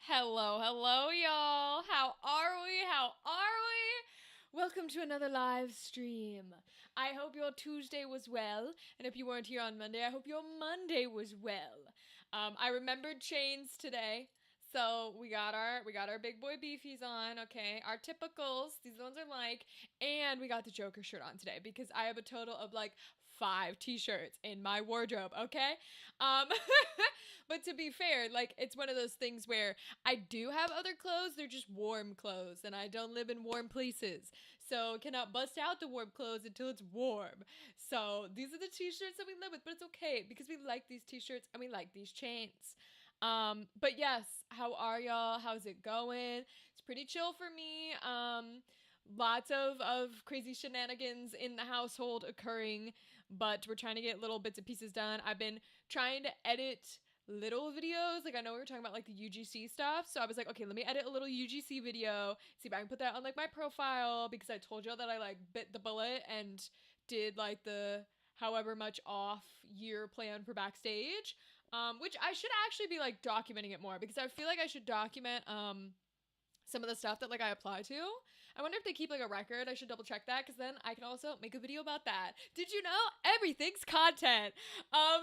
Hello, hello, y'all. How are we? How are we? Welcome to another live stream. I hope your Tuesday was well, and if you weren't here on Monday, I hope your Monday was well. I remembered chains today, so we got our big boy beefies on. Okay, our typicals. These ones are like, and we got the Joker shirt on today because I have a total of like 5 t-shirts in my wardrobe. Okay, um, but to be fair, like it's one of those things where I do have other clothes, they're just warm clothes, and I don't live in warm places. So cannot bust out the warm clothes until it's warm. So these are the t-shirts that we live with, but it's okay because we like these t-shirts and we like these chains. But yes, how are y'all? How's it going? It's pretty chill for me. Lots of crazy shenanigans in the household occurring, but we're trying to get little bits and pieces done. I've been trying to edit little videos. Like I know we were talking about like the UGC stuff. So I was like, okay, let me edit a little UGC video, see if I can put that on like my profile because I told y'all that I like bit the bullet and did like the however much off year plan for backstage. Which I should actually be like documenting it more because I feel like I should document some of the stuff that like I apply to. I wonder if they keep like a record. I should double check that because then I can also make a video about that. Did you know everything's content? Um,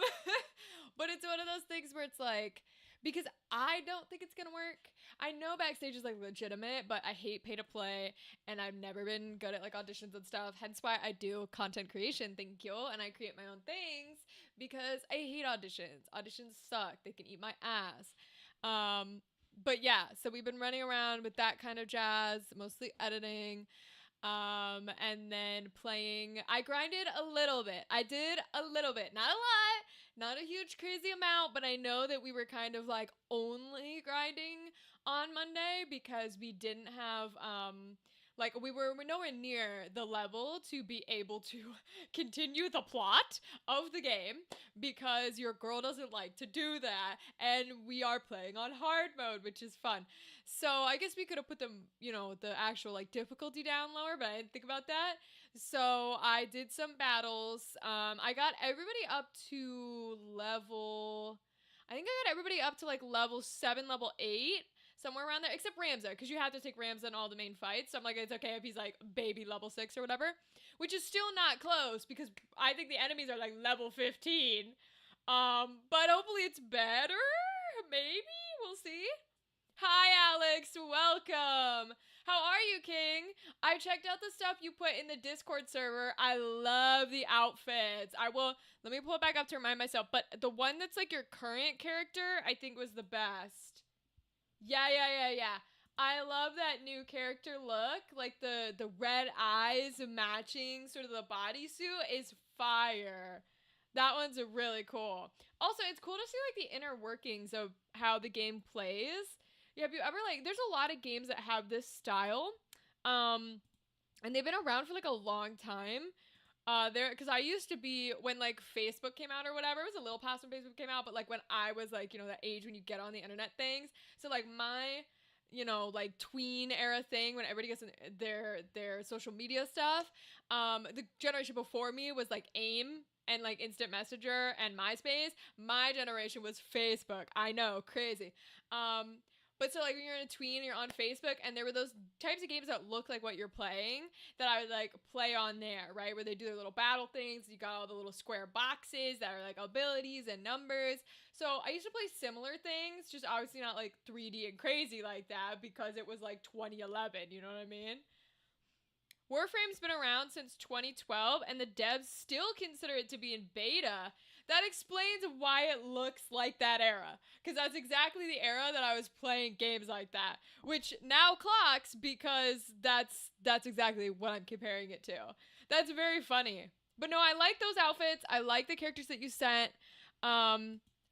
but it's one of those things where it's like because I don't think it's gonna work. I know backstage is like legitimate, but I hate pay to play, and I've never been good at like auditions and stuff. Hence why I do content creation. Thank you, and I create my own things because I hate auditions. Auditions suck. They can eat my ass. Um, but yeah, so we've been running around with that kind of jazz, mostly editing, and then playing. I grinded a little bit. I did a little bit, not a lot, not a huge crazy amount, but I know that we were kind of like only grinding on Monday because we didn't have like we're nowhere near the level to be able to continue the plot of the game because your girl doesn't like to do that, and we are playing on hard mode, which is fun. So I guess we could have put the actual like difficulty down lower, but I didn't think about that. So I did some battles. I got everybody up to level. I think I got everybody up to like level 7, level 8, somewhere around there, except Ramza, because you have to take Ramza in all the main fights. So I'm like, it's okay if he's like baby level 6 or whatever, which is still not close because I think the enemies are like level 15. But hopefully it's better. Maybe we'll see. Hi, Alex. Welcome. How are you, King? I checked out the stuff you put in the Discord server. I love the outfits. Let me pull it back up to remind myself, but the one that's like your current character, I think was the best. Yeah. I love that new character look. Like the red eyes matching sort of the bodysuit is fire. That one's really cool. Also, it's cool to see like the inner workings of how the game plays. Yeah, have you ever like there's a lot of games that have this style. Um and they've been around for like a long time. There because I used to be when like Facebook came out or whatever. It was a little past when Facebook came out, but like when I was like, that age when you get on the internet things. So like my like tween era thing when everybody gets in their social media stuff. The generation before me was like AIM and like instant messenger and MySpace. My generation was Facebook. I know, crazy. But so like when you're in a tween and you're on Facebook and there were those types of games that look like what you're playing that I would like play on there, right? Where they do their little battle things. You got all the little square boxes that are like abilities and numbers. So I used to play similar things, just obviously not like 3D and crazy like that because it was like 2011, you know what I mean? Warframe's been around since 2012 and the devs still consider it to be in beta. That explains why it looks like that era. Because that's exactly the era that I was playing games like that. Which now clocks because that's exactly what I'm comparing it to. That's very funny. But no, I like those outfits. I like the characters that you sent.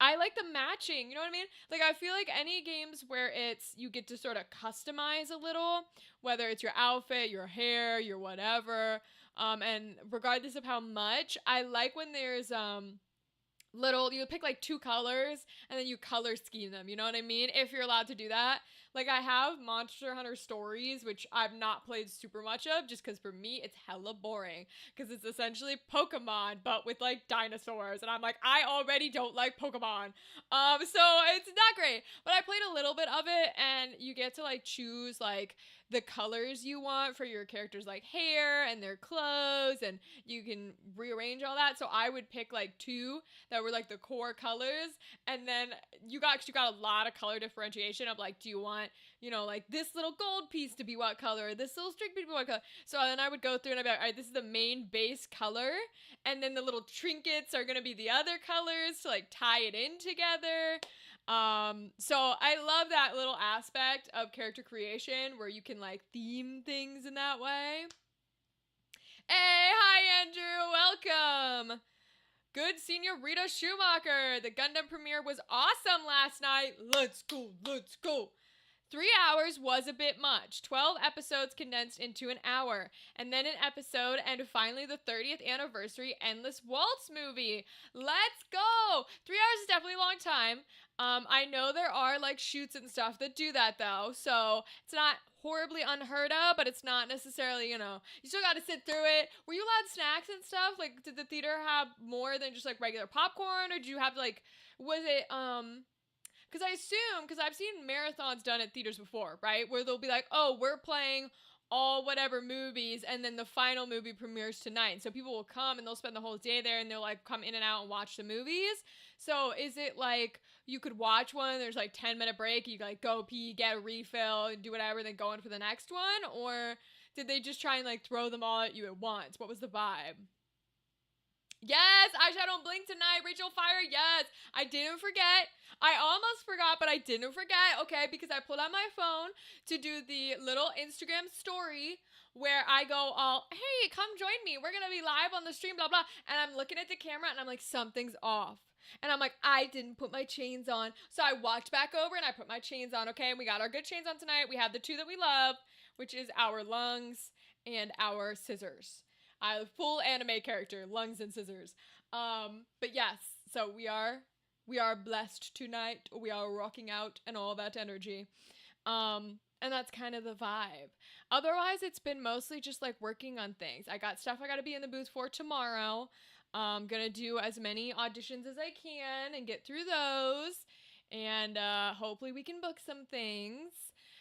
I like the matching, you know what I mean? Like I feel like any games where it's you get to sort of customize a little, whether it's your outfit, your hair, your whatever, and regardless of how much, I like when there's you pick like 2 colors and then you color scheme them, you know what I mean, if you're allowed to do that. Like, I have Monster Hunter Stories, which I've not played super much of, just because for me it's hella boring, because it's essentially Pokemon but with like dinosaurs, and I'm like, I already don't like Pokemon, so it's not great. But I played a little bit of it, and you get to like choose like the colors you want for your character's like hair and their clothes, and you can rearrange all that. So I would pick like 2 that were like the core colors, and then you got a lot of color differentiation of like, do you want, you know, like this little gold piece to be what color, or this little string piece to be what color. So then I would go through and I'd be like, all right, this is the main base color, and then the little trinkets are gonna be the other colors to like tie it in together. So I love that little aspect of character creation where you can like theme things in that way. Hey, hi Andrew, welcome. Good Senorita Schumacher. The Gundam premiere was awesome last night. Let's go, let's go. 3 hours was a bit much. 12 episodes condensed into an hour. And then an episode, and finally the 30th anniversary Endless Waltz movie. Let's go! 3 hours is definitely a long time. I know there are like shoots and stuff that do that though, so it's not horribly unheard of, but it's not necessarily, you know, you still got to sit through it. Were you allowed snacks and stuff? Like, did the theater have more than just like regular popcorn, or did you have like, was it, because I assume, because I've seen marathons done at theaters before, right? Where they'll be like, oh, we're playing all whatever movies, and then the final movie premieres tonight. So people will come and they'll spend the whole day there, and they'll like come in and out and watch the movies. So is it like you could watch one, there's like 10-minute break, you like go pee, get a refill, and do whatever, then go on for the next one? Or did they just try and like throw them all at you at once? What was the vibe? Yes, eyeshadow and blink tonight. Rachel Fire, yes. I didn't forget. I almost forgot, but I didn't forget, okay? Because I pulled out my phone to do the little Instagram story where I go all, hey, come join me. We're going to be live on the stream, blah, blah. And I'm looking at the camera and I'm like, something's off. And I'm like, I didn't put my chains on. So I walked back over and I put my chains on, okay? And we got our good chains on tonight. We have the 2 that we love, which is our lungs and our scissors. Full anime character, lungs and scissors. But yes, so we are blessed tonight. We are rocking out and all that energy. And that's kind of the vibe. Otherwise, it's been mostly just like working on things. I got stuff I got to be in the booth for tomorrow. I'm gonna do as many auditions as I can and get through those. And hopefully we can book some things.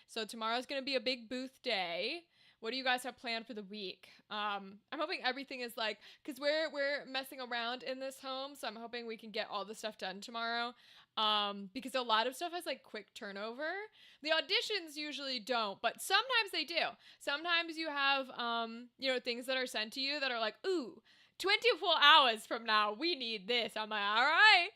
So tomorrow's gonna be a big booth day. What do you guys have planned for the week? I'm hoping everything is like, because we're messing around in this home, so I'm hoping we can get all the stuff done tomorrow. Because a lot of stuff has like quick turnover. The auditions usually don't, but sometimes they do. Sometimes you have, you know, things that are sent to you that are like, ooh, 24 hours from now, we need this. I'm like, all right.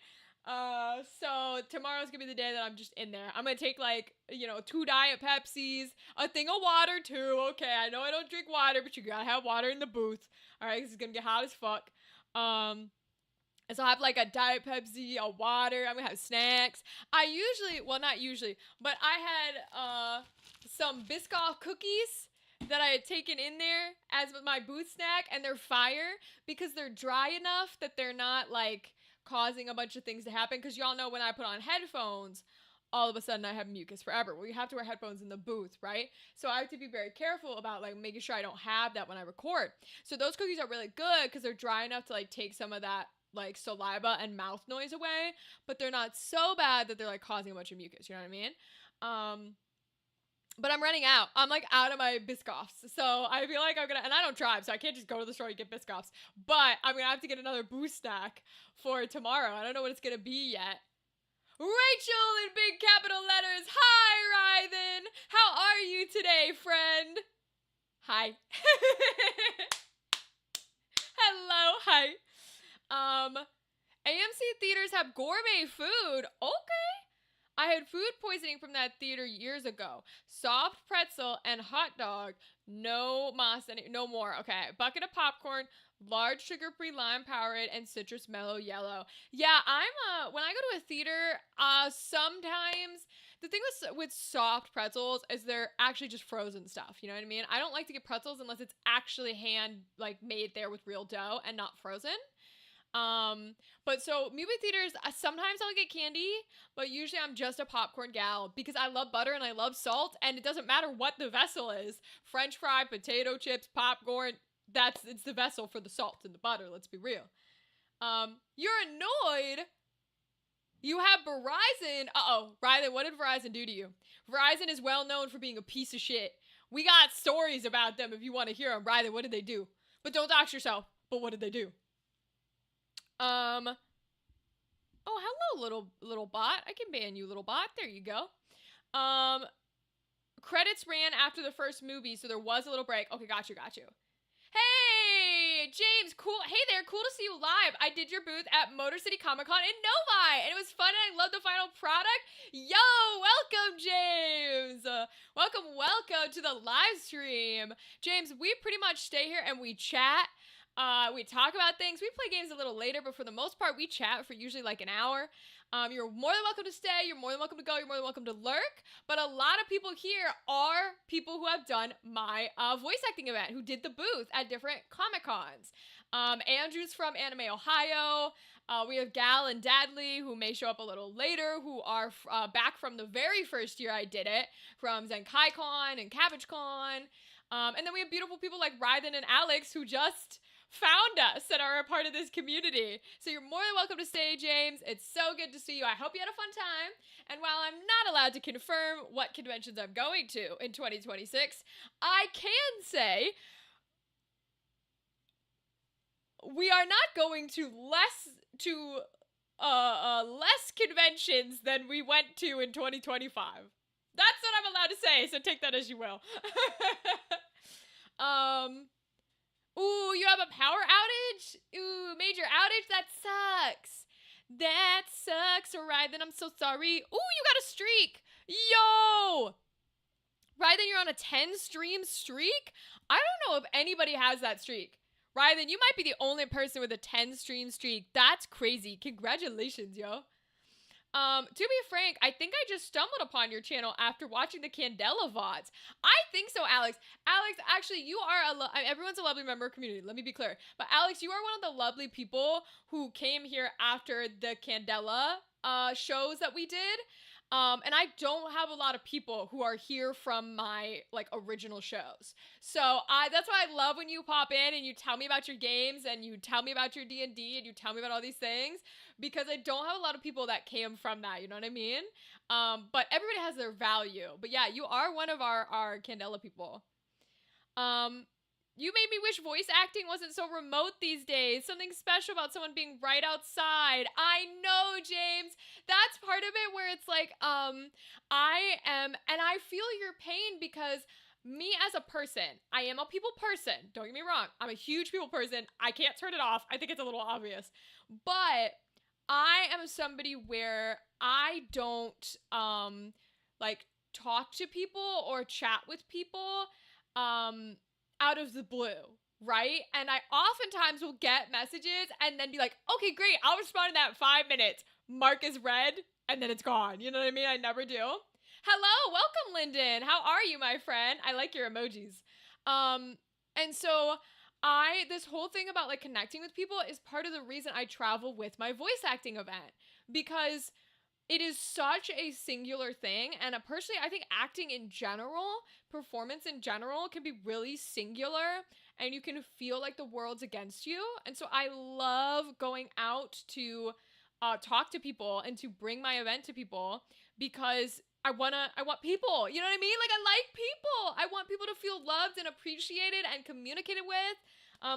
So tomorrow's gonna be the day that I'm just in there. I'm gonna take like, you know, 2 Diet Pepsis, a thing of water too. Okay, I know I don't drink water, but you gotta have water in the booth. All right, 'cause it's gonna get hot as fuck. And so I have like a Diet Pepsi, a water. I'm gonna have snacks. Not usually, but I had some Biscoff cookies that I had taken in there as my booth snack, and they're fire because they're dry enough that they're not like causing a bunch of things to happen. Because y'all know when I put on headphones, all of a sudden I have mucus forever. Well, you have to wear headphones in the booth, right? So I have to be very careful about like making sure I don't have that when I record. So those cookies are really good because they're dry enough to like take some of that like saliva and mouth noise away, but they're not so bad that they're like causing a bunch of mucus, you know what I mean? But I'm running out. I'm like out of my Biscoffs. So I feel like I'm gonna, and I don't drive, so I can't just go to the store and get Biscoffs. But I'm gonna have to get another boost snack for tomorrow. I don't know what it's gonna be yet. Rachel in big capital letters. Hi, Rythan. How are you today, friend? Hi. Hello. Hi. AMC theaters have gourmet food. Okay. I had food poisoning from that theater years ago. Soft pretzel and hot dog. No mas, no more. Okay. Bucket of popcorn, large sugar-free lime powered, and citrus mellow yellow. Yeah, when I go to a theater, sometimes the thing with soft pretzels is they're actually just frozen stuff. You know what I mean? I don't like to get pretzels unless it's actually hand like made there with real dough and not frozen. But so movie theaters, sometimes I'll get candy, but usually I'm just a popcorn gal because I love butter and I love salt, and it doesn't matter what the vessel is. French fry, potato chips, popcorn, it's the vessel for the salt and the butter, let's be real. You're annoyed. You have Verizon. Rylan, what did Verizon do to you? Verizon is well known for being a piece of shit. We got stories about them if you want to hear them. Rylan, what did they do? But don't dox yourself. But what did they do? Oh, hello, little bot. I can ban you, little bot. There you go. Credits ran after the first movie, so there was a little break. Okay, got you. Hey, James, cool. Hey there, cool to see you live. I did your booth at Motor City Comic Con in Novi, and it was fun, and I loved the final product. Yo, welcome, James. Welcome to the live stream. James, we pretty much stay here and we chat. We talk about things. We play games a little later, but for the most part, we chat for usually like an hour. You're more than welcome to stay. You're more than welcome to go. You're more than welcome to lurk. But a lot of people here are people who have done my voice acting event, who did the booth at different Comic-Cons. Andrew's from Anime Ohio. We have Gal and Dadley, who may show up a little later, who are back from the very first year I did it, from ZenkaiCon and CabbageCon. And then we have beautiful people like Ryden and Alex, who just found us and are a part of this community. So you're more than welcome to stay, James. It's so good to see you. I hope you had a fun time. And while I'm not allowed to confirm what conventions I'm going to in 2026, I can say we are not going to less conventions than we went to in 2025. That's what I'm allowed to say, so take that as you will. Ooh, you have a power outage? Ooh, major outage? That sucks. That sucks, Ryden. I'm so sorry. Ooh, you got a streak. Yo! Ryden, you're on a 10 stream streak? I don't know if anybody has that streak. Ryden, you might be the only person with a 10 stream streak. That's crazy. Congratulations, yo. To be frank, I think I just stumbled upon your channel after watching the Candela VODs. I think so, Alex. Alex, actually, you are everyone's a lovely member of the community. Let me be clear. But Alex, you are one of the lovely people who came here after the Candela shows that we did. And I don't have a lot of people who are here from my original shows. So that's why I love when you pop in and you tell me about your games and you tell me about your D&D and you tell me about all these things, because I don't have a lot of people that came from that, you know what I mean? But everybody has their value. But yeah, you are one of our Candela people. You made me wish voice acting wasn't so remote these days. Something special about someone being right outside. I know, James. That's part of it where it's like, and I feel your pain because me as a person, I am a people person. Don't get me wrong. I'm a huge people person. I can't turn it off. I think it's a little obvious. But I am somebody where I don't, talk to people or chat with people, out of the blue, right? And I oftentimes will get messages and then be like, okay, great, I'll respond in that 5 minutes. Mark is read, and then it's gone. You know what I mean? I never do. Hello, welcome, Lyndon. How are you, my friend? I like your emojis. And so this whole thing about connecting with people is part of the reason I travel with my voice acting event, because it is such a singular thing, and personally, I think acting in general, performance in general, can be really singular, and you can feel like the world's against you. And so I love going out to talk to people and to bring my event to people, because I want people, you know what I mean? I like people. I want people to feel loved and appreciated and communicated with.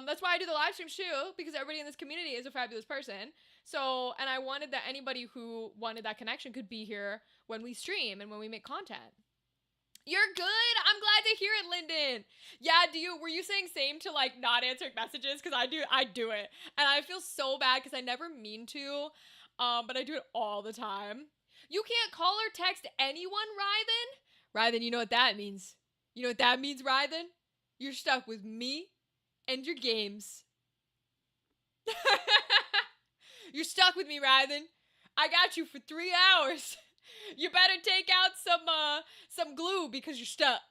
That's why I do the live streams too, because everybody in this community is a fabulous person. So, and I wanted that anybody who wanted that connection could be here when we stream and when we make content. You're good. I'm glad to hear it, Lyndon. Yeah, were you saying same to not answering messages? Because I do it. And I feel so bad because I never mean to, but I do it all the time. You can't call or text anyone, Ryden? Ryden, you know what that means? You know what that means, Ryden? You're stuck with me and your games. You're stuck with me, Ryden. I got you for 3 hours. You better take out some glue because you're stuck.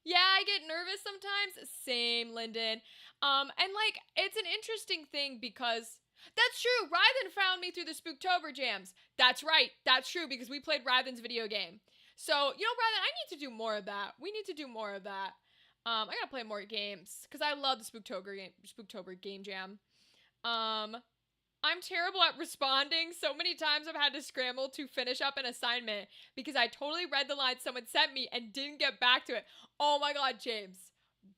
Yeah, I get nervous sometimes. Same, Lyndon. And like, it's an interesting thing because that's true. Rythan found me through the Spooktober jams. That's right. That's true because we played Rythan's video game. So, Rythan, I need to do more of that. We need to do more of that. I gotta play more games because I love the Spooktober game jam. Um, I'm terrible at responding. So many times I've had to scramble to finish up an assignment because I totally read the line someone sent me and didn't get back to it. Oh my god, James.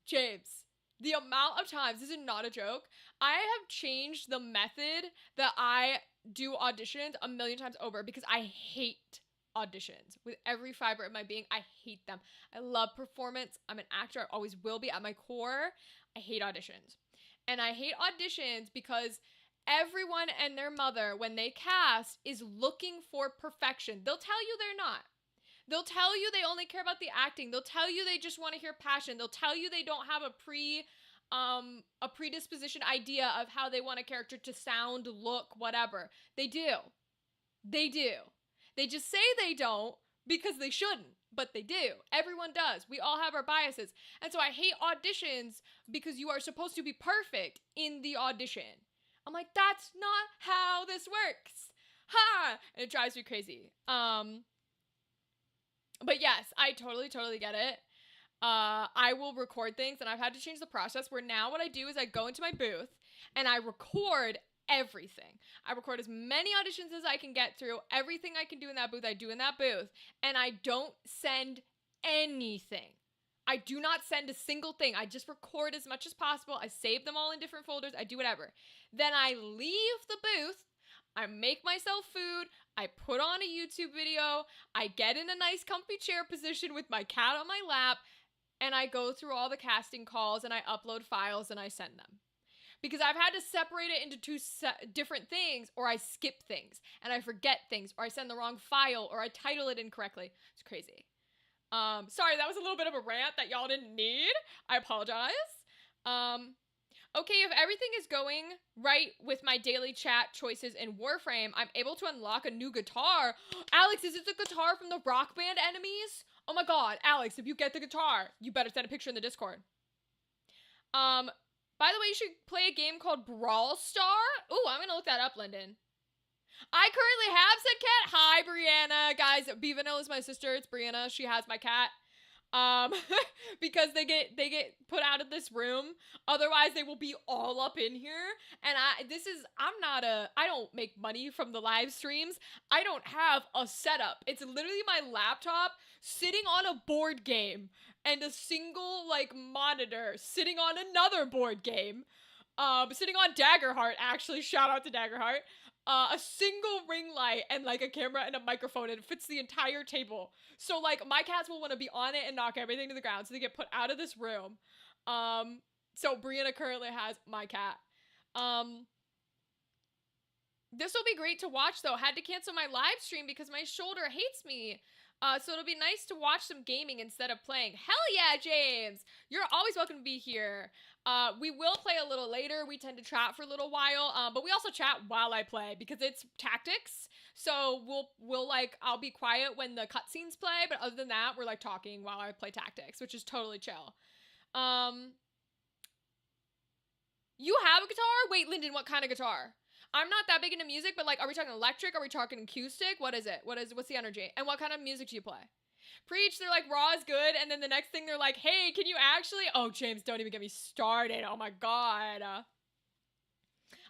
James. The amount of times, this is not a joke, I have changed the method that I do auditions a million times over because I hate auditions. With every fiber of my being, I hate them. I love performance. I'm an actor. I always will be at my core. I hate auditions. And I hate auditions because everyone and their mother, when they cast, is looking for perfection. They'll tell you they're not. They'll tell you they only care about the acting. They'll tell you they just want to hear passion. They'll tell you they don't have a predisposition idea of how they want a character to sound, look, whatever. They do. They do. They just say they don't because they shouldn't, but they do. Everyone does. We all have our biases. And so I hate auditions because you are supposed to be perfect in the audition. I'm like, that's not how this works. Ha! And it drives me crazy. But yes, I totally get it. I will record things, and I've had to change the process where now what I do is I go into my booth and I record everything. I record as many auditions as I can get through. Everything I can do in that booth, I do in that booth. And I don't send anything. I do not send a single thing. I just record as much as possible. I save them all in different folders. I do whatever. Then I leave the booth. I make myself food. I put on a YouTube video. I get in a nice comfy chair position with my cat on my lap. And I go through all the casting calls and I upload files and I send them. Because I've had to separate it into two different things, or I skip things and I forget things, or I send the wrong file, or I title it incorrectly. It's crazy. Sorry, that was a little bit of a rant that y'all didn't need. I apologize. Okay, if everything is going right with my daily chat choices in Warframe, I'm able to unlock a new guitar. Alex, is it the guitar from the Rock Band enemies? Oh my god, Alex, if you get the guitar, you better send a picture in the Discord. By the way, you should play a game called Brawl Star. Ooh, I'm gonna look that up, Lyndon. I currently have said cat. Hi, Brianna. Guys, B Vanilla is my sister. It's Brianna. She has my cat. Because they get put out of this room. Otherwise, they will be all up in here. And I don't make money from the live streams. I don't have a setup. It's literally my laptop sitting on a board game and a single, monitor sitting on another board game. Sitting on Daggerheart, actually. Shout out to Daggerheart. A single ring light and a camera and a microphone, and it fits the entire table. So my cats will want to be on it and knock everything to the ground, so they get put out of this room. So Brianna currently has my cat. This will be great to watch though. Had to cancel my live stream because my shoulder hates me. So it'll be nice to watch some gaming instead of playing. Hell yeah, James! You're always welcome to be here. We will play a little later. We tend to chat for a little while, but we also chat while I play because it's tactics. So I'll be quiet when the cutscenes play, but other than that, we're talking while I play tactics, which is totally chill. You have a guitar? Wait, Lyndon, what kind of guitar? I'm not that big into music, but are we talking electric? Are we talking acoustic? What is it? What's the energy? And what kind of music do you play? Preach, they're raw is good, and then the next thing they're hey, can you actually? Oh, James, don't even get me started. Oh my god.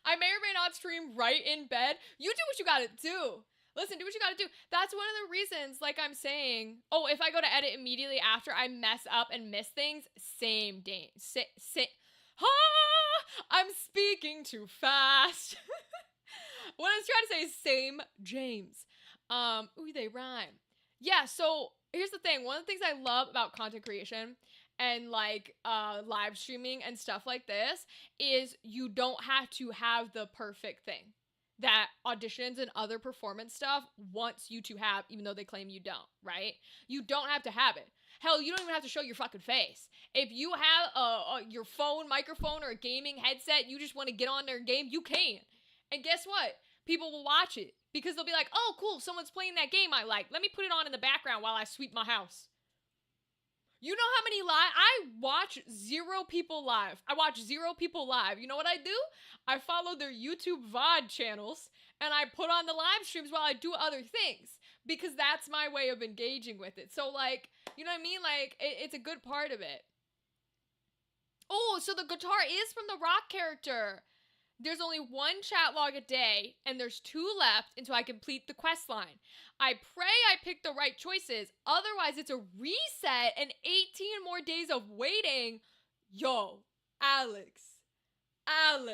I may or may not stream right in bed. You do what you gotta do. Listen, do what you gotta do. That's one of the reasons, I'm saying, oh, if I go to edit immediately after I mess up and miss things, same day. I'm speaking too fast. What I was trying to say is same James. Ooh, they rhyme. Yeah, so here's the thing. One of the things I love about content creation and live streaming and stuff like this is you don't have to have the perfect thing that auditions and other performance stuff wants you to have, even though they claim you don't, right? You don't have to have it. Hell, you don't even have to show your fucking face. If you have your phone, microphone, or a gaming headset, you just want to get on their game, you can. And guess what? People will watch it because they'll be like, oh, cool, someone's playing that game I like. Let me put it on in the background while I sweep my house. You know how many live? I watch 0 people live. I watch 0 people live. You know what I do? I follow their YouTube VOD channels and I put on the live streams while I do other things because that's my way of engaging with it. So like, you know what I mean? Like it's a good part of it. Oh, so the guitar is from the rock character. There's only 1 chat log a day, and there's 2 left until I complete the quest line. I pray I pick the right choices. Otherwise, it's a reset and 18 more days of waiting. Yo, Alex, I'm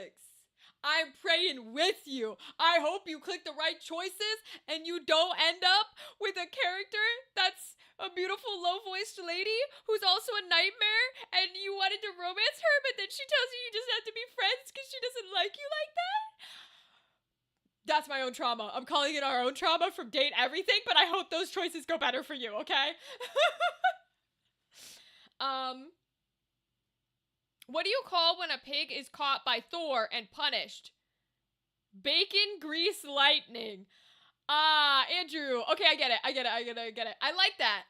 praying with you. I hope you click the right choices and you don't end up with a character that's a beautiful low-voiced lady who's also a nightmare and you wanted to romance her, but then she tells you just have to be friends because she doesn't like you like that. That's my own trauma. I'm calling it our own trauma from Date Everything, but I hope those choices go better for you, okay? What do you call when a pig is caught by Thor and punished? Bacon grease lightning. Andrew. Okay, I get it. I like that,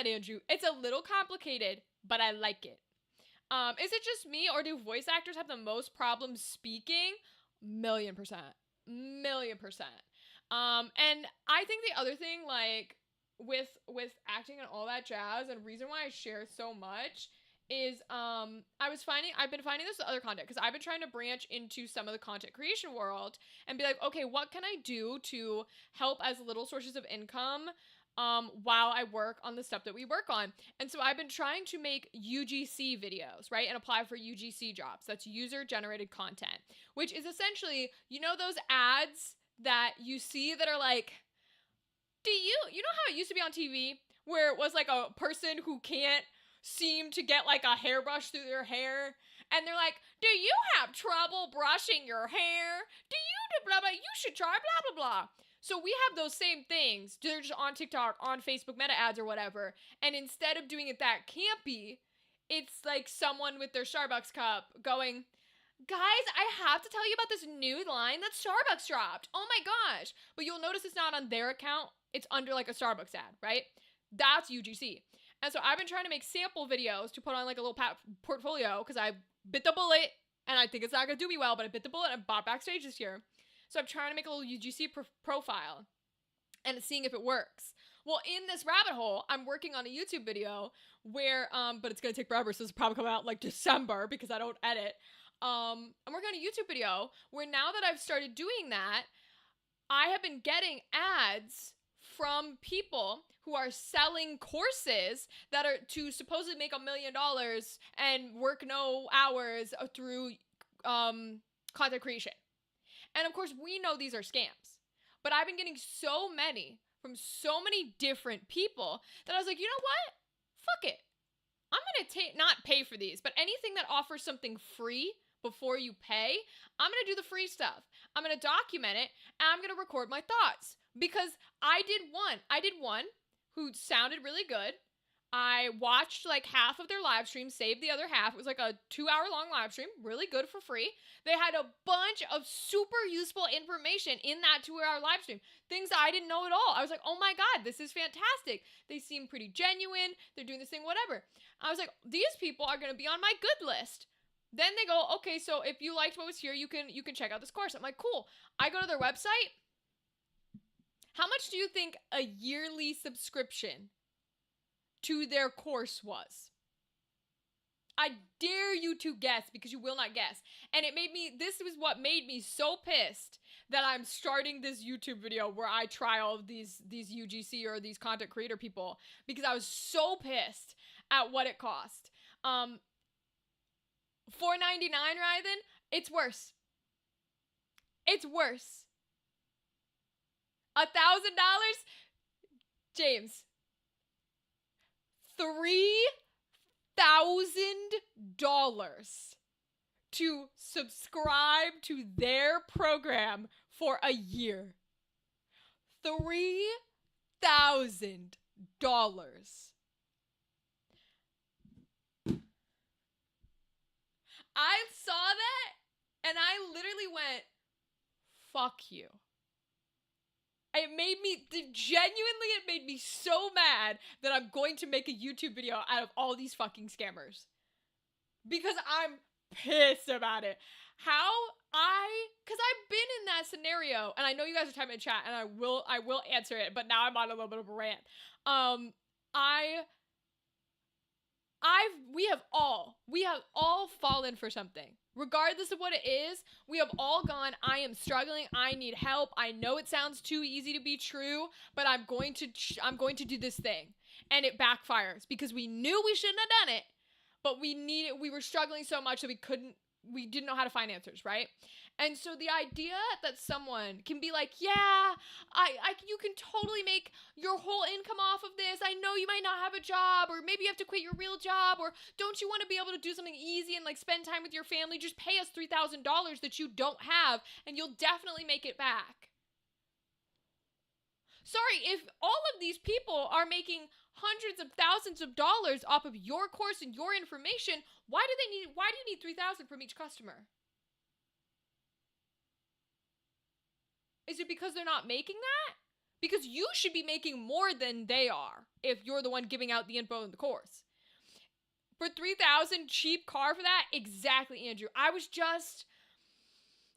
Andrew. It's a little complicated, but I like it. Is it just me, or do voice actors have the most problems speaking? 1,000,000%. 1,000,000%. And I think the other thing, like, with acting and all that jazz, and reason why I share so much is I've been finding this with other content because I've been trying to branch into some of the content creation world and be like, okay, what can I do to help as little sources of income while I work on the stuff that we work on? And so I've been trying to make UGC videos, right? And apply for UGC jobs. That's user generated content, which is essentially, you know, those ads that you see that are like, you know how it used to be on TV where it was like a person who can't seem to get like a hairbrush through their hair and they're like, do you have trouble brushing your hair? Do you do blah blah? You should try blah blah blah. So we have those same things. They're just on TikTok, on Facebook meta ads or whatever. And instead of doing it that campy, it's like someone with their Starbucks cup going, guys, I have to tell you about this new line that Starbucks dropped. Oh my gosh. But you'll notice it's not on their account. It's under like a Starbucks ad, right? That's UGC. And so I've been trying to make sample videos to put on like a little portfolio because I bit the bullet and I think it's not going to do me well, but I bit the bullet and bought backstage this year. So I'm trying to make a little UGC profile and seeing if it works. Well, in this rabbit hole, I'm working on a YouTube video where, but it's going to take forever, so it's probably come out like December because I don't edit. I'm working on a YouTube video where now that I've started doing that, I have been getting ads from people who are selling courses that are to supposedly make $1 million and work no hours through content creation. And of course, we know these are scams. But I've been getting so many from so many different people that I was like, you know what? Fuck it. I'm going to not pay for these, but anything that offers something free before you pay, I'm going to do the free stuff. I'm going to document it, and I'm going to record my thoughts. Because I did one who sounded really good. I watched like half of their live stream, saved the other half. It was like a 2-hour-long live stream, really good for free. They had a bunch of super useful information in that 2-hour live stream. Things I didn't know at all. I was like, oh my God, this is fantastic. They seem pretty genuine. They're doing this thing, whatever. I was like, these people are going to be on my good list. Then they go, okay, so if you liked what was here, you can check out this course. I'm like, cool. I go to their website. How much do you think a yearly subscription to their course was? I dare you to guess because you will not guess. And this was what made me so pissed that I'm starting this YouTube video where I try all of these UGC or these content creator people because I was so pissed at what it cost. $4.99, Ryden, it's worse. It's worse. $1,000, James. $3,000 to subscribe to their program for a year. $3,000. I saw that and I literally went, fuck you. it made me so mad that I'm going to make a YouTube video out of all these fucking scammers. Because I'm pissed about it. Because I've been in that scenario, and I know you guys are typing in chat, and I will answer it, but now I'm on a little bit of a rant. We have all fallen for something. Regardless of what it is, we have all gone, I am struggling, I need help, I know it sounds too easy to be true, but I'm going to do this thing. And it backfires, because we knew we shouldn't have done it, but we were struggling so much that we didn't know how to find answers, right? And so the idea that someone can be like, yeah, you can totally make your whole income off of this. I know you might not have a job, or maybe you have to quit your real job, or don't you want to be able to do something easy and like spend time with your family? Just pay us $3,000 that you don't have, and you'll definitely make it back. Sorry, if all of these people are making hundreds of thousands of dollars off of your course and your information, why do you need $3,000 from each customer? Is it because they're not making that? Because you should be making more than they are if you're the one giving out the info in the course. For $3,000 cheap car for that? Exactly, Andrew.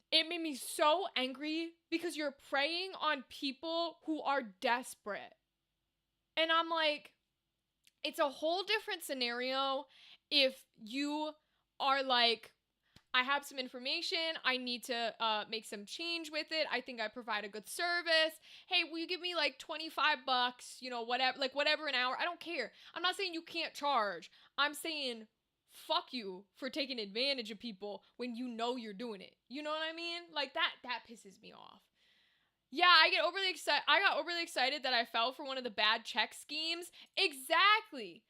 It made me so angry because you're preying on people who are desperate. And I'm like, it's a whole different scenario if you are like, I have some information, I need to make some change with it, I think I provide a good service, hey, will you give me like $25, you know, whatever an hour, I don't care. I'm not saying you can't charge, I'm saying fuck you for taking advantage of people when you know you're doing it. You know what I mean? Like that pisses me off. Yeah, I got overly excited that I fell for one of the bad check schemes. Exactly,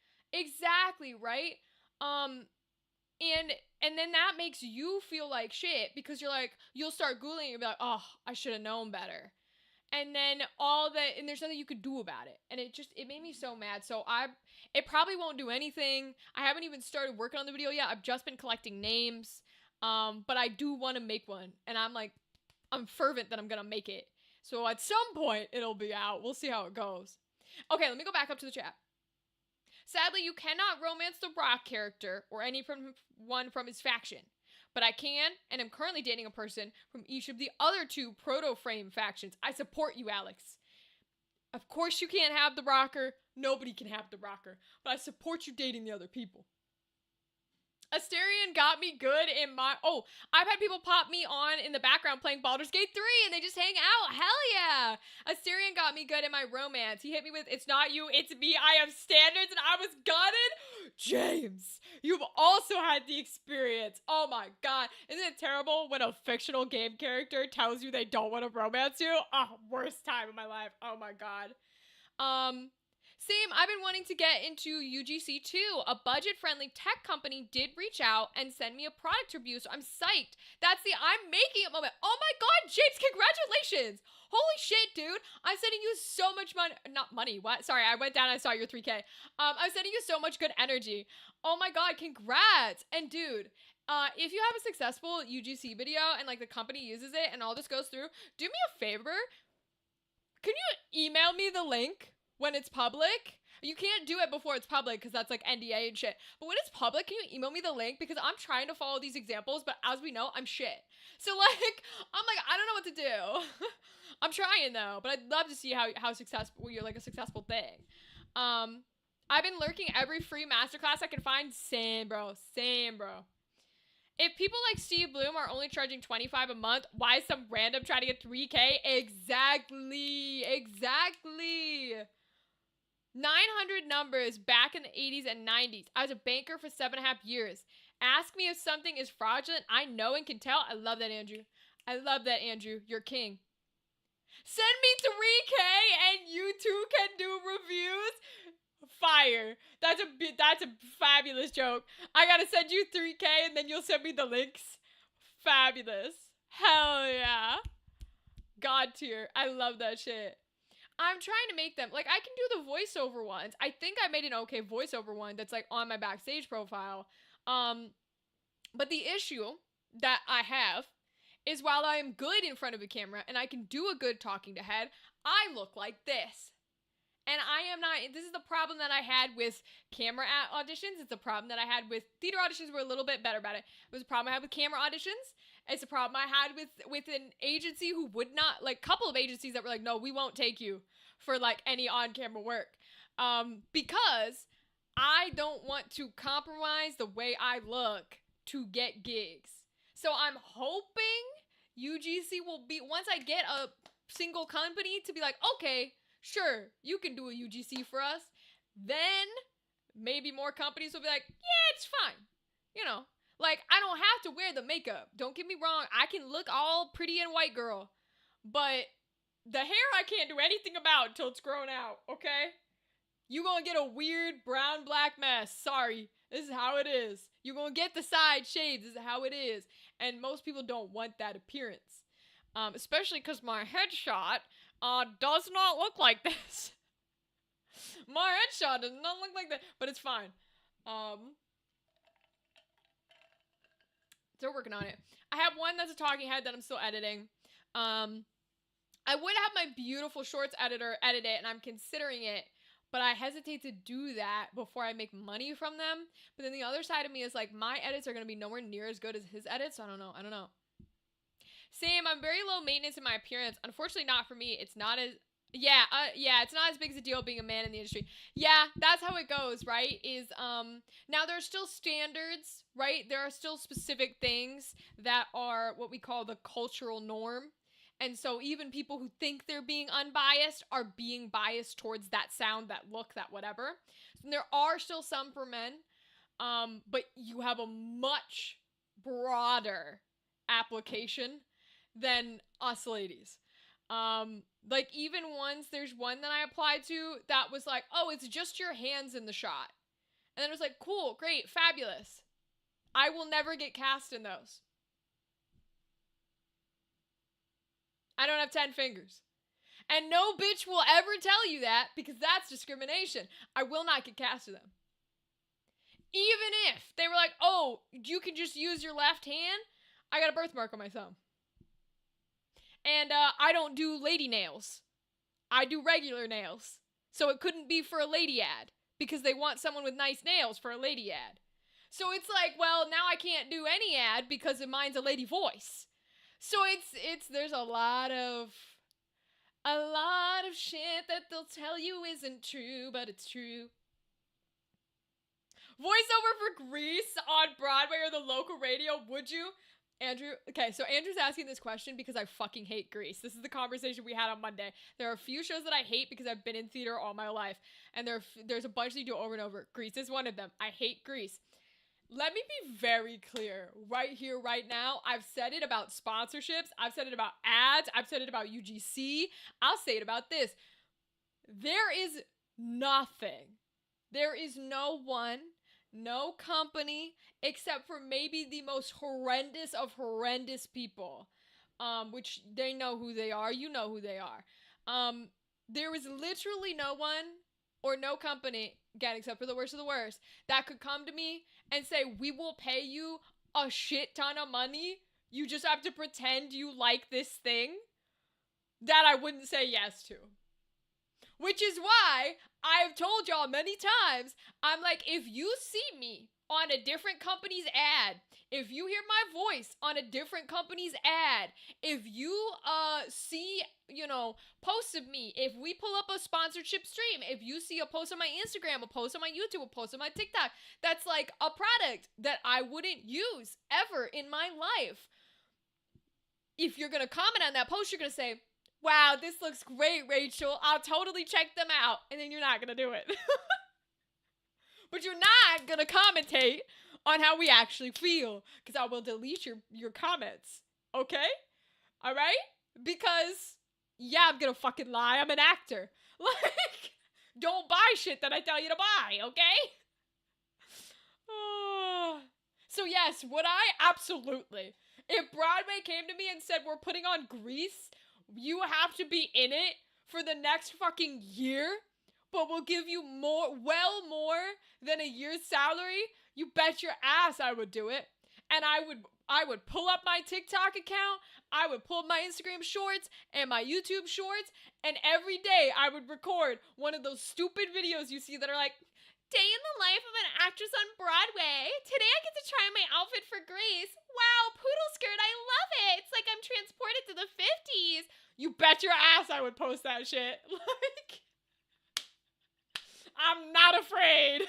right? And then that makes you feel like shit because you're like, you'll start Googling and you'll be like, oh, I should have known better. And then and there's nothing you could do about it. And it made me so mad. So it probably won't do anything. I haven't even started working on the video yet. I've just been collecting names. But I do want to make one. And I'm fervent that I'm going to make it. So at some point it'll be out. We'll see how it goes. Okay, let me go back up to the chat. Sadly, you cannot romance the Brock character or anyone from his faction. But I can, and I'm currently dating a person from each of the other two proto-frame factions. I support you, Alex. Of course you can't have the rocker. Nobody can have the rocker. But I support you dating the other people. Asterion got me good in I've had people pop me on in the background playing Baldur's Gate 3 and they just hang out. Hell yeah. Asterion got me good in my romance. He hit me with, it's not you, it's me. I have standards and I was gutted. James, you've also had the experience. Oh my God. Isn't it terrible when a fictional game character tells you they don't want to romance you? Oh, worst time of my life. Oh my God. Same, I've been wanting to get into UGC too. A budget-friendly tech company did reach out and send me a product review, so I'm psyched. That's the I'm making it moment. Oh my God, James, congratulations. Holy shit, dude. I'm sending you so much money. What? Sorry, I went down and I saw your 3K. I'm sending you so much good energy. Oh my God, congrats. And dude, if you have a successful UGC video and like the company uses it and all this goes through, do me a favor. Can you email me the link? When it's public? You can't do it before it's public because that's like NDA and shit. But when it's public, can you email me the link? Because I'm trying to follow these examples, but as we know, I'm shit. So like, I'm like, I don't know what to do. I'm trying though, but I'd love to see how successful you're, like a successful thing. I've been lurking every free masterclass I can find. Same, bro. If people like Steve Bloom are only charging $25 a month, why is some random trying to get 3K? Exactly. 900 numbers back in the 80s and 90s. I was a banker for 7.5 years. Ask me if something is fraudulent. I know and can tell. I love that, Andrew. You're king. Send me 3K and you too can do reviews. Fire. That's a fabulous joke. I gotta send you 3K and then you'll send me the links. Fabulous. Hell yeah. God tier. I love that shit. I'm trying to make them, like, I can do the voiceover ones. I think I made an okay voiceover one that's, like, on my backstage profile. But the issue that I have is while I am good in front of a camera and I can do a good talking to head, I look like this. And I am not, this is the problem that I had with camera auditions. It's a problem that I had with theater auditions. Were a little bit better about it. It was a problem I had with camera auditions. It's a problem I had with an agency who would not, like, couple of agencies that were like, no, we won't take you for, like, any on-camera work. Because I don't want to compromise the way I look to get gigs. So I'm hoping UGC will be, once I get a single company to be like, okay, sure, you can do a UGC for us, then maybe more companies will be like, yeah, it's fine. You know, like, I don't have to wear the makeup. Don't get me wrong. I can look all pretty and white girl, but the hair I can't do anything about until it's grown out, okay? You gonna get a weird brown black mess. Sorry. This is how it is. You gonna get the side shades. This is how it is. And most people don't want that appearance. Especially because my headshot does not look like this. My headshot does not look like that. But it's fine. Still working on it. I have one that's a talking head that I'm still editing. I would have my beautiful shorts editor edit it, and I'm considering it. But I hesitate to do that before I make money from them. But then the other side of me is like, my edits are going to be nowhere near as good as his edits. So I don't know. Same, I'm very low maintenance in my appearance. Unfortunately, not for me. It's not as... Yeah, it's not as big as a deal being a man in the industry. Yeah, that's how it goes, right? Now there are still standards, right? There are still specific things that are what we call the cultural norm. And so even people who think they're being unbiased are being biased towards that sound, that look, that whatever. And there are still some for men, but you have a much broader application than us ladies. Like, even once, there's one that I applied to that was like, oh, it's just your hands in the shot. And then it was like, cool, great, fabulous. I will never get cast in those. I don't have 10 fingers. And no bitch will ever tell you that, because that's discrimination. I will not get cast in them. Even if they were like, oh, you can just use your left hand, I got a birthmark on my thumb. And I don't do lady nails. I do regular nails. So it couldn't be for a lady ad, because they want someone with nice nails for a lady ad. So it's like, well, now I can't do any ad because mine's a lady voice. So there's a lot of shit that they'll tell you isn't true, but it's true. Voiceover for Grease on Broadway or the local radio, would you? Andrew, okay, so Andrew's asking this question because I fucking hate Grease. This is the conversation we had on Monday. There are a few shows that I hate because I've been in theater all my life, and there's a bunch that you do over and over. Grease is one of them. I hate Grease. Let me be very clear right here, right now. I've said it about sponsorships. I've said it about ads. I've said it about UGC. I'll say it about this. There is nothing. There is no one, no company, except for maybe the most horrendous of horrendous people, which they know who they are. You know who they are. There is literally no one or no company, again, except for the worst of the worst, that could come to me and say, we will pay you a shit ton of money. You just have to pretend you like this thing, that I wouldn't say yes to. Which is why I've told y'all many times, I'm like, if you see me on a different company's ad, if you hear my voice on a different company's ad, if you see, posts of me, if we pull up a sponsorship stream, if you see a post on my Instagram, a post on my YouTube, a post on my TikTok, that's like a product that I wouldn't use ever in my life. If you're going to comment on that post, you're going to say, wow, this looks great, Rachel. I'll totally check them out. And then you're not going to do it. But you're not going to commentate on how we actually feel, because I will delete your comments. Okay? All right? Because, yeah, I'm going to fucking lie. I'm an actor. Like, don't buy shit that I tell you to buy, okay? So, yes, would I? Absolutely. If Broadway came to me and said, we're putting on Grease, you have to be in it for the next fucking year, but we'll give you more than a year's salary, you bet your ass I would do it. And I would pull up my TikTok account, I would pull up my Instagram shorts and my YouTube shorts, and every day I would record one of those stupid videos you see that are like, day in the life of an actress on Broadway. Today I get to try my outfit for Grace. Wow, poodle skirt, I love it. It's like I'm transported to the 50s. You bet your ass I would post that shit. Like, I'm not afraid.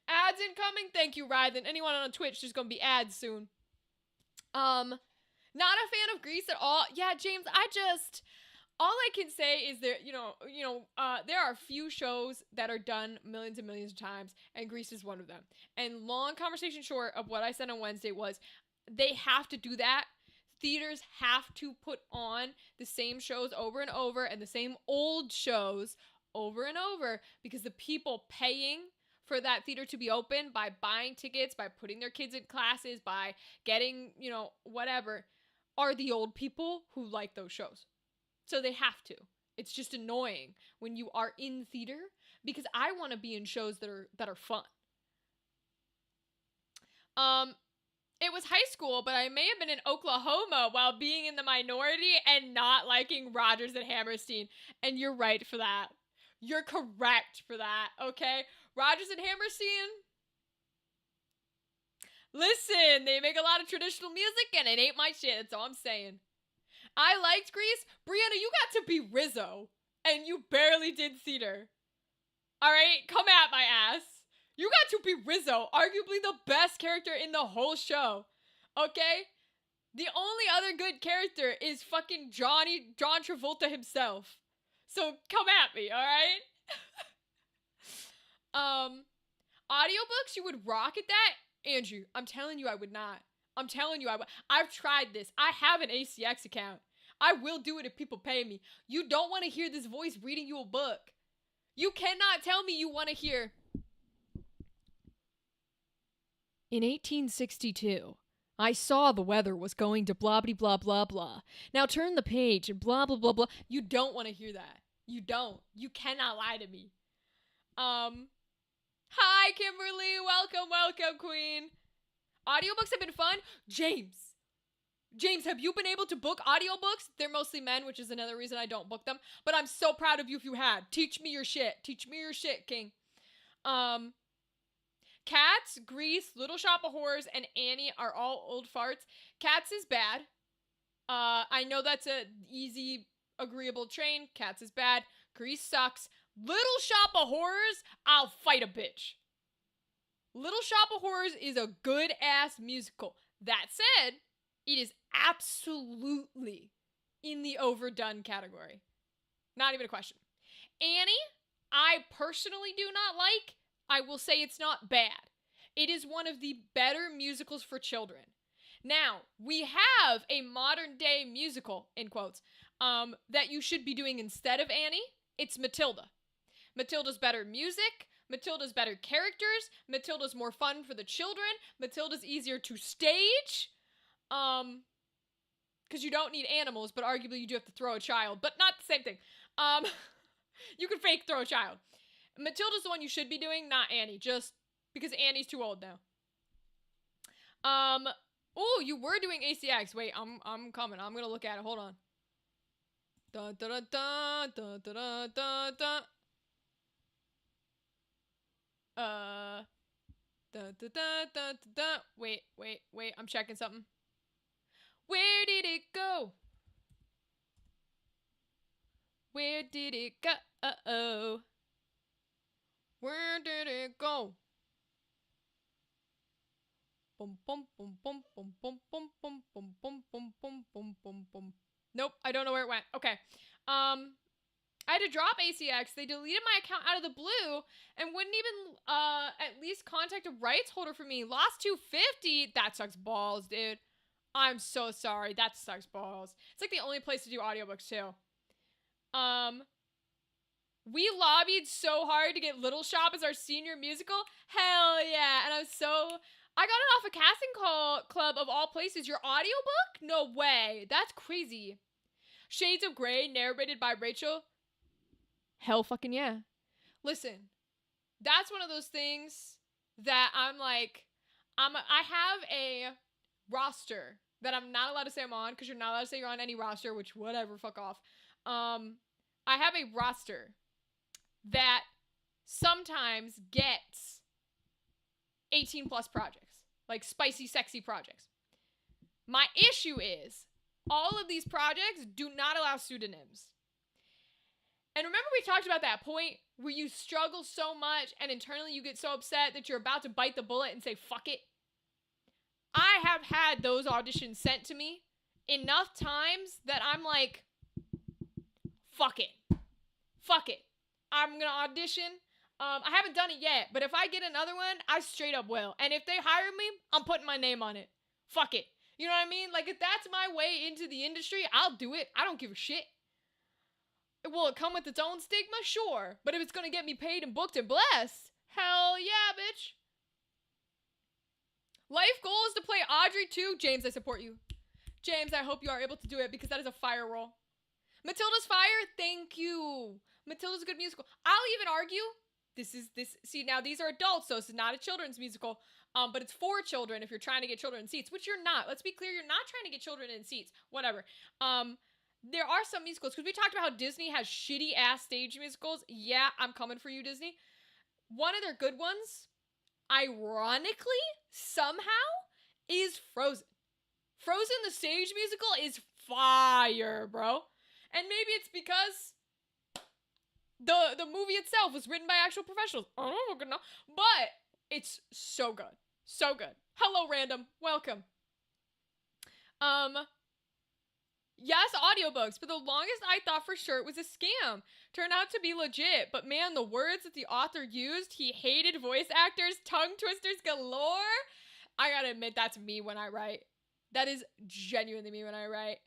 Ads incoming. Thank you, Ryden. Anyone on Twitch, there's gonna be ads soon. Not a fan of Grease at all. Yeah, James, all I can say is there, there are a few shows that are done millions and millions of times, and Grease is one of them. And long conversation short of what I said on Wednesday was, they have to do that. Theaters have to put on the same shows over and over, and the same old shows over and over, because the people paying for that theater to be open by buying tickets, by putting their kids in classes, by getting, whatever, are the old people who like those shows. So they have to. It's just annoying when you are in theater, because I want to be in shows that are fun. It was high school, but I may have been in Oklahoma while being in the minority and not liking Rodgers and Hammerstein. And you're right for that. You're correct for that, okay? Rodgers and Hammerstein, listen, they make a lot of traditional music and it ain't my shit. That's all I'm saying. I liked Grease. Brianna, you got to be Rizzo, and you barely did theater. All right, come at my ass. You got to be Rizzo, arguably the best character in the whole show. Okay? The only other good character is fucking John Travolta himself. So come at me, all right? Audiobooks, you would rock at that? Andrew, I'm telling you I would not. I'm telling you I would. I've tried this. I have an ACX account. I will do it if people pay me. You don't want to hear this voice reading you a book. You cannot tell me you want to hear. In 1862, I saw the weather was going to blah, blah, blah, blah, blah. Now turn the page and blah, blah, blah, blah. You don't want to hear that. You don't. You cannot lie to me. Hi, Kimberly. Welcome, queen. Audiobooks have been fun. James, have you been able to book audiobooks? They're mostly men, which is another reason I don't book them. But I'm so proud of you if you had. Teach me your shit. Teach me your shit, king. Cats, Grease, Little Shop of Horrors, and Annie are all old farts. Cats is bad. I know that's a easy, agreeable train. Cats is bad. Grease sucks. Little Shop of Horrors, I'll fight a bitch. Little Shop of Horrors is a good-ass musical. That said, it is absolutely in the overdone category. Not even a question. Annie, I personally do not like. I will say it's not bad. It is one of the better musicals for children. Now, we have a modern-day musical, in quotes, that you should be doing instead of Annie. It's Matilda. Matilda's better music. Matilda's better characters. Matilda's more fun for the children. Matilda's easier to stage. Because you don't need animals, but arguably you do have to throw a child. But not the same thing. You can fake throw a child. Matilda's the one you should be doing, not Annie. Just because Annie's too old now. Oh, you were doing ACX. Wait, I'm coming. I'm gonna look at it. Hold on. Dun, dun, dun, dun, dun, dun, dun, dun. Dun, dun, dun, dun, dun. Wait. I'm checking something. Where did it go? Where did it go? Uh-oh. Where did it go? Bum bum bum bum bum bum bum bum bum bum bum bum bum bum bum. Nope, I don't know where it went. Okay. I had to drop ACX. They deleted my account out of the blue and wouldn't even at least contact a rights holder for me. Lost $250. That sucks balls, dude. I'm so sorry. That sucks balls. It's like the only place to do audiobooks too. We lobbied so hard to get Little Shop as our senior musical. Hell yeah. And I got it off a casting club of all places. Your audiobook? No way. That's crazy. Shades of Grey, narrated by Rachel. Hell fucking yeah. Listen, that's one of those things that I'm like, I have a roster that I'm not allowed to say I'm on, because you're not allowed to say you're on any roster, which whatever, fuck off. I have a roster that sometimes gets 18 plus projects, like spicy, sexy projects. My issue is all of these projects do not allow pseudonyms. And remember we talked about that point where you struggle so much and internally you get so upset that you're about to bite the bullet and say, fuck it? I have had those auditions sent to me enough times that I'm like, fuck it. Fuck it. I'm going to audition. I haven't done it yet, but if I get another one, I straight up will. And if they hire me, I'm putting my name on it. Fuck it. You know what I mean? Like, if that's my way into the industry, I'll do it. I don't give a shit. Will it come with its own stigma? Sure. But if it's going to get me paid and booked and blessed, hell yeah, bitch. Life goal is to play Audrey too. James, I support you. James, I hope you are able to do it because that is a fire role. Matilda's fire? Thank you. Matilda's a good musical. I'll even argue, see, now these are adults, so this is not a children's musical, but it's for children if you're trying to get children in seats, which you're not. Let's be clear, you're not trying to get children in seats. Whatever. There are some musicals, because we talked about how Disney has shitty-ass stage musicals. Yeah, I'm coming for you, Disney. One of their good ones, ironically, somehow, is Frozen. Frozen, the stage musical, is fire, bro. And maybe it's because the movie itself was written by actual professionals. I don't fucking know. But it's so good. So good. Hello, random. Welcome. Yes, audiobooks. For the longest, I thought for sure it was a scam. Turned out to be legit. But man, the words that the author used, he hated voice actors, tongue twisters galore. I gotta admit, that's me when I write. That is genuinely me when I write.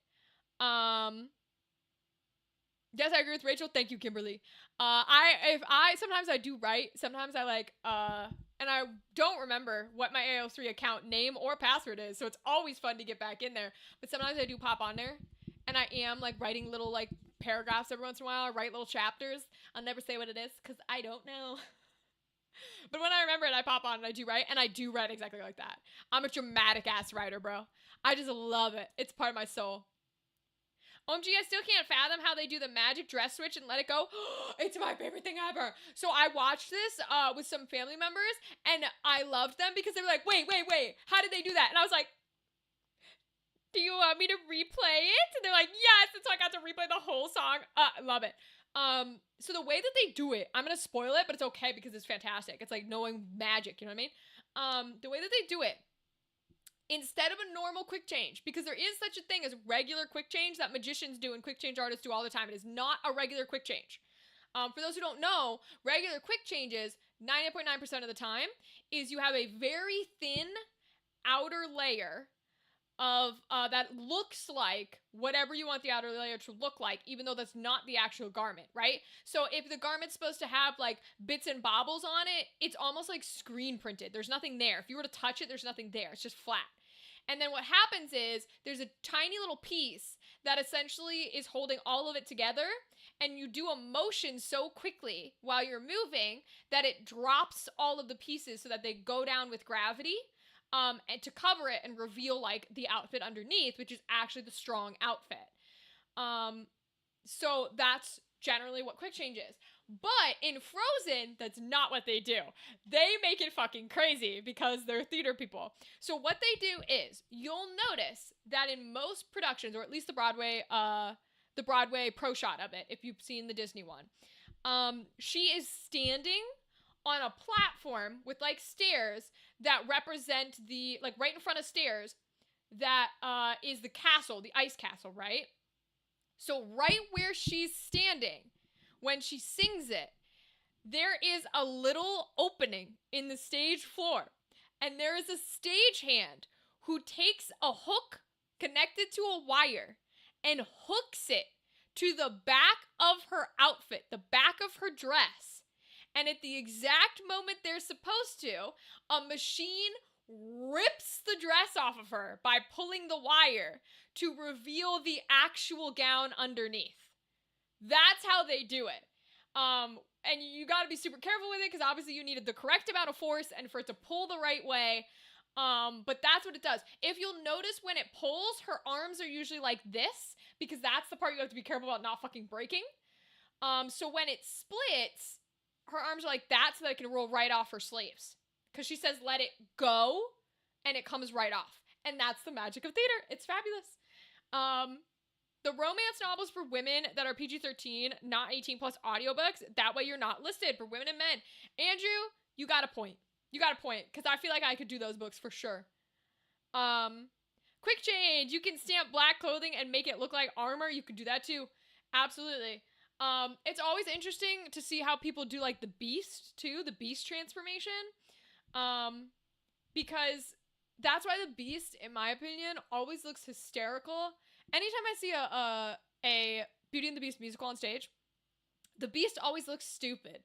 Yes, I agree with Rachel. Thank you, Kimberly. Sometimes I do write. Sometimes I and I don't remember what my AO3 account name or password is. So it's always fun to get back in there. But sometimes I do pop on there. And I am writing little paragraphs every once in a while. I write little chapters. I'll never say what it is because I don't know. But when I remember it, I pop on and I do write. And I do write exactly like that. I'm a dramatic ass writer, bro. I just love it. It's part of my soul. OMG, I still can't fathom how they do the magic dress switch and let it go. It's my favorite thing ever. So I watched this with some family members, and I loved them because they were like, wait, how did they do that? And I was like, do you want me to replay it? And they're like, yes. And so I got to replay the whole song. I love it. So the way that they do it, I'm going to spoil it, but it's okay because it's fantastic. It's like knowing magic, you know what I mean? The way that they do it, instead of a normal quick change, because there is such a thing as regular quick change that magicians do and quick change artists do all the time. It is not a regular quick change. For those who don't know, regular quick changes, 99.9% of the time, is you have a very thin outer layer of that looks like whatever you want the outer layer to look like, even though that's not the actual garment, right? So if the garment's supposed to have bits and baubles on it, it's almost like screen printed. There's nothing there. If you were to touch it, there's nothing there. It's just flat. And then what happens is there's a tiny little piece that essentially is holding all of it together, and you do a motion so quickly while you're moving that it drops all of the pieces so that they go down with gravity. And to cover it and reveal the outfit underneath, which is actually the strong outfit. So that's generally what quick change is. But in Frozen, that's not what they do. They make it fucking crazy because they're theater people. So what they do is, you'll notice that in most productions, or at least the Broadway pro shot of it, if you've seen the Disney one, she is standing on a platform with stairs that represent the right in front of stairs that is the castle, the ice castle, right? So right where she's standing when she sings it, there is a little opening in the stage floor, and there is a stagehand who takes a hook connected to a wire and hooks it to the back of her outfit, the back of her dress. And at the exact moment they're supposed to, a machine rips the dress off of her by pulling the wire to reveal the actual gown underneath. That's how they do it. And you gotta be super careful with it because obviously you needed the correct amount of force and for it to pull the right way. But that's what it does. If you'll notice when it pulls, her arms are usually like this, because that's the part you have to be careful about not fucking breaking. So when it splits, her arms are like that so that it can roll right off her sleeves. Because she says, let it go, and it comes right off. And that's the magic of theater. It's fabulous. The romance novels for women that are PG-13, not 18 plus audiobooks, that way you're not listed for women and men. Andrew, you got a point. You got a point, because I feel like I could do those books for sure. Quick change. You can stamp black clothing and make it look like armor. You could do that too. Absolutely. It's always interesting to see how people do like the beast too, the beast transformation. Because that's why the beast, in my opinion, always looks hysterical. Anytime I see a Beauty and the Beast musical on stage, the beast always looks stupid.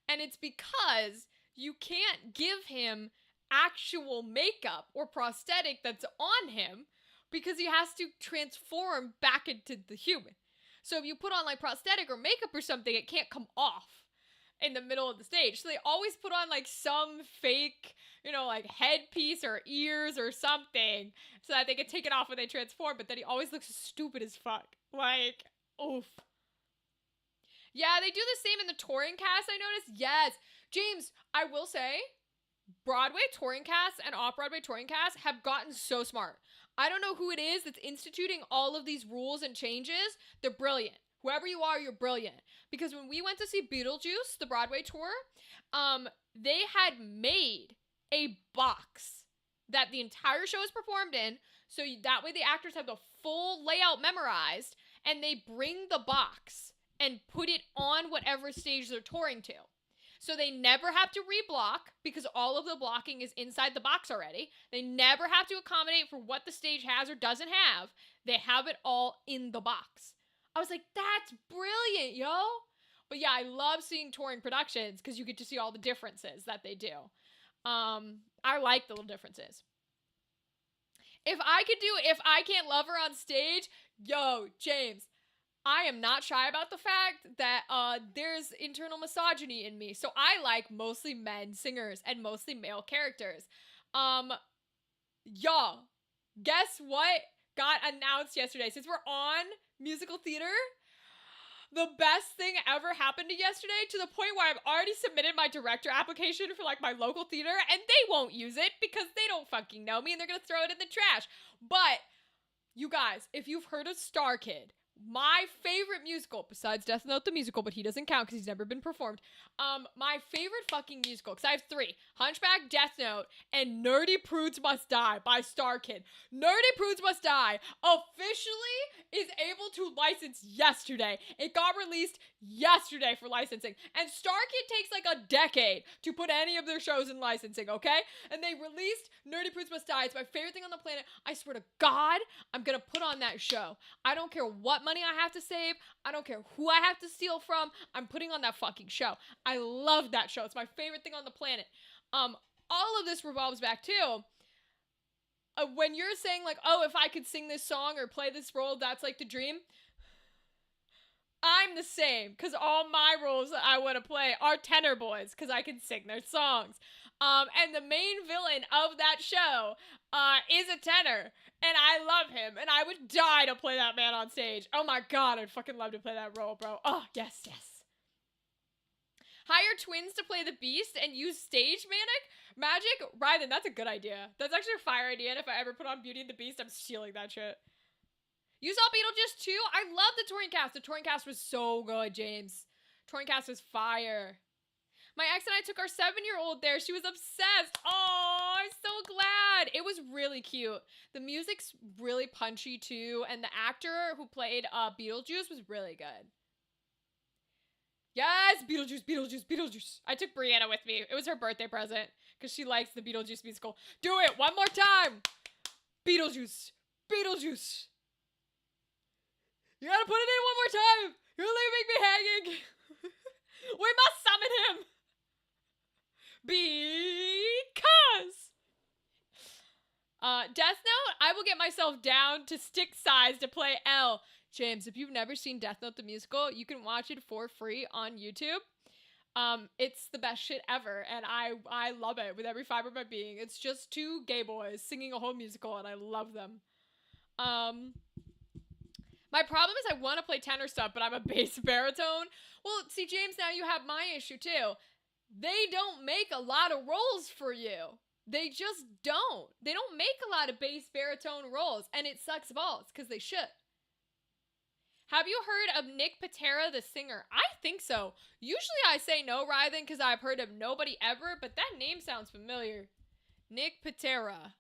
And it's because you can't give him actual makeup or prosthetic that's on him, because he has to transform back into the human. So if you put on like prosthetic or makeup or something, it can't come off in the middle of the stage. So they always put on like some fake, like headpiece or ears or something so that they can take it off when they transform, but then he always looks stupid as fuck. Like, oof. Yeah, they do the same in the touring cast, I noticed. Yes. James, I will say, Broadway touring casts and off-Broadway touring casts have gotten so smart. I don't know who it is that's instituting all of these rules and changes. They're brilliant. Whoever you are, you're brilliant. Because when we went to see Beetlejuice, the Broadway tour, they had made a box that the entire show is performed in, so that way the actors have the full layout memorized, and they bring the box and put it on whatever stage they're touring to. So they never have to reblock, because all of the blocking is inside the box already. They never have to accommodate for what the stage has or doesn't have. They have it all in the box. I was like, that's brilliant, yo. But yeah, I love seeing touring productions because you get to see all the differences that they do. I like the little differences. If I can't love her on stage, yo, James, I am not shy about the fact that there's internal misogyny in me. So I like mostly men singers and mostly male characters. Y'all, guess what got announced yesterday? Since we're on musical theater, the best thing ever happened to yesterday, to the point where I've already submitted my director application for like my local theater, and they won't use it because they don't fucking know me and they're gonna throw it in the trash. But you guys, if you've heard of Star Kid, my favorite musical, besides Death Note the musical, but he doesn't count because he's never been performed. My favorite fucking musical, because I have 3: Hunchback, Death Note, and Nerdy Prudes Must Die by Star Kid. Nerdy Prudes Must Die officially is able to license yesterday. It got released yesterday for licensing. And Star Kid takes like a decade to put any of their shows in licensing, okay? And they released Nerdy Prudes Must Die. It's my favorite thing on the planet. I swear to God, I'm gonna put on that show. I don't care what money I have to save. I don't care who I have to steal from. I'm putting on that fucking show. I love that show. It's my favorite thing on the planet. All of this revolves back to when you're saying like, oh, if I could sing this song or play this role, that's like the dream. I'm the same, because all my roles that I want to play are tenor boys, because I can sing their songs. And the main villain of that show is a tenor, and I love him, and I would die to play that man on stage. Oh my God, I'd fucking love to play that role, bro. Oh, yes, yes. Hire twins to play the Beast and use stage magic? Ryden, that's a good idea. That's actually a fire idea, and if I ever put on Beauty and the Beast, I'm stealing that shit. You saw Beetlejuice too? I love the touring cast. The touring cast was so good, James. Touring cast was fire. My ex and I took our 7-year-old there. She was obsessed. Oh, I'm so glad. It was really cute. The music's really punchy too, and the actor who played Beetlejuice was really good. Yes, Beetlejuice, Beetlejuice, Beetlejuice. I took Brianna with me. It was her birthday present because she likes the Beetlejuice musical. Do it one more time. Beetlejuice, Beetlejuice. You gotta put it in one more time. You're leaving me hanging. We must summon him. Because Death Note, I will get myself down to stick size to play L. James, if you've never seen Death Note the musical, you can watch it for free on YouTube. It's the best shit ever, and I love it with every fiber of my being. It's just two gay boys singing a whole musical, and I love them. My problem is I want to play tenor stuff, but I'm a bass baritone. Well, see, James, now you have my issue too. They don't make a lot of roles for you. They just don't. They don't make a lot of bass baritone roles, and it sucks balls because they should. Have you heard of Nick Patera, the singer? I think so. Usually I say no, Rythan, because I've heard of nobody ever, but that name sounds familiar. Nick Patera.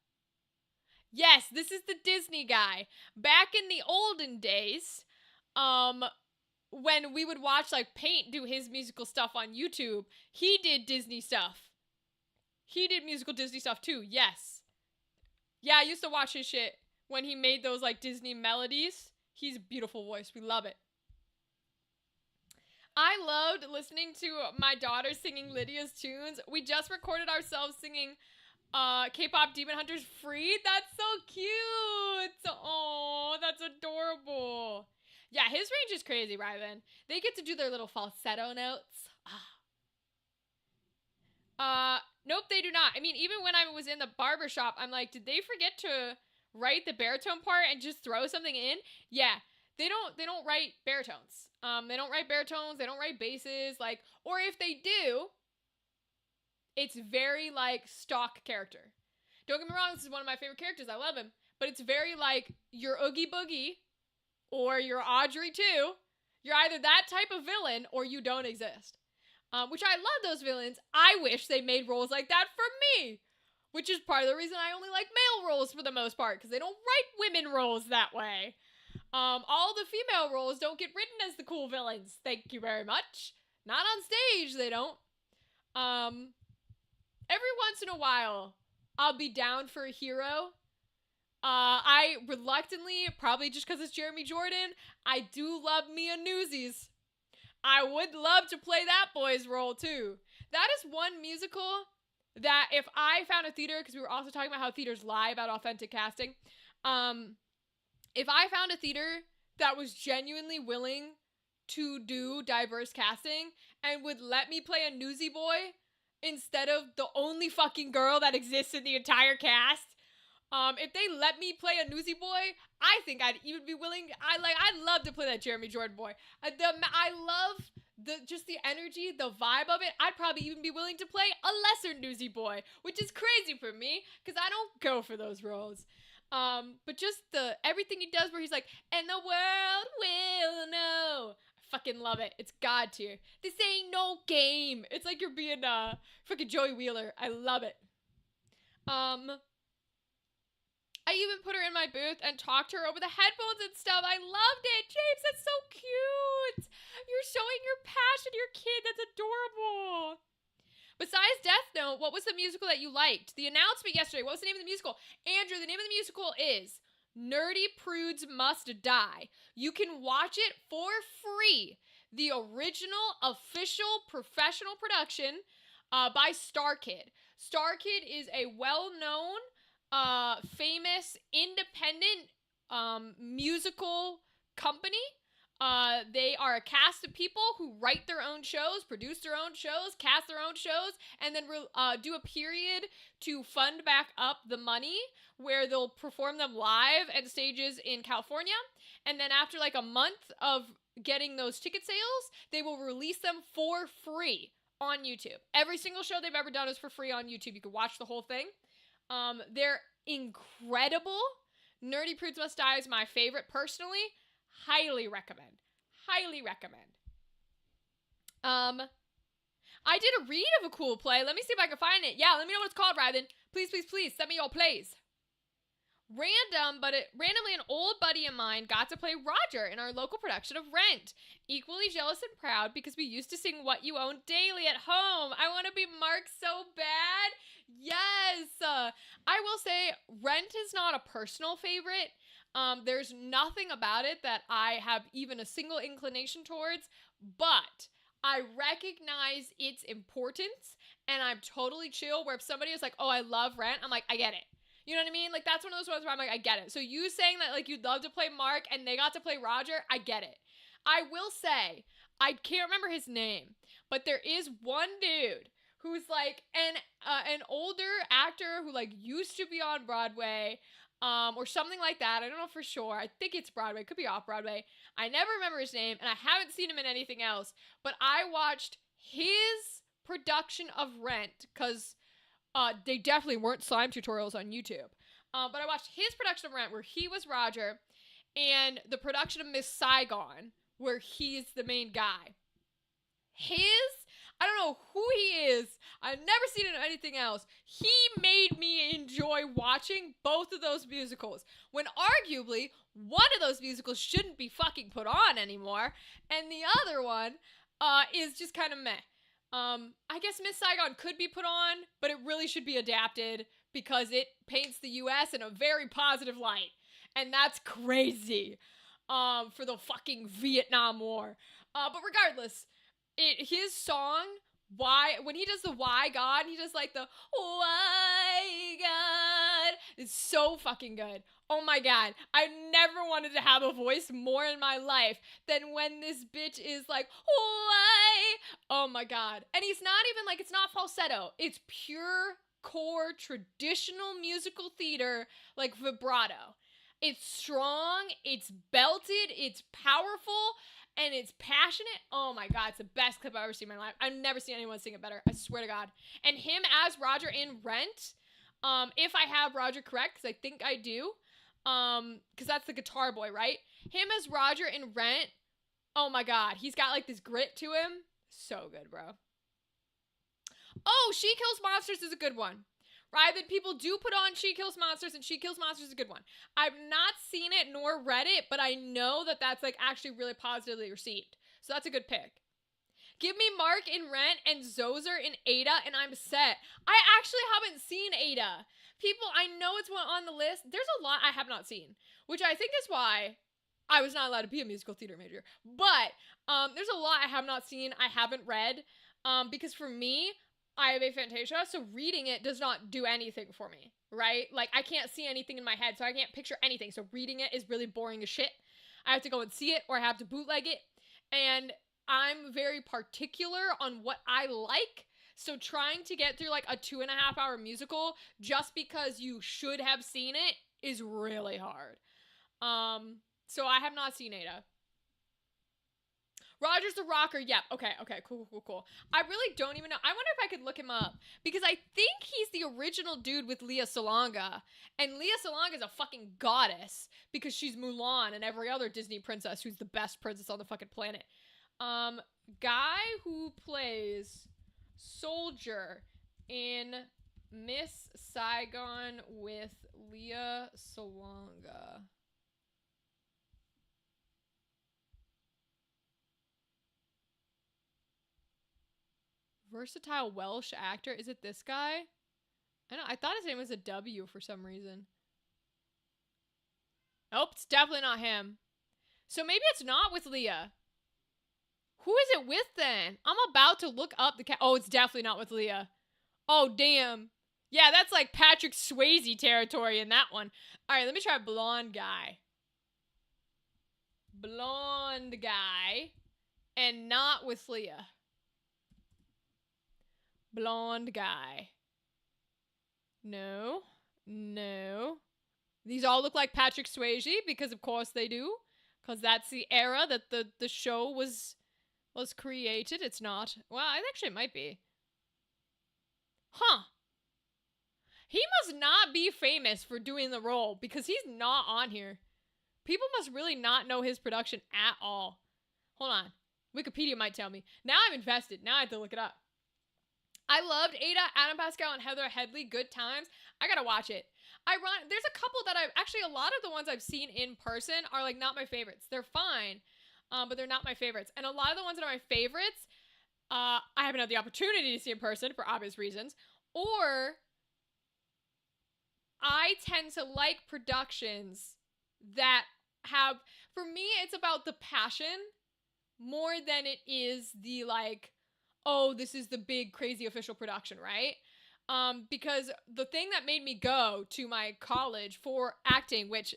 Yes, this is the Disney guy. Back in the olden days, when we would watch like Paint do his musical stuff on YouTube, he did Disney stuff. He did musical Disney stuff too, yes. Yeah, I used to watch his shit when he made those like Disney melodies. He's a beautiful voice. We love it. I loved listening to my daughter singing Lydia's tunes. We just recorded ourselves singing K-pop Demon Hunters Free. That's so cute. Oh, that's adorable. Yeah, his range is crazy, Rylan. They get to do their little falsetto notes. Nope, they do not. I mean, even when I was in the barbershop, I'm like, did they forget to write the baritone part and just throw something in? Yeah, they don't write baritones. They don't write baritones. They don't write basses. Like, or if they do, it's very like stock character. Don't get me wrong, this is one of my favorite characters. I love him, but it's very like your Oogie Boogie or your Audrey too. You're either that type of villain or you don't exist. Which I love those villains. I wish they made roles like that for me. Which is part of the reason I only like male roles for the most part. Because they don't write women roles that way. All the female roles don't get written as the cool villains. Thank you very much. Not on stage, they don't. Every once in a while, I'll be down for a hero. I reluctantly, probably just because it's Jeremy Jordan, I do love me a Newsies. I would love to play that boy's role too. That is one musical that if I found a theater, because we were also talking about how theaters lie about authentic casting. If I found a theater that was genuinely willing to do diverse casting and would let me play a newsy boy instead of the only fucking girl that exists in the entire cast, if they let me play a newsy boy, I think I'd even be willing. I'd love to play that Jeremy Jordan boy. I love just the energy, the vibe of it. I'd probably even be willing to play a lesser newsy boy, which is crazy for me because I don't go for those roles. But just everything he does where he's like, and the world will know. I fucking love it. It's God tier. This ain't no game. It's like you're being fucking Joey Wheeler. I love it. I even put her in my booth and talked to her over the headphones and stuff. I loved it. James, that's so cute. You're showing your passion to your kid. That's adorable. Besides Death Note, what was the musical that you liked? The announcement yesterday. What was the name of the musical? Andrew, the name of the musical is Nerdy Prudes Must Die. You can watch it for free. The original, official, professional production by Star Kid. Star Kid is a well-known, famous, independent musical company. They are a cast of people who write their own shows, produce their own shows, cast their own shows, and then do a period to fund back up the money where they'll perform them live at stages in California. And then after like a month of getting those ticket sales, they will release them for free on YouTube. Every single show they've ever done is for free on YouTube. You can watch the whole thing. They're incredible. Nerdy Prudes Must Die is my favorite personally. Highly recommend. Highly recommend. I did a read of a cool play. Let me see if I can find it. Yeah, let me know what it's called, Ryden. Please, please, please, send me your plays. Randomly an old buddy of mine got to play Roger in our local production of Rent. Equally jealous and proud because we used to sing What You Own daily at home. I want to be Mark so bad. Yes. I will say Rent is not a personal favorite. There's nothing about it that I have even a single inclination towards, but I recognize its importance and I'm totally chill where if somebody is like, oh, I love Rent, I'm like, I get it. You know what I mean? Like, that's one of those ones where I'm like, I get it. So you saying that, like, you'd love to play Mark and they got to play Roger, I get it. I will say, I can't remember his name, but there is one dude who's like an older actor who like used to be on Broadway, or something like that. I don't know for sure. I think it's Broadway. Could be off Broadway. I never remember his name, and I haven't seen him in anything else. But I watched his production of Rent, because they definitely weren't slime tutorials on YouTube. But I watched his production of Rent, where he was Roger, and the production of Miss Saigon, where he's the main guy. I don't know who he is. I've never seen him in anything else. He made me enjoy watching both of those musicals, when arguably one of those musicals shouldn't be fucking put on anymore, and the other one is just kind of meh. I guess Miss Saigon could be put on, but it really should be adapted because it paints the U.S. in a very positive light, and that's crazy for the fucking Vietnam War. But regardless, his song, Why, when he does the Why God, he does like the Why God. It's so fucking good. Oh my God. I never wanted to have a voice more in my life than when this bitch is like, why? Oh my God. And he's not even like, it's not falsetto. It's pure core traditional musical theater, like vibrato. It's strong, it's belted, it's powerful, and it's passionate. Oh my God, it's the best clip I've ever seen in my life. I've never seen anyone sing it better. I swear to God. And him as Roger in Rent, if I have Roger correct, because I think I do, because that's the guitar boy, right? Him as Roger in Rent, oh my God, he's got like this grit to him. So good, bro. Oh, She Kills Monsters is a good one. Right, that people do put on She Kills Monsters, and She Kills Monsters is a good one. I've not seen it nor read it, but I know that that's like actually really positively received. So that's a good pick. Give me Mark in Rent and Zoser in Ada, and I'm set. I actually haven't seen Ada. People, I know it's one on the list. There's a lot I have not seen, which I think is why I was not allowed to be a musical theater major. But there's a lot I have not seen, I haven't read, because for me, I have aphantasia, so reading it does not do anything for me, right? Like, I can't see anything in my head, so I can't picture anything, so reading it is really boring as shit. I have to go and see it, or I have to bootleg it, and I'm very particular on what I like, so trying to get through, like, a 2.5-hour musical just because you should have seen it is really hard. So I have not seen Ada. Roger's the Rocker. Yep. Okay. Cool. I really don't even know. I wonder if I could look him up, because I think he's the original dude with Lea Salonga, and Lea Salonga is a fucking goddess because she's Mulan and every other Disney princess who's the best princess on the fucking planet. Guy who plays Soldier in Miss Saigon with Lea Salonga. Versatile Welsh actor. Is it this guy? I thought his name was a W for some reason. Nope, it's definitely not him. So maybe it's not with Lea. Who is it with then? I'm about to look up the oh, it's definitely not with Lea. Oh, damn. Yeah, that's like Patrick Swayze territory in that one. All right, let me try blonde guy. Blonde guy. And not with Lea. Blonde guy. No. These all look like Patrick Swayze, because of course they do. Because that's the era that the show was created. It's not. Well, actually it might be. Huh. He must not be famous for doing the role, because he's not on here. People must really not know his production at all. Hold on. Wikipedia might tell me. Now I'm invested. Now I have to look it up. I loved Ada, Adam Pascal, and Heather Headley. Good times. I gotta watch it. There's a couple that a lot of the ones I've seen in person are like not my favorites. They're fine, but they're not my favorites. And a lot of the ones that are my favorites, I haven't had the opportunity to see in person for obvious reasons, or I tend to like productions that have, for me, it's about the passion more than it is the like, oh, this is the big crazy official production, right? Because the thing that made me go to my college for acting, which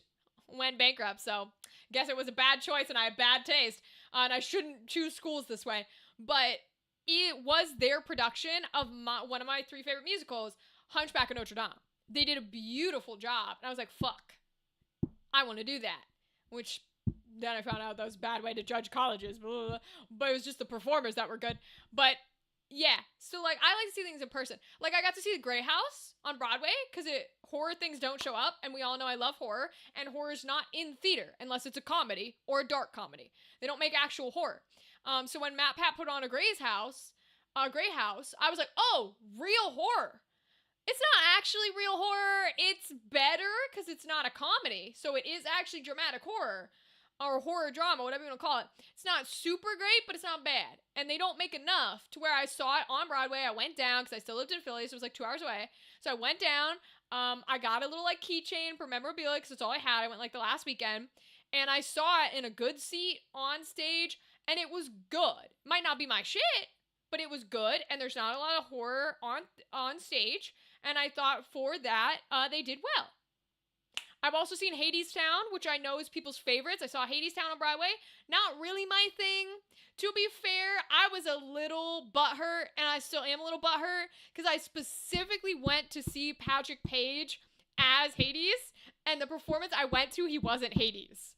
went bankrupt, so guess it was a bad choice and I have bad taste, and I shouldn't choose schools this way, but it was their production of one of my 3 favorite musicals, Hunchback of Notre Dame. They did a beautiful job. And I was like, fuck, I want to do that. Which then I found out that was a bad way to judge colleges. Blah, blah, blah. But it was just the performers that were good. But yeah, so like I like to see things in person. Like I got to see The Grey House on Broadway because horror things don't show up, and we all know I love horror, and horror's not in theater unless it's a comedy or a dark comedy. They don't make actual horror. So when Matt Pat put on a Grey House, I was like, oh, real horror. It's not actually real horror. It's better because it's not a comedy, so it is actually dramatic horror. Or horror drama, whatever you want to call it. It's not super great, but it's not bad. And they don't make enough to where I saw it on Broadway. I went down, because I still lived in Philly, so it was like 2 hours away. So I went down. I got a little like keychain for memorabilia, because that's all I had. I went like the last weekend. And I saw it in a good seat on stage, and it was good. Might not be my shit, but it was good. And there's not a lot of horror on stage. And I thought for that, they did well. I've also seen Hadestown, which I know is people's favorites. I saw Hadestown on Broadway. Not really my thing. To be fair, I was a little butthurt, and I still am a little butthurt, because I specifically went to see Patrick Page as Hades, and the performance I went to, he wasn't Hades.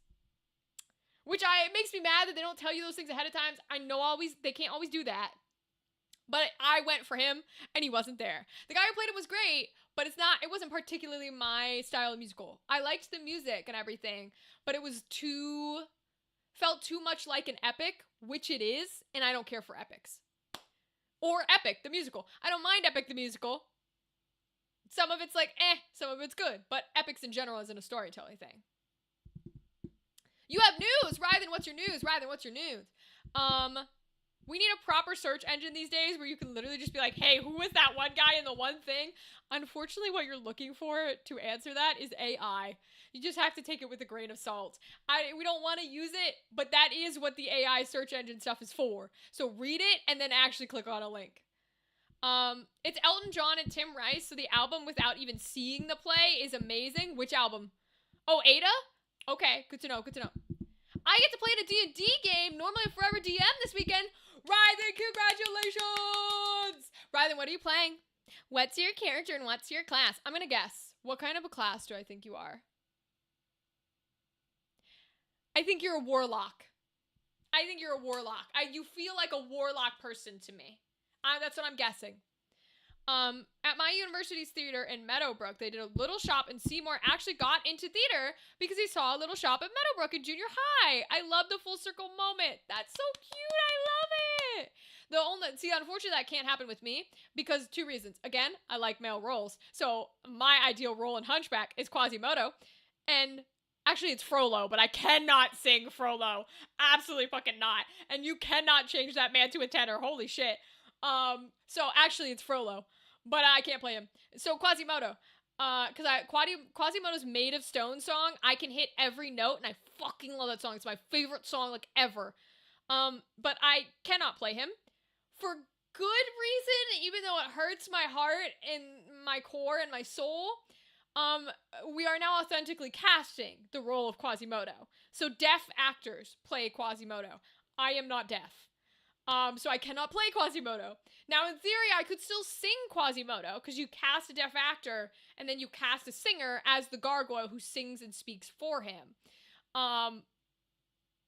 Which it makes me mad that they don't tell you those things ahead of time. I know they can't always do that. But I went for him, and he wasn't there. The guy who played him was great, but it wasn't particularly my style of musical. I liked the music and everything, but it was felt too much like an epic, which it is, and I don't care for epics. Or Epic, the musical. I don't mind Epic, the musical. Some of it's like, some of it's good, but epics in general isn't a storytelling thing. You have news! Rythan, what's your news? Rythan, what's your news? We need a proper search engine these days where you can literally just be like, hey, who was that one guy in the one thing? Unfortunately, what you're looking for to answer that is AI. You just have to take it with a grain of salt. We don't want to use it, but that is what the AI search engine stuff is for. So read it and then actually click on a link. It's Elton John and Tim Rice, so the album without even seeing the play is amazing. Which album? Oh, Ada? Okay, good to know, good to know. I get to play in a D&D game, normally a Forever DM this weekend. Rythan, congratulations! Rythan, what are you playing? What's your character and what's your class? I'm gonna guess. What kind of a class do I think you are? I think you're a warlock. You feel like a warlock person to me. That's what I'm guessing. At my university's theater in Meadowbrook, they did a Little Shop, and Seymour actually got into theater because he saw a Little Shop at Meadowbrook in junior high. I love the full circle moment. That's so cute. I love it. Unfortunately, that can't happen with me because 2 reasons. Again, I like male roles. So my ideal role in Hunchback is Quasimodo. And actually, it's Frollo, but I cannot sing Frollo. Absolutely fucking not. And you cannot change that man to a tenor. Holy shit. So actually, it's Frollo. But I can't play him. So Quasimodo. Because Quasimodo's Made of Stone song, I can hit every note, and I fucking love that song. It's my favorite song, like, ever. But I cannot play him. For good reason, even though it hurts my heart and my core and my soul, we are now authentically casting the role of Quasimodo. So deaf actors play Quasimodo. I am not deaf. So I cannot play Quasimodo. Now, in theory, I could still sing Quasimodo, because you cast a deaf actor, and then you cast a singer as the gargoyle who sings and speaks for him.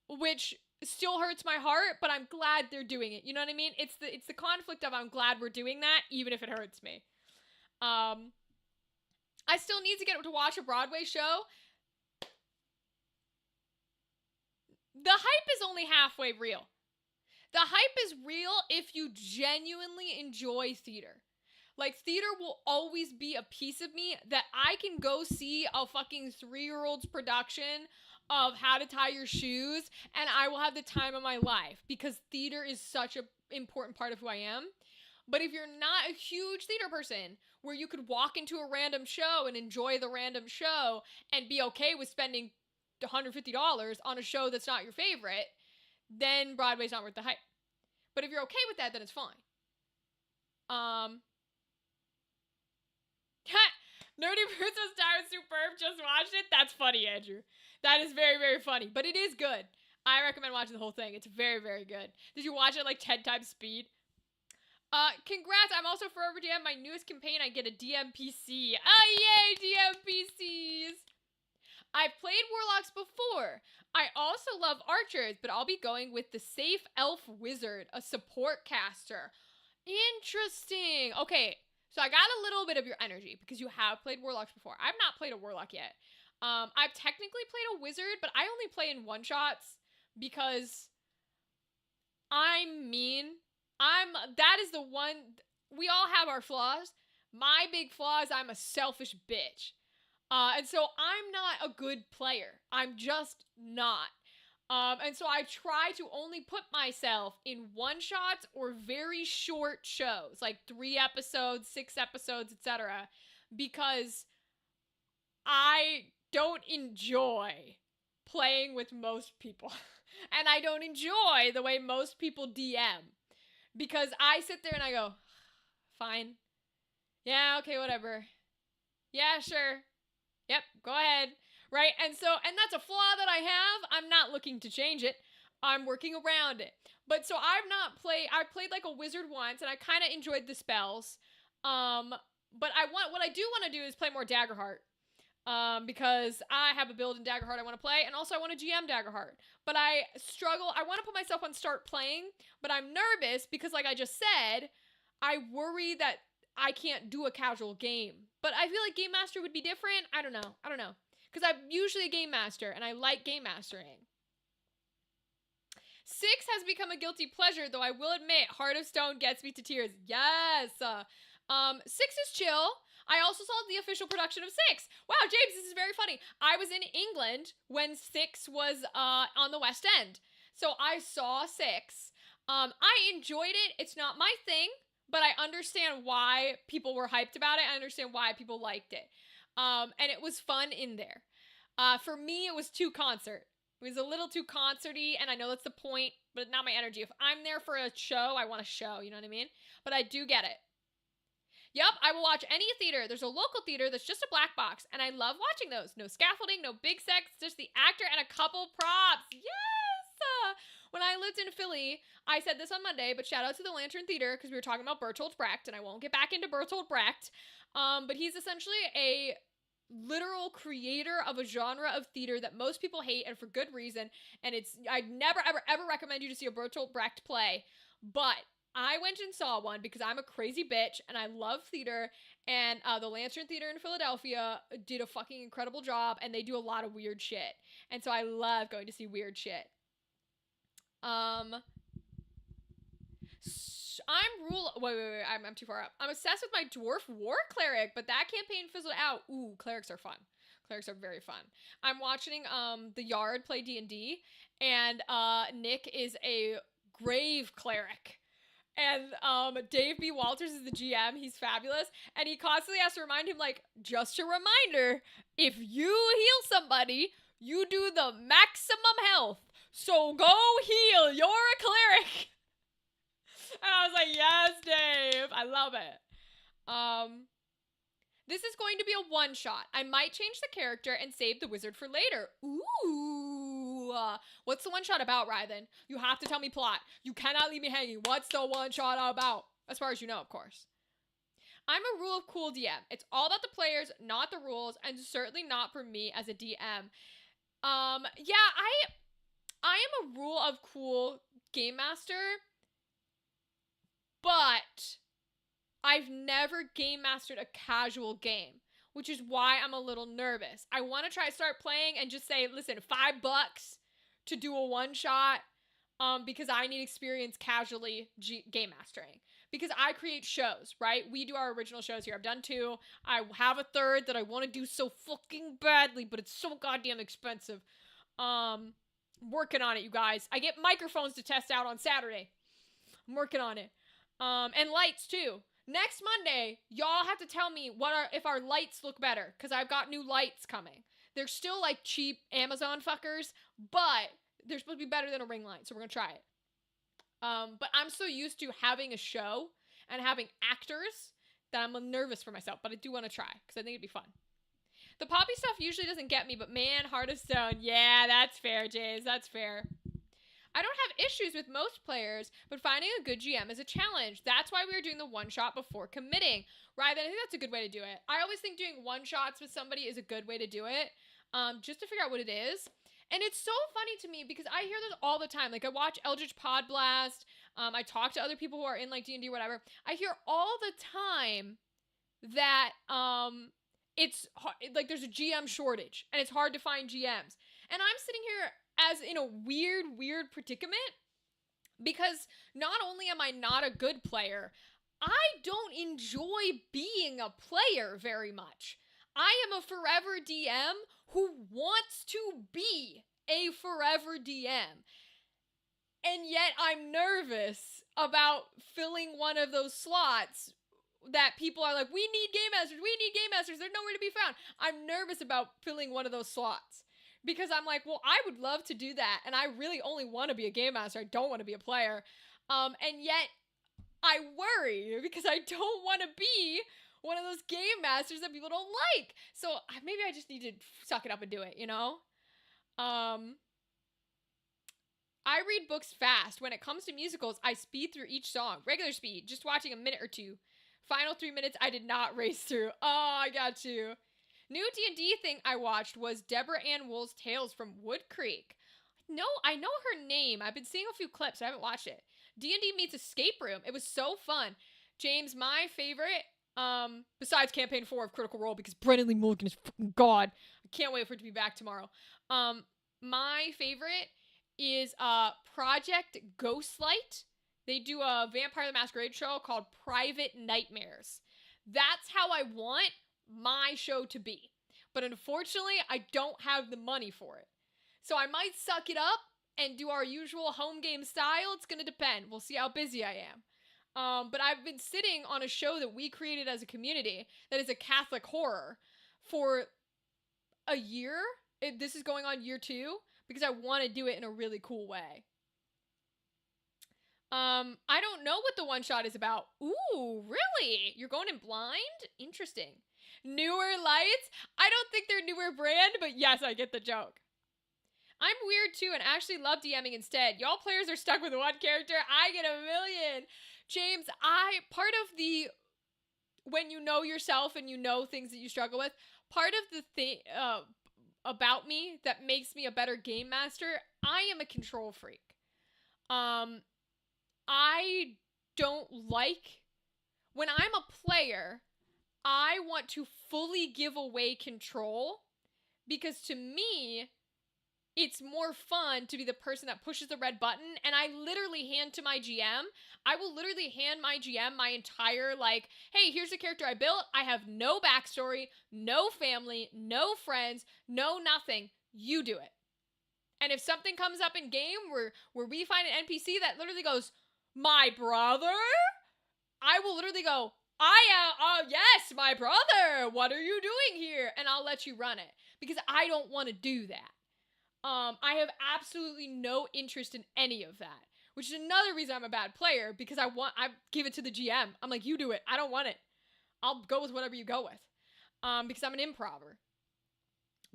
Which still hurts my heart, but I'm glad they're doing it. You know what I mean? It's the conflict of I'm glad we're doing that, even if it hurts me. I still need to get to watch a Broadway show. The hype is only halfway real. The hype is real if you genuinely enjoy theater. Like, theater will always be a piece of me that I can go see a fucking 3-year-old's production of How to Tie Your Shoes, and I will have the time of my life, because theater is such an important part of who I am. But if you're not a huge theater person, where you could walk into a random show and enjoy the random show and be okay with spending $150 on a show that's not your favorite, then Broadway's not worth the hype. But if you're okay with that, then it's fine. Nerdy Princess Star is superb. Just watched it. That's funny, Andrew. That is very, very funny. But it is good. I recommend watching the whole thing. It's very, very good. Did you watch it like 10 times speed? Congrats. I'm also forever DM. My newest campaign, I get a DMPC. Oh, yay, DMPCs. I've played warlocks before. I also love archers, but I'll be going with the safe elf wizard, a support caster. Interesting. Okay, so I got a little bit of your energy because you have played warlocks before. I've not played a warlock yet. I've technically played a wizard, but I only play in one-shots because I'm mean. That is the one, we all have our flaws. My big flaw is I'm a selfish bitch. And so I'm not a good player. I'm just not. And so I try to only put myself in one-shots or very short shows, like 3 episodes, 6 episodes, etc., because I don't enjoy playing with most people. And I don't enjoy the way most people DM. Because I sit there and I go, fine. Yeah, okay, whatever. Yeah, sure. Yep, go ahead. Right? And that's a flaw that I have. I'm not looking to change it. I'm working around it. But so I played like a wizard once and I kind of enjoyed the spells. But what I do want to do is play more Daggerheart. Because I have a build in Daggerheart I want to play, and also I want to GM Daggerheart. But I struggle. I want to put myself on start playing, but I'm nervous because, like I just said, I worry that I can't do a casual game. But I feel like Game Master would be different. I don't know. Because I'm usually a Game Master, and I like Game Mastering. 6 has become a guilty pleasure, though I will admit, Heart of Stone gets me to tears. Yes! 6 is chill. I also saw the official production of 6. Wow, James, this is very funny. I was in England when 6 was on the West End. So I saw 6. I enjoyed it. It's not my thing, but I understand why people were hyped about it. I understand why people liked it. And it was fun in there. For me, it was too concert. It was a little too concerty, and I know that's the point, but not my energy. If I'm there for a show, I want a show, you know what I mean? But I do get it. Yep, I will watch any theater. There's a local theater that's just a black box, and I love watching those. No scaffolding, no big sets, just the actor and a couple props. Yes! When I lived in Philly, I said this on Monday, but shout out to the Lantern Theater, because we were talking about Bertolt Brecht, and I won't get back into Bertolt Brecht. But he's essentially a literal creator of a genre of theater that most people hate, and for good reason. And I'd never, ever recommend you to see a Bertolt Brecht play, but I went and saw one because I'm a crazy bitch and I love theater, and the Lantern Theater in Philadelphia did a fucking incredible job, and they do a lot of weird shit. And so I love going to see weird shit. Wait, I'm too far up. I'm obsessed with my Dwarf War Cleric, but that campaign fizzled out. Ooh, clerics are fun. Clerics are very fun. I'm watching the Yard play D&D, and Nick is a grave cleric. And Dave B. Walters is the GM. He's fabulous. And he constantly has to remind him, like, just a reminder, if you heal somebody, you do the maximum health. So go heal. You're a cleric. And I was like, yes, Dave. I love it. This is going to be a one-shot. I might change the character and save the wizard for later. Ooh. What's the one-shot about, Rythan? You have to tell me plot. You cannot leave me hanging. What's the one-shot about? As far as you know, of course. I'm a rule of cool DM. It's all about the players, not the rules, and certainly not for me as a DM. Yeah, I am a rule of cool game master, but I've never game mastered a casual game, which is why I'm a little nervous. I want to start playing and just say, listen, $5 to do a one-shot, because I need experience casually game mastering. Because I create shows, right? We do our original shows here. I've done 2. I have a 3rd that I want to do so fucking badly, but it's so goddamn expensive. Working on it, you guys. I get microphones to test out on Saturday. I'm working on it. And lights too. Next Monday, y'all have to tell me if our lights look better, because I've got new lights coming. They're still like cheap Amazon fuckers, but they're supposed to be better than a ring light, so we're gonna try it. But I'm so used to having a show and having actors that I'm nervous for myself, but I do want to try, because I think it'd be fun. The poppy stuff usually doesn't get me, but man, Heart of Stone, yeah, that's fair, James, that's fair. I don't have issues with most players, but finding a good GM is a challenge. That's why we were doing the one shot before committing. Right? I think that's a good way to do it. I always think doing one shots with somebody is a good way to do it, just to figure out what it is. And it's so funny to me because I hear this all the time. Like, I watch Eldritch Pod Blast. I talk to other people who are in, like, D&D or whatever. I hear all the time that it's like there's a GM shortage and it's hard to find GMs. And I'm sitting here as in a weird predicament because not only am I not a good player, I don't enjoy being a player very much. I am a forever DM who wants to be a forever DM. And yet I'm nervous about filling one of those slots that people are like, we need game masters, they're nowhere to be found. I'm nervous about filling one of those slots. Because I'm like, well, I would love to do that, and I really only want to be a game master. I don't want to be a player. And yet, I worry because I don't want to be one of those game masters that people don't like. So maybe I just need to suck it up and do it, you know? I read books fast. When it comes to musicals, I speed through each song. Regular speed, just watching a minute or two. Final 3 minutes, I did not race through. Oh, I got you. New D&D thing I watched was Deborah Ann Wool's Tales from Wood Creek. No, I know her name. I've been seeing a few clips. I haven't watched it. D&D meets Escape Room. It was so fun. James, my favorite, besides Campaign 4 of Critical Role, because Brennan Lee Mulligan is fucking God. I can't wait for it to be back tomorrow. My favorite is Project Ghostlight. They do a Vampire the Masquerade show called Private Nightmares. That's how I want my show to be. But unfortunately, I don't have the money for it. So I might suck it up and do our usual home game style. It's going to depend. We'll see how busy I am. But I've been sitting on a show that we created as a community that is a Catholic horror for a year. This is going on year 2 because I want to do it in a really cool way. I don't know what the one shot is about. Ooh, really? You're going in blind? Interesting. Newer lights? I don't think they're newer brand, but yes, I get the joke. I'm weird too and actually love DMing instead. Y'all players are stuck with one character. I get a million. James, part of the, when you know yourself and you know things that you struggle with, part of the thing about me that makes me a better game master, I am a control freak. I don't like, when I'm a player, I want to fully give away control because to me, it's more fun to be the person that pushes the red button. And I literally hand to my GM. I will literally hand my GM my entire, like, hey, here's the character I built. I have no backstory, no family, no friends, no nothing. You do it. And if something comes up in game where we find an NPC that literally goes, my brother? I will literally go, yes, my brother, what are you doing here? And I'll let you run it because I don't want to do that. I have absolutely no interest in any of that, which is another reason I'm a bad player because I give it to the GM. I'm like, you do it. I don't want it. I'll go with whatever you go with, because I'm an improver.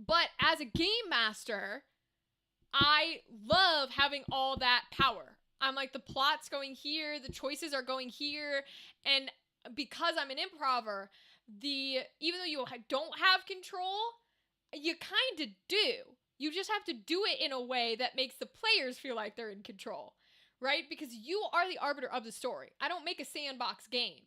But as a game master, I love having all that power. I'm like, the plot's going here, the choices are going here, and because I'm an improver, even though you don't have control, you kind of do. You just have to do it in a way that makes the players feel like they're in control, right? Because you are the arbiter of the story. I don't make a sandbox game.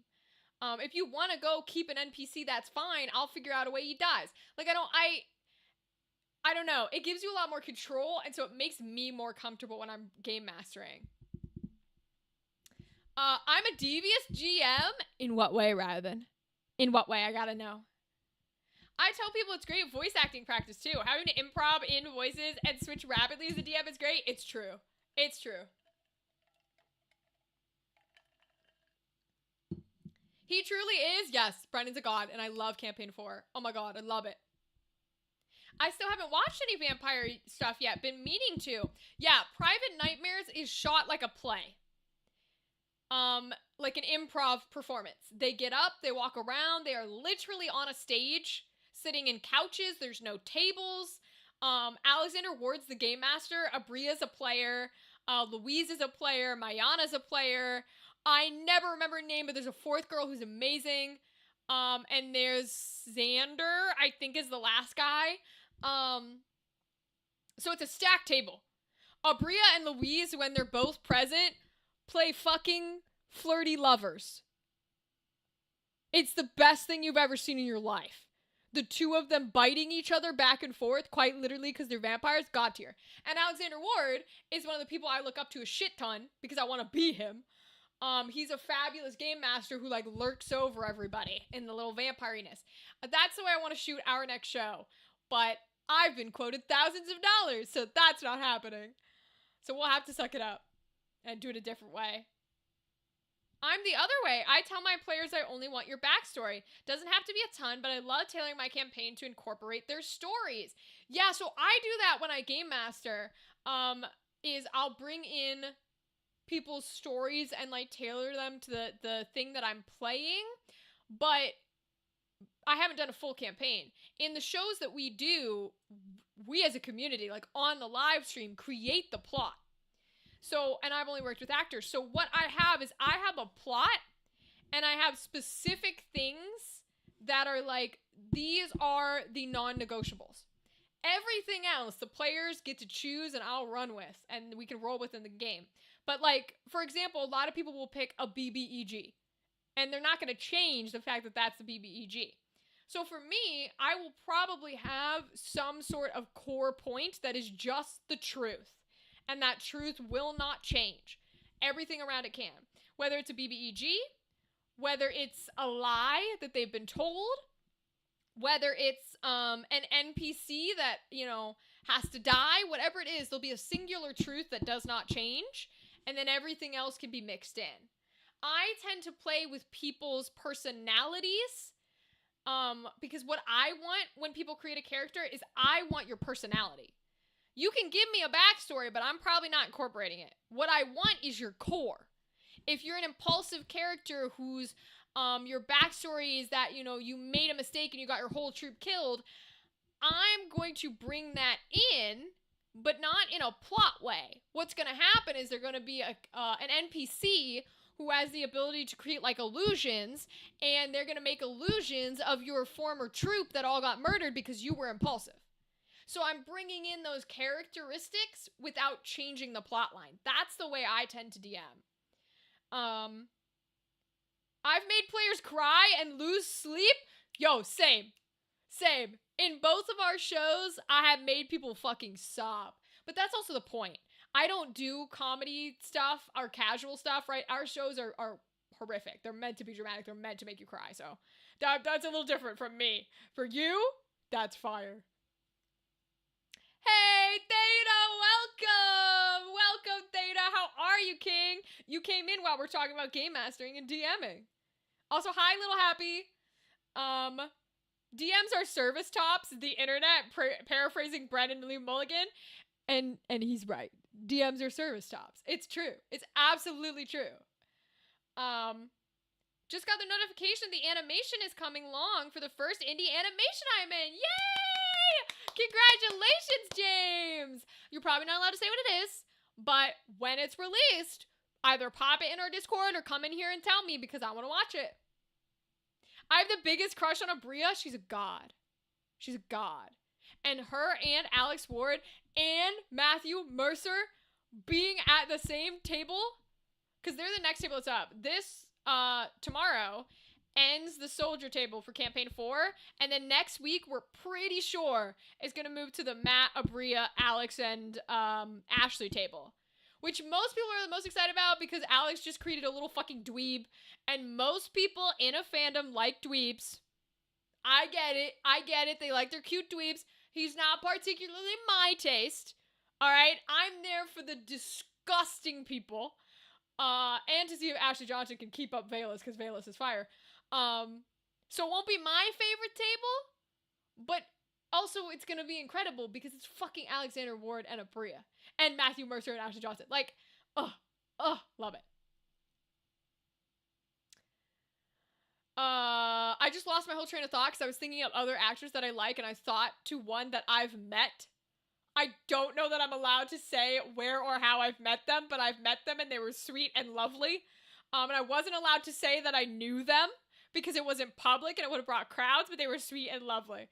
If you want to go keep an NPC, that's fine. I'll figure out a way he dies. Like, I don't know. It gives you a lot more control, and so it makes me more comfortable when I'm game mastering. I'm a devious GM. In what way, rather than? In what way? I gotta know. I tell people it's great voice acting practice, too. Having to improv in voices and switch rapidly as a DM is great. It's true. It's true. He truly is. Yes, Brendan's a god, and I love Campaign 4. Oh my god, I love it. I still haven't watched any vampire stuff yet. Been meaning to. Yeah, Private Nightmares is shot like a play. Like an improv performance. They get up, they walk around, they are literally on a stage, sitting in couches, there's no tables. Alexander Ward's the game master, Abria's a player. Louise is a player. Mayana's a player. I never remember her name, but there's a fourth girl who's amazing. And there's Xander, I think is the last guy. So it's a stacked table. Abria and Louise, when they're both present, play fucking flirty lovers. It's the best thing you've ever seen in your life. The two of them biting each other back and forth, quite literally because they're vampires, god tier. And Alexander Ward is one of the people I look up to a shit ton because I want to be him. He's a fabulous game master who, like, lurks over everybody in the little vampiriness. That's the way I want to shoot our next show. But I've been quoted thousands of dollars, so that's not happening. So we'll have to suck it up and do it a different way. I'm the other way. I tell my players I only want your backstory. Doesn't have to be a ton, but I love tailoring my campaign to incorporate their stories. Yeah, so I do that when I game master. Is I'll bring in people's stories and, like, tailor them to the thing that I'm playing, but I haven't done a full campaign. In the shows that we do, we as a community, like on the live stream, create the plot. So, and I've only worked with actors. So what I have is I have a plot and I have specific things that are like, these are the non-negotiables. Everything else, the players get to choose and I'll run with, and we can roll within the game. But, like, for example, a lot of people will pick a BBEG, and they're not going to change the fact that that's the BBEG. So for me, I will probably have some sort of core point that is just the truth, and that truth will not change. Everything around it can. Whether it's a BBEG, whether it's a lie that they've been told, whether it's an NPC that, you know, has to die, whatever it is, there'll be a singular truth that does not change, and then everything else can be mixed in. I tend to play with people's personalities, because what I want when people create a character is I want your personality. You can give me a backstory, but I'm probably not incorporating it. What I want is your core. If you're an impulsive character whose your backstory is that, you know, you made a mistake and you got your whole troop killed, I'm going to bring that in, but not in a plot way. What's going to happen is there's going to be an NPC who has the ability to create, like, illusions, and they're going to make illusions of your former troop that all got murdered because you were impulsive. So I'm bringing in those characteristics without changing the plot line. That's the way I tend to DM. I've made players cry and lose sleep. Yo, same. In both of our shows, I have made people fucking sob. But that's also the point. I don't do comedy stuff or casual stuff, right? Our shows are horrific. They're meant to be dramatic. They're meant to make you cry. So that's a little different from me. For you, that's fire. Hey, Theta, welcome! Welcome, Theta. How are you, King? You came in while we're talking about game mastering and DMing. Also, hi, Little Happy. DMs are service tops, the internet, paraphrasing Brandon Lee Mulligan, and he's right. DMs are service tops. It's true. It's absolutely true. Just got the notification the animation is coming along for the first indie animation I'm in. Yay! Congratulations, James! You're probably not allowed to say what it is, but when it's released, either pop it in our Discord or come in here and tell me because I want to watch it. I have the biggest crush on Abria. She's a god. She's a god. And her and Alex Ward and Matthew Mercer being at the same table, because they're the next table that's up. This, tomorrow, ends the soldier table for campaign 4, and then next week, we're pretty sure is going to move to the Matt, Abria, Alex, and Ashley table. Which most people are the most excited about because Alex just created a little fucking dweeb. And most people in a fandom like dweebs. I get it. They like their cute dweebs. He's not particularly my taste. Alright? I'm there for the disgusting people. And to see if Ashley Johnson can keep up Valus, because Valus is fire. So it won't be my favorite table. But also, it's going to be incredible because it's fucking Alexander Ward and Abria. And Matthew Mercer and Ashley Johnson. Like, love it. I just lost my whole train of thought because I was thinking of other actors that I like, and I thought to one that I've met I don't know that I'm allowed to say where or how I've met them, but I've met them and they were sweet and lovely. And I wasn't allowed to say that I knew them because it wasn't public and it would have brought crowds, but they were sweet and lovely.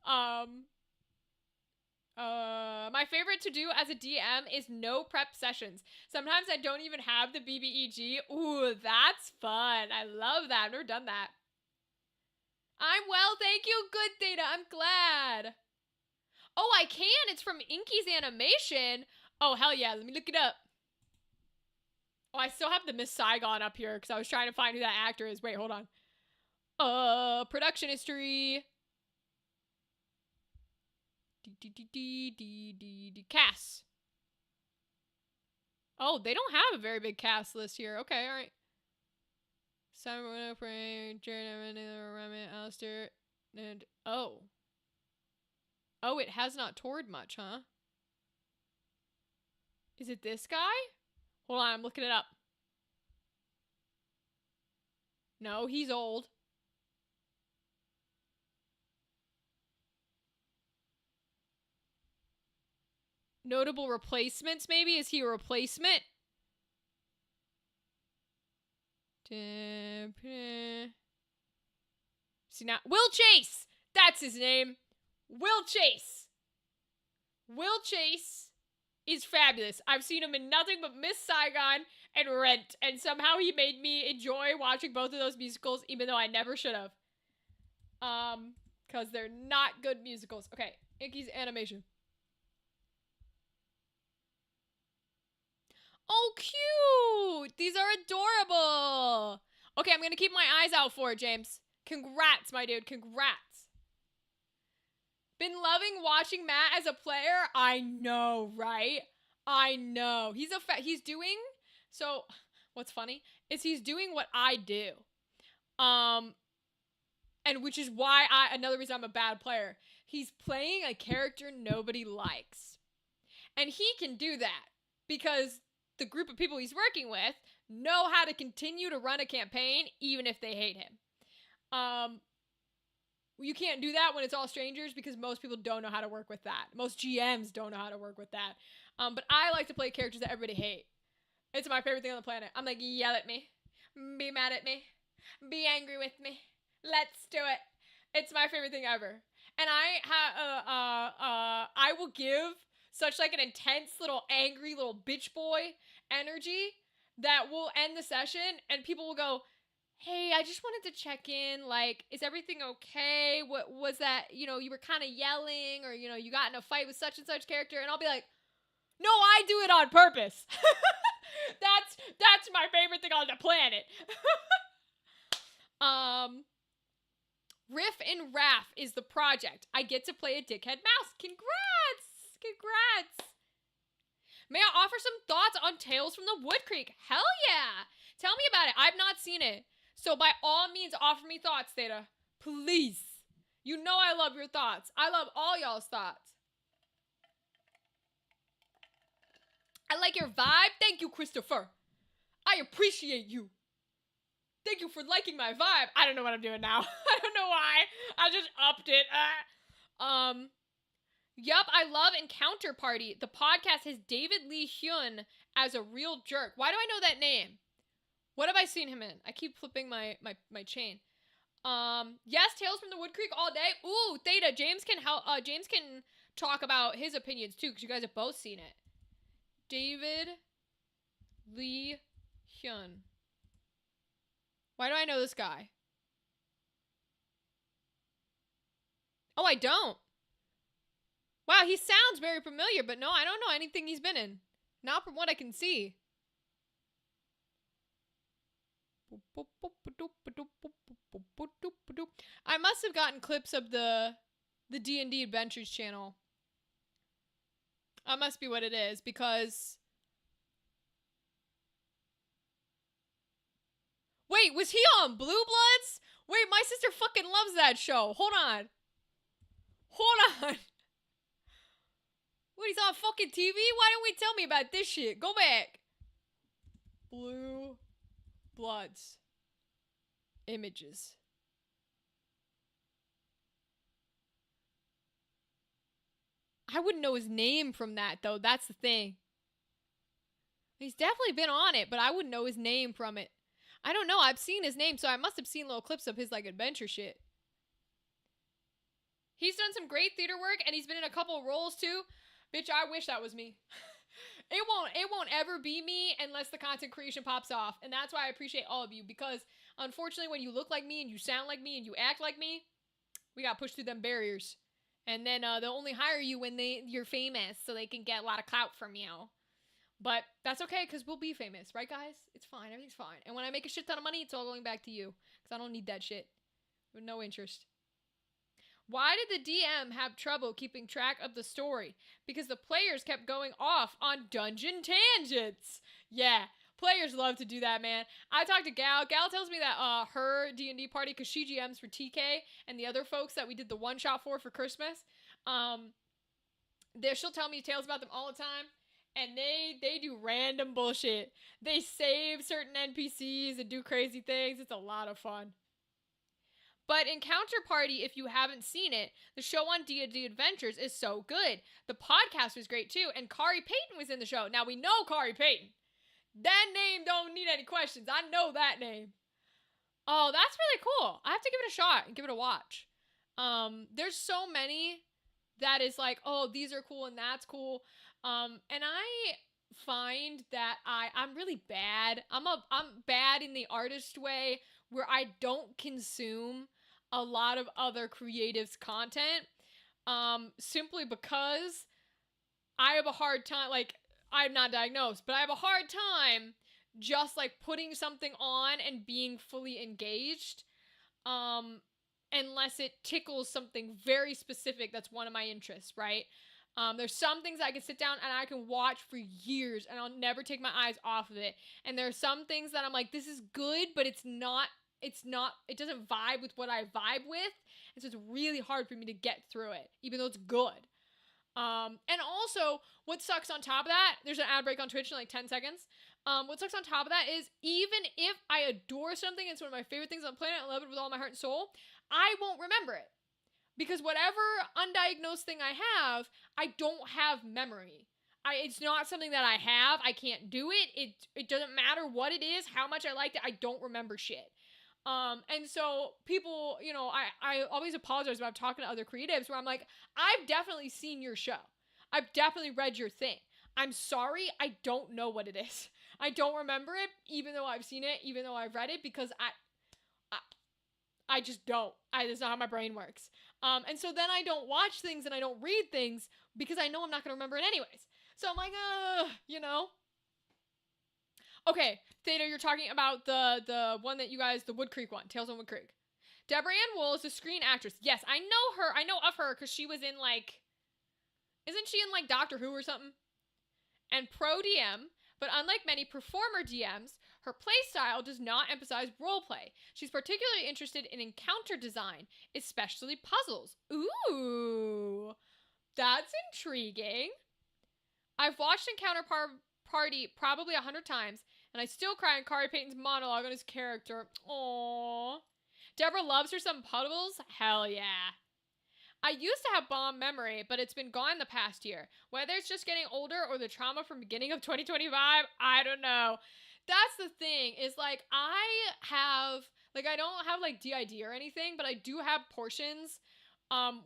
My favorite to do as a DM is no prep sessions. Sometimes I don't even have the BBEG. Ooh, that's fun. I love that. I've never done that. I'm well, thank you. Good, Theta. I'm glad. Oh, I can. It's from Inky's animation. Oh, hell yeah. Let me look it up. Oh, I still have the Miss Saigon up here because I was trying to find who that actor is. Wait, hold on. Production history. Cast. Oh, they don't have a very big cast list here. Okay, alright. Simon Winifred, Jared Remy, Alistair, and oh. Oh, it has not toured much, huh? Is it this guy? Hold on, I'm looking it up. No, he's old. Notable replacements, maybe? Is he a replacement? See now, Will Chase! That's his name. Will Chase. Will Chase is fabulous. I've seen him in nothing but Miss Saigon and Rent, and somehow he made me enjoy watching both of those musicals, even though I never should have. Because they're not good musicals. Okay, Inky's animation. Oh, cute! These are adorable! Okay, I'm gonna keep my eyes out for it, James. Congrats, my dude. Congrats. Been loving watching Matt as a player. I know, right? I know. He's doing... So, what's funny is he's doing what I do. And which is why another reason I'm a bad player. He's playing a character nobody likes. And he can do that because the group of people he's working with know how to continue to run a campaign even if they hate him. You can't do that when it's all strangers because most people don't know how to work with that. Most GMs don't know how to work with that. But I like to play characters that everybody hate. It's my favorite thing on the planet. I'm like, yell at me. Be mad at me. Be angry with me. Let's do it. It's my favorite thing ever. And I will give such like an intense little angry little bitch boy energy that will end the session and people will go, hey, I just wanted to check in. Like, is everything okay? What was that? You know, you were kind of yelling or, you know, you got in a fight with such and such character. And I'll be like, no, I do it on purpose. That's my favorite thing on the planet. Riff and Raff is the project. I get to play a dickhead mouse. Congrats! Congrats! May I offer some thoughts on Tales from the Wood Creek? Hell yeah! Tell me about it. I've not seen it. So by all means, offer me thoughts, Theta. Please. You know I love your thoughts. I love all y'all's thoughts. I like your vibe. Thank you, Christopher. I appreciate you. Thank you for liking my vibe. I don't know what I'm doing now. I don't know why. I just upped it. Yup, I love Encounter Party. The podcast has David Lee Hyun as a real jerk. Why do I know that name? What have I seen him in? I keep flipping my chain. Yes, Tales from the Wood Creek all day. Ooh, Theta, James can help. James can talk about his opinions too, because you guys have both seen it. David Lee Hyun. Why do I know this guy? Oh, I don't. Wow, he sounds very familiar, but no, I don't know anything he's been in. Not from what I can see. I must have gotten clips of the D&D Adventures channel. That must be what it is, because... Wait, was he on Blue Bloods? Wait, my sister fucking loves that show. Hold on. Hold on. Wait, he's on fucking TV? Why didn't we tell me about this shit? Go back. Blue Bloods. Images. I wouldn't know his name from that, though. That's the thing. He's definitely been on it, but I wouldn't know his name from it. I don't know. I've seen his name, so I must have seen little clips of his, like, adventure shit. He's done some great theater work, and he's been in a couple roles, too. Bitch, I wish that was me. It won't ever be me unless the content creation pops off. And that's why I appreciate all of you, because unfortunately when you look like me and you sound like me and you act like me, we got pushed through them barriers. And then they'll only hire you when you're famous, so they can get a lot of clout from you. But that's okay, because we'll be famous, right, guys? It's fine. Everything's fine. And when I make a shit ton of money, it's all going back to you, because I don't need that shit. With no interest. Why did the DM have trouble keeping track of the story? Because the players kept going off on dungeon tangents. Yeah, players love to do that, man. I talked to Gal. Gal tells me that her D&D party, because she GMs for TK and the other folks that we did the one-shot for Christmas, she'll tell me tales about them all the time. And they do random bullshit. They save certain NPCs and do crazy things. It's a lot of fun. But Encounter Party, if you haven't seen it, the show on D&D Adventures is so good. The podcast was great too, and Kari Payton was in the show. Now we know Kari Payton. That name don't need any questions. I know that name. Oh, that's really cool. I have to give it a shot and give it a watch. There's so many that is like, oh, these are cool and that's cool. And I find that I'm really bad. I'm bad in the artist way, where I don't consume a lot of other creatives' content, simply because I have a hard time, like, I'm not diagnosed, but I have a hard time just, like, putting something on and being fully engaged, unless it tickles something very specific that's one of my interests, right? There's some things I can sit down and I can watch for years and I'll never take my eyes off of it. And there are some things that I'm like, this is good, but it doesn't vibe with what I vibe with. And so it's really hard for me to get through it, even though it's good. And also, what sucks on top of that, there's an ad break on Twitch in like 10 seconds. What sucks on top of that is, even if I adore something, it's one of my favorite things on the planet, I love it with all my heart and soul, I won't remember it. Because whatever undiagnosed thing I have, I don't have memory. It's not something that I have. I can't do it. It doesn't matter what it is, how much I liked it, I don't remember shit. And so people, you know, I always apologize about talking to other creatives where I'm like, I've definitely seen your show. I've definitely read your thing. I'm sorry, I don't know what it is. I don't remember it, even though I've seen it, even though I've read it, because I just don't. That's not how my brain works. And so then I don't watch things and I don't read things because I know I'm not going to remember it anyways. So I'm like, you know. Okay, Theta, you're talking about the one that you guys, the Wood Creek one, Tales on Wood Creek. Deborah Ann Wool is a screen actress. Yes, I know her. I know of her because she was in like, isn't she in like Doctor Who or something? And pro DM, but unlike many performer DMs, her playstyle does not emphasize roleplay. She's particularly interested in encounter design, especially puzzles. Ooh, that's intriguing. I've watched Encounter Party probably 100 times, and I still cry in Kari Payton's monologue on his character. Aww. Deborah loves her some puddles? Hell yeah. I used to have bomb memory, but it's been gone the past year. Whether it's just getting older or the trauma from beginning of 2025, I don't know. That's the thing, is like, I don't have like DID or anything, but I do have portions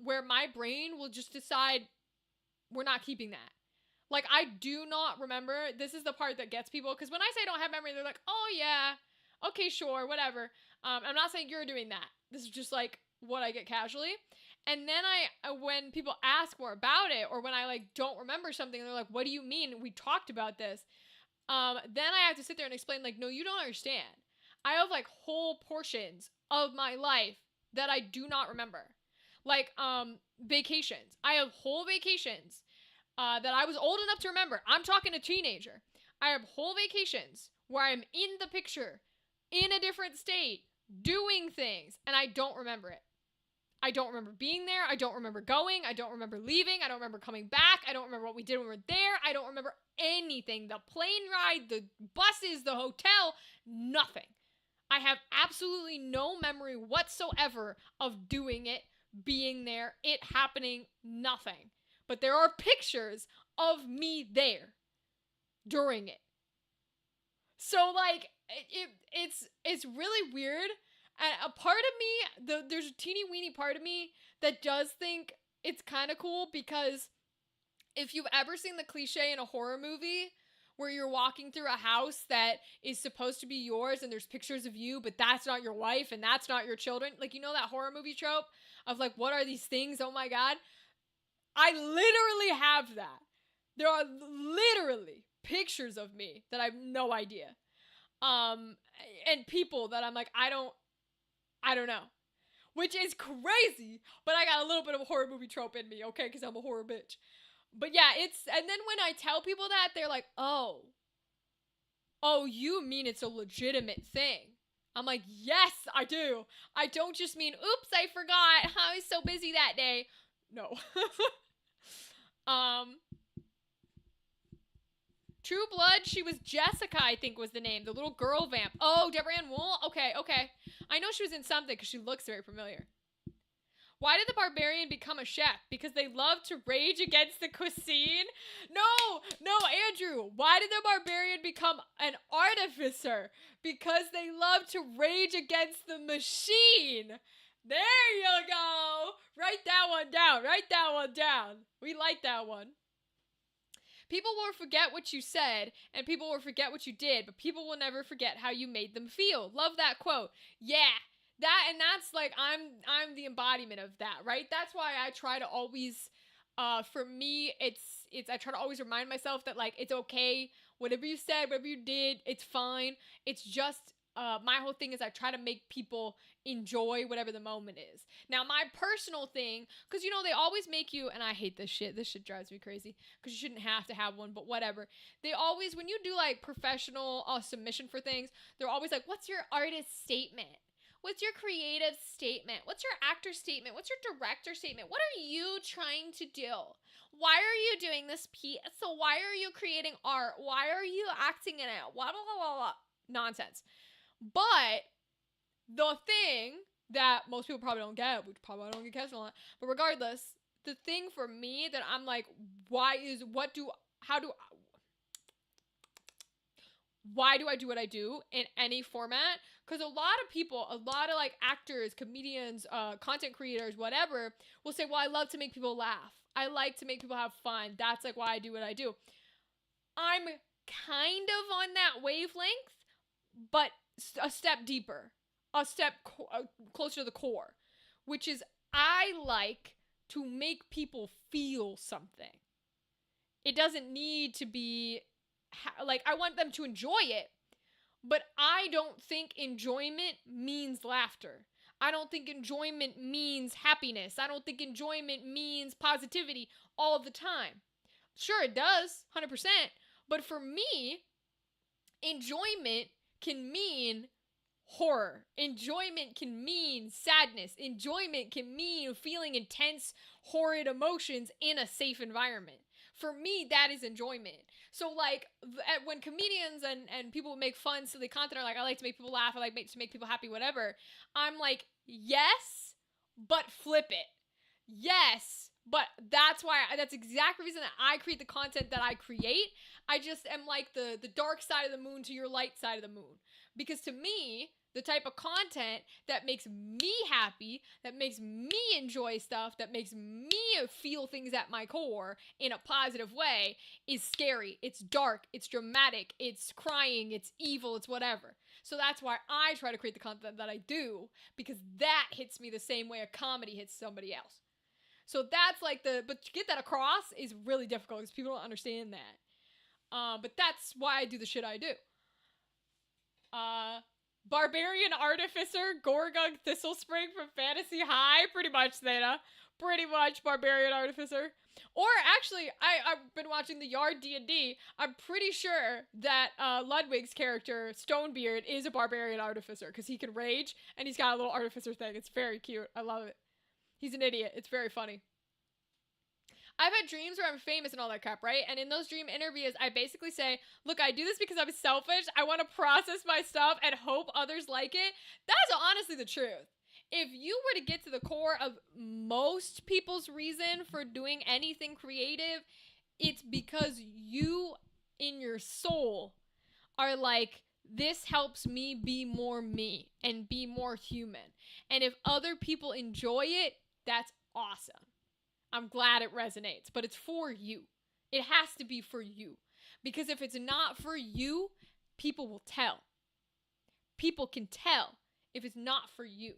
where my brain will just decide we're not keeping that. Like, I do not remember. This is the part that gets people, because when I say I don't have memory, they're like, oh yeah, okay, sure, whatever. I'm not saying you're doing that. This is just like what I get casually. And then when people ask more about it, or when I like don't remember something, they're like, what do you mean? We talked about this. Then I have to sit there and explain, like, no, you don't understand. I have like whole portions of my life that I do not remember. Like, vacations. I have whole vacations that I was old enough to remember. I'm talking a teenager. I have whole vacations where I'm in the picture, in a different state, doing things, and I don't remember it. I don't remember being there. I don't remember going. I don't remember leaving. I don't remember coming back. I don't remember what we did when we were there. I don't remember anything. The plane ride, the buses, the hotel, nothing. I have absolutely no memory whatsoever of doing it, being there, it happening, nothing. but there are pictures of me there during it. So, like, it's really weird. And a part of me, there's a teeny weeny part of me that does think it's kind of cool, because if you've ever seen the cliche in a horror movie where you're walking through a house that is supposed to be yours and there's pictures of you, but that's not your wife and that's not your children. Like, you know that horror movie trope of like, what are these things? Oh my God. I literally have that. There are literally pictures of me that I have no idea. And people that I'm like, I don't know. Which is crazy, but I got a little bit of a horror movie trope in me, okay? Because I'm a horror bitch. But yeah, and then when I tell people that, they're like, oh, you mean it's a legitimate thing. I'm like, yes, I do. I don't just mean, oops, I forgot. I was so busy that day. No. True Blood, she was Jessica, I think was the name. The little girl vamp. Oh, Deborah Ann Wool? Okay. I know she was in something because she looks very familiar. Why did the barbarian become a chef? Because they love to rage against the cuisine? No, Andrew. Why did the barbarian become an artificer? Because they love to rage against the machine. There you go. Write that one down. We like that one. People will forget what you said, and people will forget what you did, but people will never forget how you made them feel. Love that quote. Yeah. That's like, I'm the embodiment of that, right? That's why I try to always, for me, I try to always remind myself that, like, it's okay. Whatever you said, whatever you did, it's fine. It's just, my whole thing is I try to make people enjoy whatever the moment is. Now, my personal thing, because, you know, they always make you, and I hate this shit. This shit drives me crazy, because you shouldn't have to have one, but whatever. They always, when you do, like, professional submission for things, they're always like, what's your artist statement? What's your creative statement? What's your actor statement? What's your director statement? What are you trying to do? Why are you doing this piece? So why are you creating art? Why are you acting in it? Blah, blah, blah, blah. Nonsense. But the thing that most people probably don't get, which probably I don't get catch on that, but regardless, the thing for me that I'm like, why do I do what I do in any format? Because a lot of people, like actors, comedians, content creators, whatever, will say, well, I love to make people laugh. I like to make people have fun. That's like why I do what I do. I'm kind of on that wavelength, but a step deeper, a step closer to the core, which is I like to make people feel something. It doesn't need to be like, I want them to enjoy it, but I don't think enjoyment means laughter. I don't think enjoyment means happiness. I don't think enjoyment means positivity all of the time. Sure, it does, 100%. But for me, enjoyment can mean horror. Enjoyment can mean sadness. Enjoyment can mean feeling intense, horrid emotions in a safe environment. For me, that is enjoyment. So, like, when comedians and people make fun, silly content are like, I like to make people laugh, I like to make people happy, whatever. I'm like, yes, but flip it. Yes, but that's exactly the reason that I create the content that I create. I just am like the dark side of the moon to your light side of the moon. Because to me, the type of content that makes me happy, that makes me enjoy stuff, that makes me feel things at my core in a positive way is scary. It's dark. It's dramatic. It's crying. It's evil. It's whatever. So that's why I try to create the content that I do, because that hits me the same way a comedy hits somebody else. So that's like but to get that across is really difficult because people don't understand that. But that's why I do the shit I do. Barbarian Artificer, Gorgung Thistlespring from Fantasy High. Pretty much, Theta. Pretty much Barbarian Artificer. Or actually, I've been watching the Yard D&D. I'm pretty sure that Ludwig's character, Stonebeard, is a Barbarian Artificer because he can rage and he's got a little artificer thing. It's very cute. I love it. He's an idiot. It's very funny. I've had dreams where I'm famous and all that crap, right? And in those dream interviews, I basically say, look, I do this because I'm selfish. I want to process my stuff and hope others like it. That's honestly the truth. if you were to get to the core of most people's reason for doing anything creative, it's because you in your soul are like, this helps me be more me and be more human. And if other people enjoy it, that's awesome. I'm glad it resonates, but it's for you. It has to be for you. Because if it's not for you, people will tell. People can tell if it's not for you.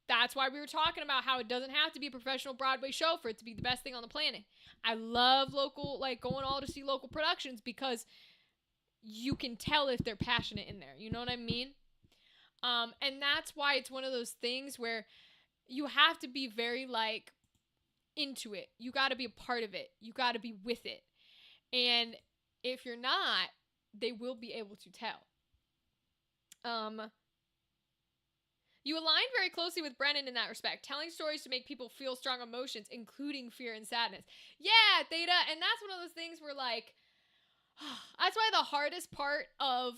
That's why we were talking about how it doesn't have to be a professional Broadway show for it to be the best thing on the planet. I love local, like going all to see local productions because you can tell if they're passionate in there. You know what I mean? And that's why it's one of those things where you have to be very like into it. You got to be a part of it. You got to be with it. And if you're not, they will be able to tell. You align very closely with Brennan in that respect, telling stories to make people feel strong emotions, including fear and sadness. Yeah, Theta, and that's one of those things where, like, that's why the hardest part of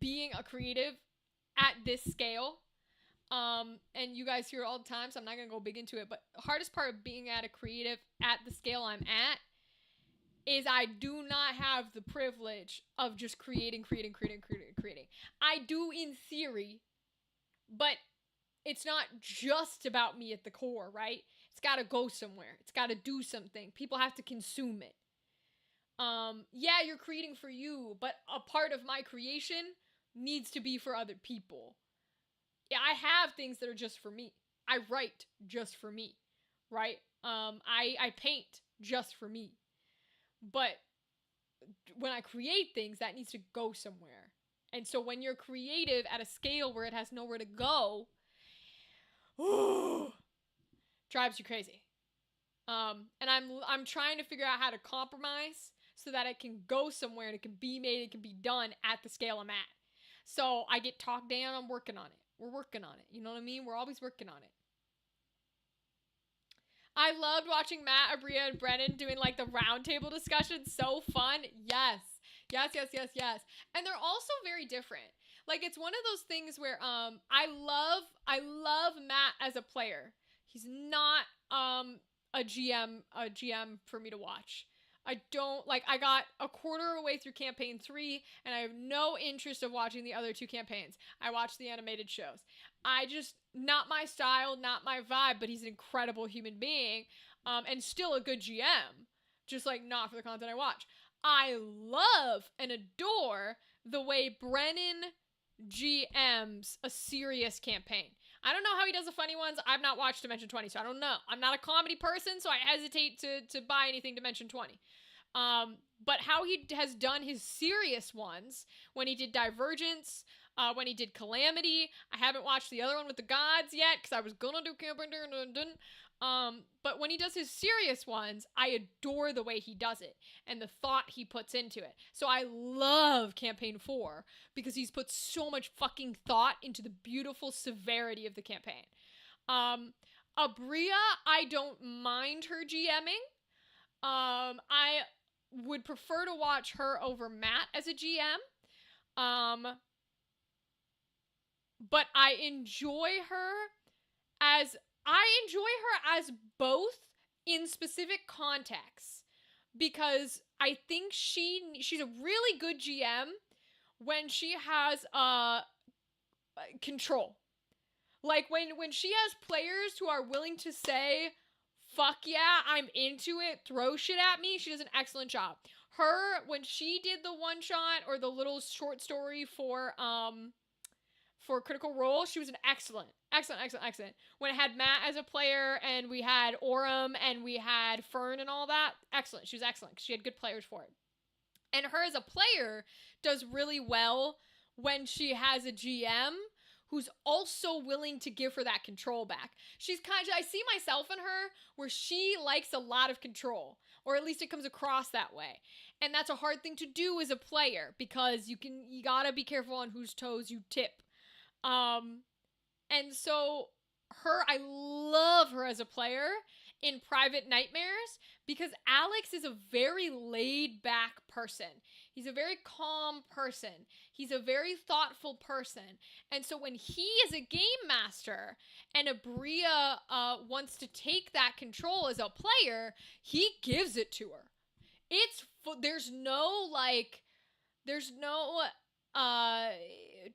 being a creative at this scale, and you guys hear it all the time, so I'm not going to go big into it, but the hardest part of being at a creative at the scale I'm at is I do not have the privilege of just creating. I do in theory, but it's not just about me at the core, right? It's got to go somewhere. It's got to do something. People have to consume it. Yeah, you're creating for you, but a part of my creation needs to be for other people. Yeah, I have things that are just for me. I write just for me, right? I paint just for me. But when I create things, that needs to go somewhere. And so when you're creative at a scale where it has nowhere to go, drives you crazy. And I'm trying to figure out how to compromise so that it can go somewhere and it can be made, it can be done at the scale I'm at. So I get talked down, I'm working on it. We're working on it. You know what I mean? We're always working on it. I loved watching Matt, Abria, and Brennan doing like the roundtable discussion. So fun. Yes. And they're also very different. Like it's one of those things where I love Matt as a player. He's not a GM for me to watch. I don't like. I got a quarter of the way through campaign 3, and I have no interest of watching the other 2 campaigns. I watch the animated shows. I just, not my style, not my vibe, but he's an incredible human being, and still a good GM, just like not for the content I watch. I love and adore the way Brennan GMs a serious campaign. I don't know how he does the funny ones. I've not watched Dimension 20, so I don't know. I'm not a comedy person, so I hesitate to buy anything Dimension 20. But how he has done his serious ones, when he did Divergence, when he did Calamity. I haven't watched the other one with the gods yet, because I was gonna do campaign and didn't. But when he does his serious ones, I adore the way he does it and the thought he puts into it. So I love campaign 4 because he's put so much fucking thought into the beautiful severity of the campaign. Abria, I don't mind her GMing. I would prefer to watch her over Matt as a GM. But I enjoy her as both in specific contexts, because I think she's a really good GM when she has control. Like when she has players who are willing to say, fuck yeah, I'm into it, throw shit at me, she does an excellent job. Her, when she did the one shot or the little short story for Critical Role, she was an excellent. When it had Matt as a player and we had Orem and we had Fern and all that, excellent. She was excellent because she had good players for it. And her as a player does really well when she has a GM who's also willing to give her that control back. I see myself in her where she likes a lot of control, or at least it comes across that way. And that's a hard thing to do as a player because you gotta be careful on whose toes you tip. And so I love her as a player in Private Nightmares because Alex is a very laid back person. He's a very calm person. He's a very thoughtful person. And so when he is a game master and Abria wants to take that control as a player, he gives it to her. There's no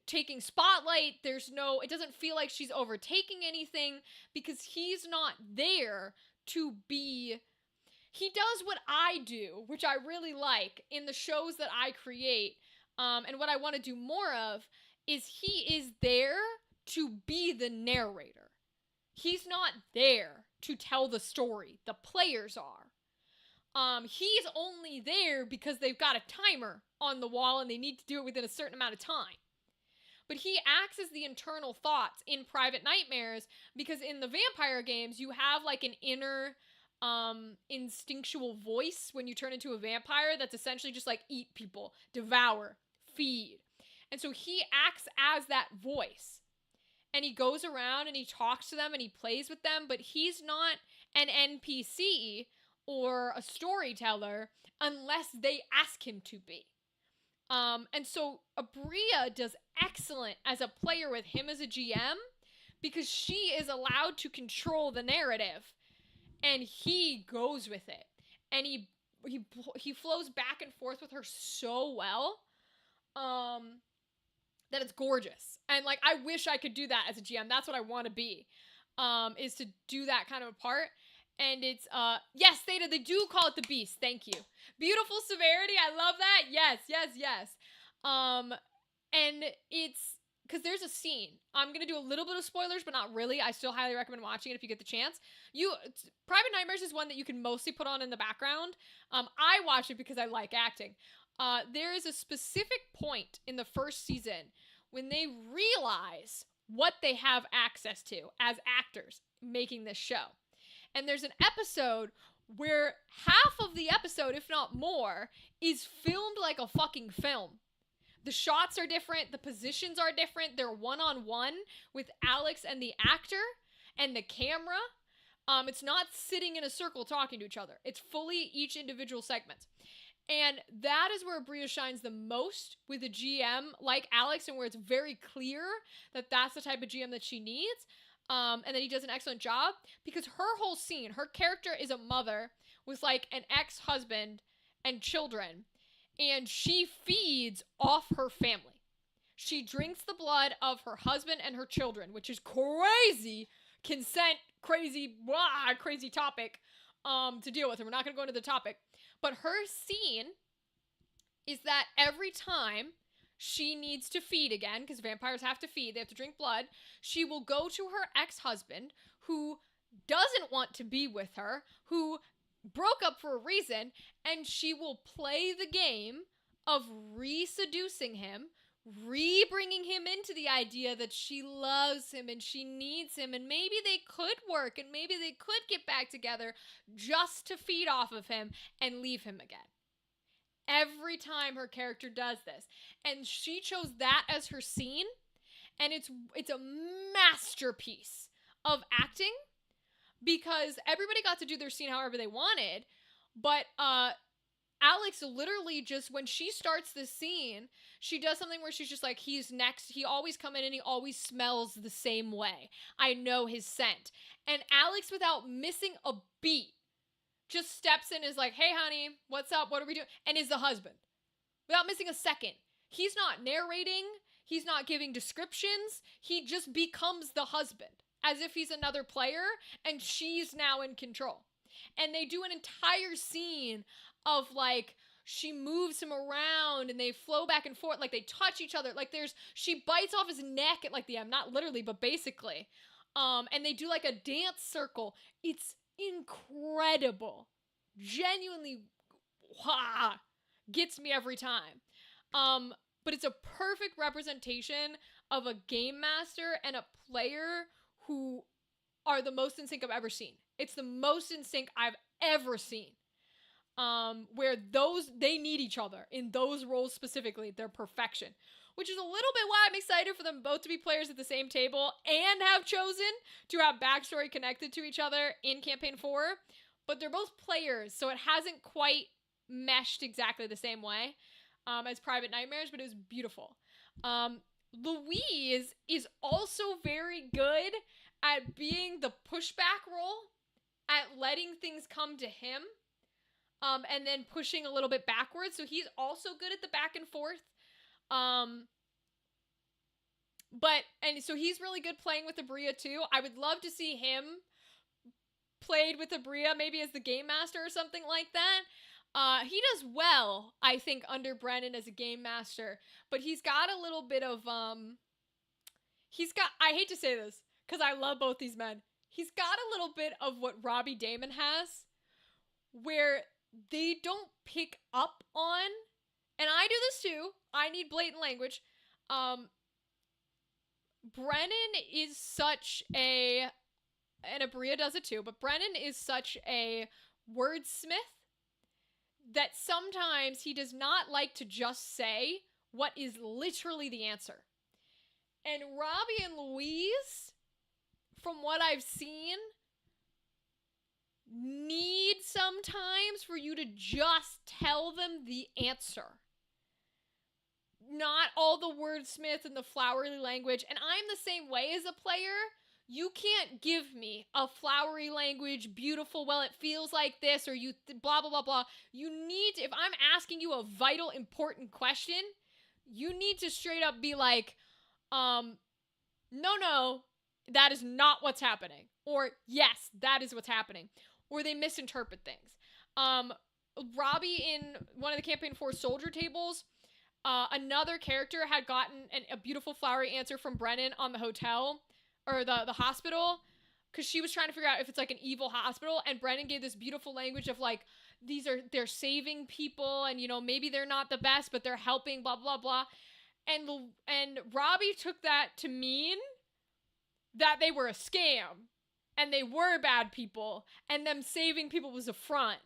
taking spotlight. It doesn't feel like she's overtaking anything because he's not there to be. He does what I do, which I really like in the shows that I create. And what I want to do more of is he is there to be the narrator. He's not there to tell the story. The players are. He's only there because they've got a timer on the wall and they need to do it within a certain amount of time. But he acts as the internal thoughts in Private Nightmares because in the vampire games, you have like an inner instinctual voice when you turn into a vampire that's essentially just like eat people, devour, feed. And so he acts as that voice. And he goes around and he talks to them and he plays with them, but he's not an NPC or a storyteller unless they ask him to be. And so Abria does excellent as a player with him as a GM because she is allowed to control the narrative and he goes with it. And he flows back and forth with her so well that it's gorgeous. And like I wish I could do that as a GM. That's what I want to be. Is to do that kind of a part. And it's, yes, Theta, they do call it the Beast. Thank you. Beautiful severity. I love that. Yes. And it's, because there's a scene. I'm going to do a little bit of spoilers, but not really. I still highly recommend watching it if you get the chance. Private Nightmares is one that you can mostly put on in the background. I watch it because I like acting. There is a specific point in the first season when they realize what they have access to as actors making this show. And there's an episode where half of the episode, if not more, is filmed like a fucking film. The shots are different. The positions are different. They're one-on-one with Alex and the actor and the camera. It's not sitting in a circle talking to each other. It's fully each individual segment. And that is where Bria shines the most with a GM like Alex and where it's very clear that that's the type of GM that she needs. And that he does an excellent job because her whole scene, her character is a mother with like an ex-husband and children, and she feeds off her family. She drinks the blood of her husband and her children, which is crazy consent, crazy topic to deal with. And we're not going to go into the topic, but her scene is that every time she needs to feed again, because vampires have to feed, they have to drink blood, she will go to her ex-husband, who doesn't want to be with her, who broke up for a reason, and she will play the game of re-seducing him, re-bringing him into the idea that she loves him and she needs him, and maybe they could work, and maybe they could get back together just to feed off of him and leave him again. Every time her character does this. And she chose that as her scene. And it's a masterpiece of acting. Because everybody got to do their scene however they wanted. But Alex literally just, when she starts the scene, she does something where she's just like, he's next. He always come in and he always smells the same way. I know his scent. And Alex, without missing a beat, just steps in and is like, hey, honey, what's up? What are we doing? And is the husband. Without missing a second. He's not narrating. He's not giving descriptions. He just becomes the husband. As if he's another player. And she's now in control. And they do an entire scene of like, she moves him around and they flow back and forth. Like they touch each other. Like she bites off his neck at like the end. Not literally, but basically. And they do like a dance circle. It's incredible. Genuinely gets me every time. But it's a perfect representation of a game master and a player who are the most in sync I've ever seen. It's the most in sync I've ever seen. Where they need each other in those roles specifically. They're perfection. Which is a little bit why I'm excited for them both to be players at the same table and have chosen to have backstory connected to each other in Campaign 4. But they're both players, so it hasn't quite meshed exactly the same way. as Private Nightmares, but it was beautiful. Louise is also very good at being the pushback role, at letting things come to him, and then pushing a little bit backwards. So he's also good at the back and forth. And so he's really good playing with Abria too. I would love to see him played with Abria, maybe as the game master or something like that. He does well, I think, under Brennan as a game master, but he's got a little bit of, I hate to say this, because I love both these men. He's got a little bit of what Robbie Damon has, where they don't pick up on, and I do this too, I need blatant language. Brennan is such a, and Abria does it too, but Brennan is such a wordsmith that sometimes he does not like to just say what is literally the answer. And Robbie and Louise, from what I've seen, need sometimes for you to just tell them the answer. Not all the wordsmith and the flowery language. And I'm the same way as a player. You can't give me a flowery language, beautiful, well, it feels like this, or you blah, blah, blah, blah. You need to, if I'm asking you a vital, important question, you need to straight up be like, no, that is not what's happening. Or, yes, that is what's happening. Or they misinterpret things. Robbie, in one of the Campaign 4 soldier tables, another character had gotten a beautiful flowery answer from Brennan on the hotel, or the hospital, because she was trying to figure out if it's like an evil hospital, and Brennan gave this beautiful language of like, they're saving people, and maybe they're not the best, but they're helping, blah, blah, blah. And Robbie took that to mean that they were a scam, and they were bad people, and them saving people was a front.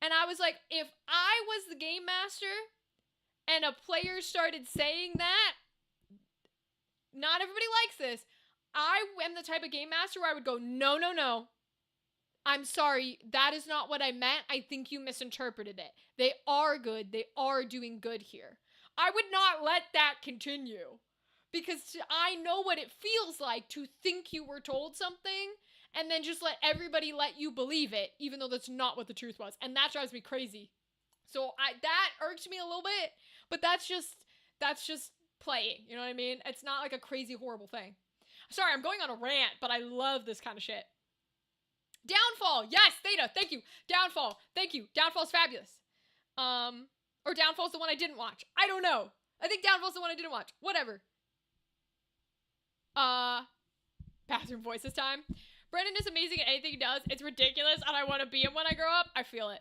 And I was like, if I was the game master, and a player started saying that, not everybody likes this, I am the type of game master where I would go, no. I'm sorry, that is not what I meant. I think you misinterpreted it. They are good. They are doing good here. I would not let that continue, because I know what it feels like to think you were told something and then just let everybody let you believe it, even though that's not what the truth was. And that drives me crazy. So that irks me a little bit, but that's just playing. You know what I mean? It's not like a crazy, horrible thing. Sorry, I'm going on a rant, but I love this kind of shit. Downfall. Yes, Theta. Thank you. Downfall. Thank you. Downfall's fabulous. Or Downfall's the one I didn't watch. I don't know. I think Downfall's the one I didn't watch. Whatever. Bathroom voice this time. Brennan is amazing at anything he does. It's ridiculous, and I want to be him when I grow up. I feel it.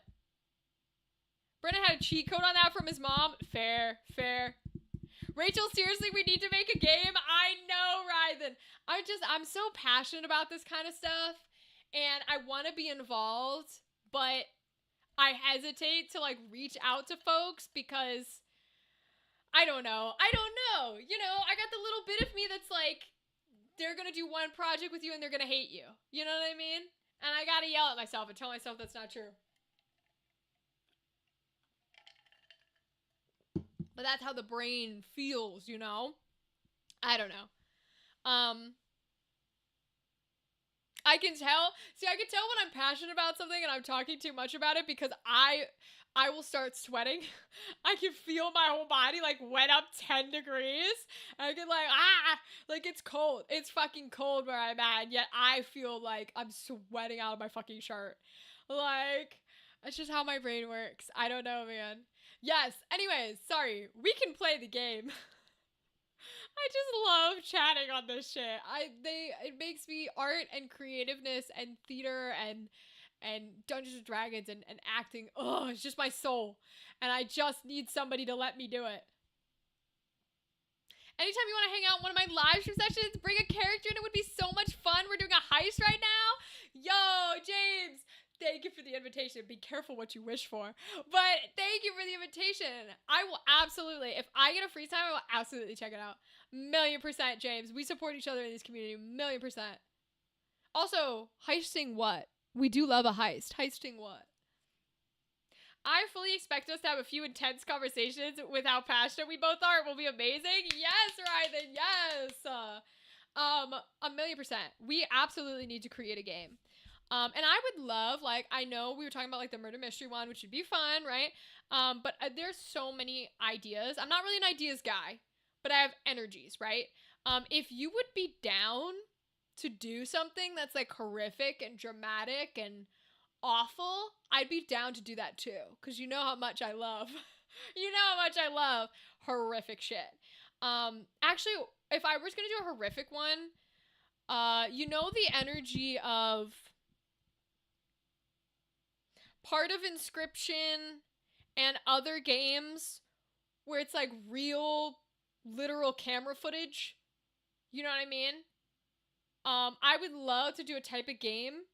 Brennan had a cheat code on that from his mom. Fair. Rachel, seriously, we need to make a game. I know, Rythan. I'm so passionate about this kind of stuff, and I want to be involved, but I hesitate to like reach out to folks because I don't know. I got the little bit of me that's like, they're going to do one project with you and they're going to hate you. You know what I mean? And I got to yell at myself and tell myself that's not true. But that's how the brain feels, I don't know. I can tell when I'm passionate about something and I'm talking too much about it, because I will start sweating. I can feel my whole body like wet up 10 degrees. I get like it's cold. It's fucking cold where I'm at, and yet I feel like I'm sweating out of my fucking shirt. Like, that's just how my brain works. I don't know, man. Yes, anyways, sorry. We can play the game. I just love chatting on this shit. It makes me art and creativeness and theater and Dungeons and Dragons and acting. Oh, it's just my soul. And I just need somebody to let me do it. Anytime you want to hang out in one of my live stream sessions, bring a character and it would be so much fun. We're doing a heist right now. Yo, James, thank you for the invitation. Be careful what you wish for. But thank you for the invitation. I will absolutely, if I get a free time, I will absolutely check it out. 1,000,000%, James. We support each other in this community. 1,000,000%. Also, heisting what? We do love a heist. Heisting what? I fully expect us to have a few intense conversations with how passionate we both are. It will be amazing. Yes, Ryden, yes. 1,000,000%. We absolutely need to create a game. And I would love, like, I know we were talking about, like, the murder mystery one, which would be fun, right? But there's so many ideas. I'm not really an ideas guy, but I have energies, right? If you would be down to do something that's, like, horrific and dramatic and awful, I'd be down to do that too, because you know how much I love horrific shit. Actually, if I was gonna do a horrific one, you know the energy of part of Inscription and other games where it's like real literal camera footage, you know what I mean? I would love to do a type of game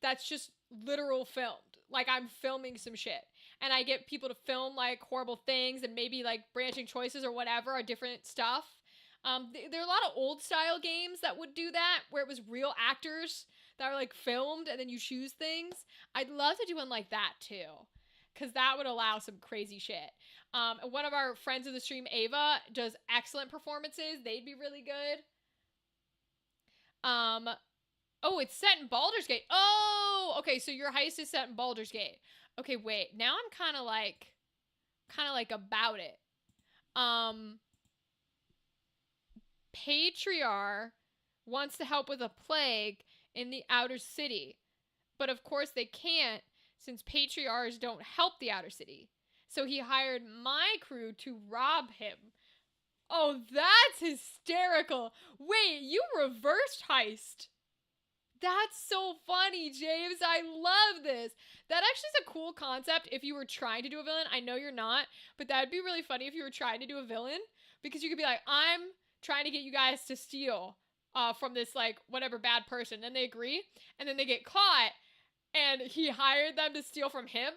that's just literal filmed. Like, I'm filming some shit. And I get people to film, like, horrible things and maybe, like, branching choices or whatever, or different stuff. There are a lot of old-style games that would do that, where it was real actors that are, like, filmed, and then you choose things. I'd love to do one like that, too. Because that would allow some crazy shit. One of our friends of the stream, Ava, does excellent performances. They'd be really good. Oh, it's set in Baldur's Gate. Oh, okay, so your heist is set in Baldur's Gate. Okay, wait. Now I'm kind of like about it. Patriarch wants to help with a plague in the outer city. But of course they can't, since patriarchs don't help the outer city. So he hired my crew to rob him. Oh, that's hysterical. Wait, you reversed heist. That's so funny, James. I love this. That actually is a cool concept if you were trying to do a villain. I know you're not, but that'd be really funny if you were trying to do a villain, because you could be like, I'm trying to get you guys to steal from this, like, whatever bad person. Then they agree, and then they get caught, and he hired them to steal from him.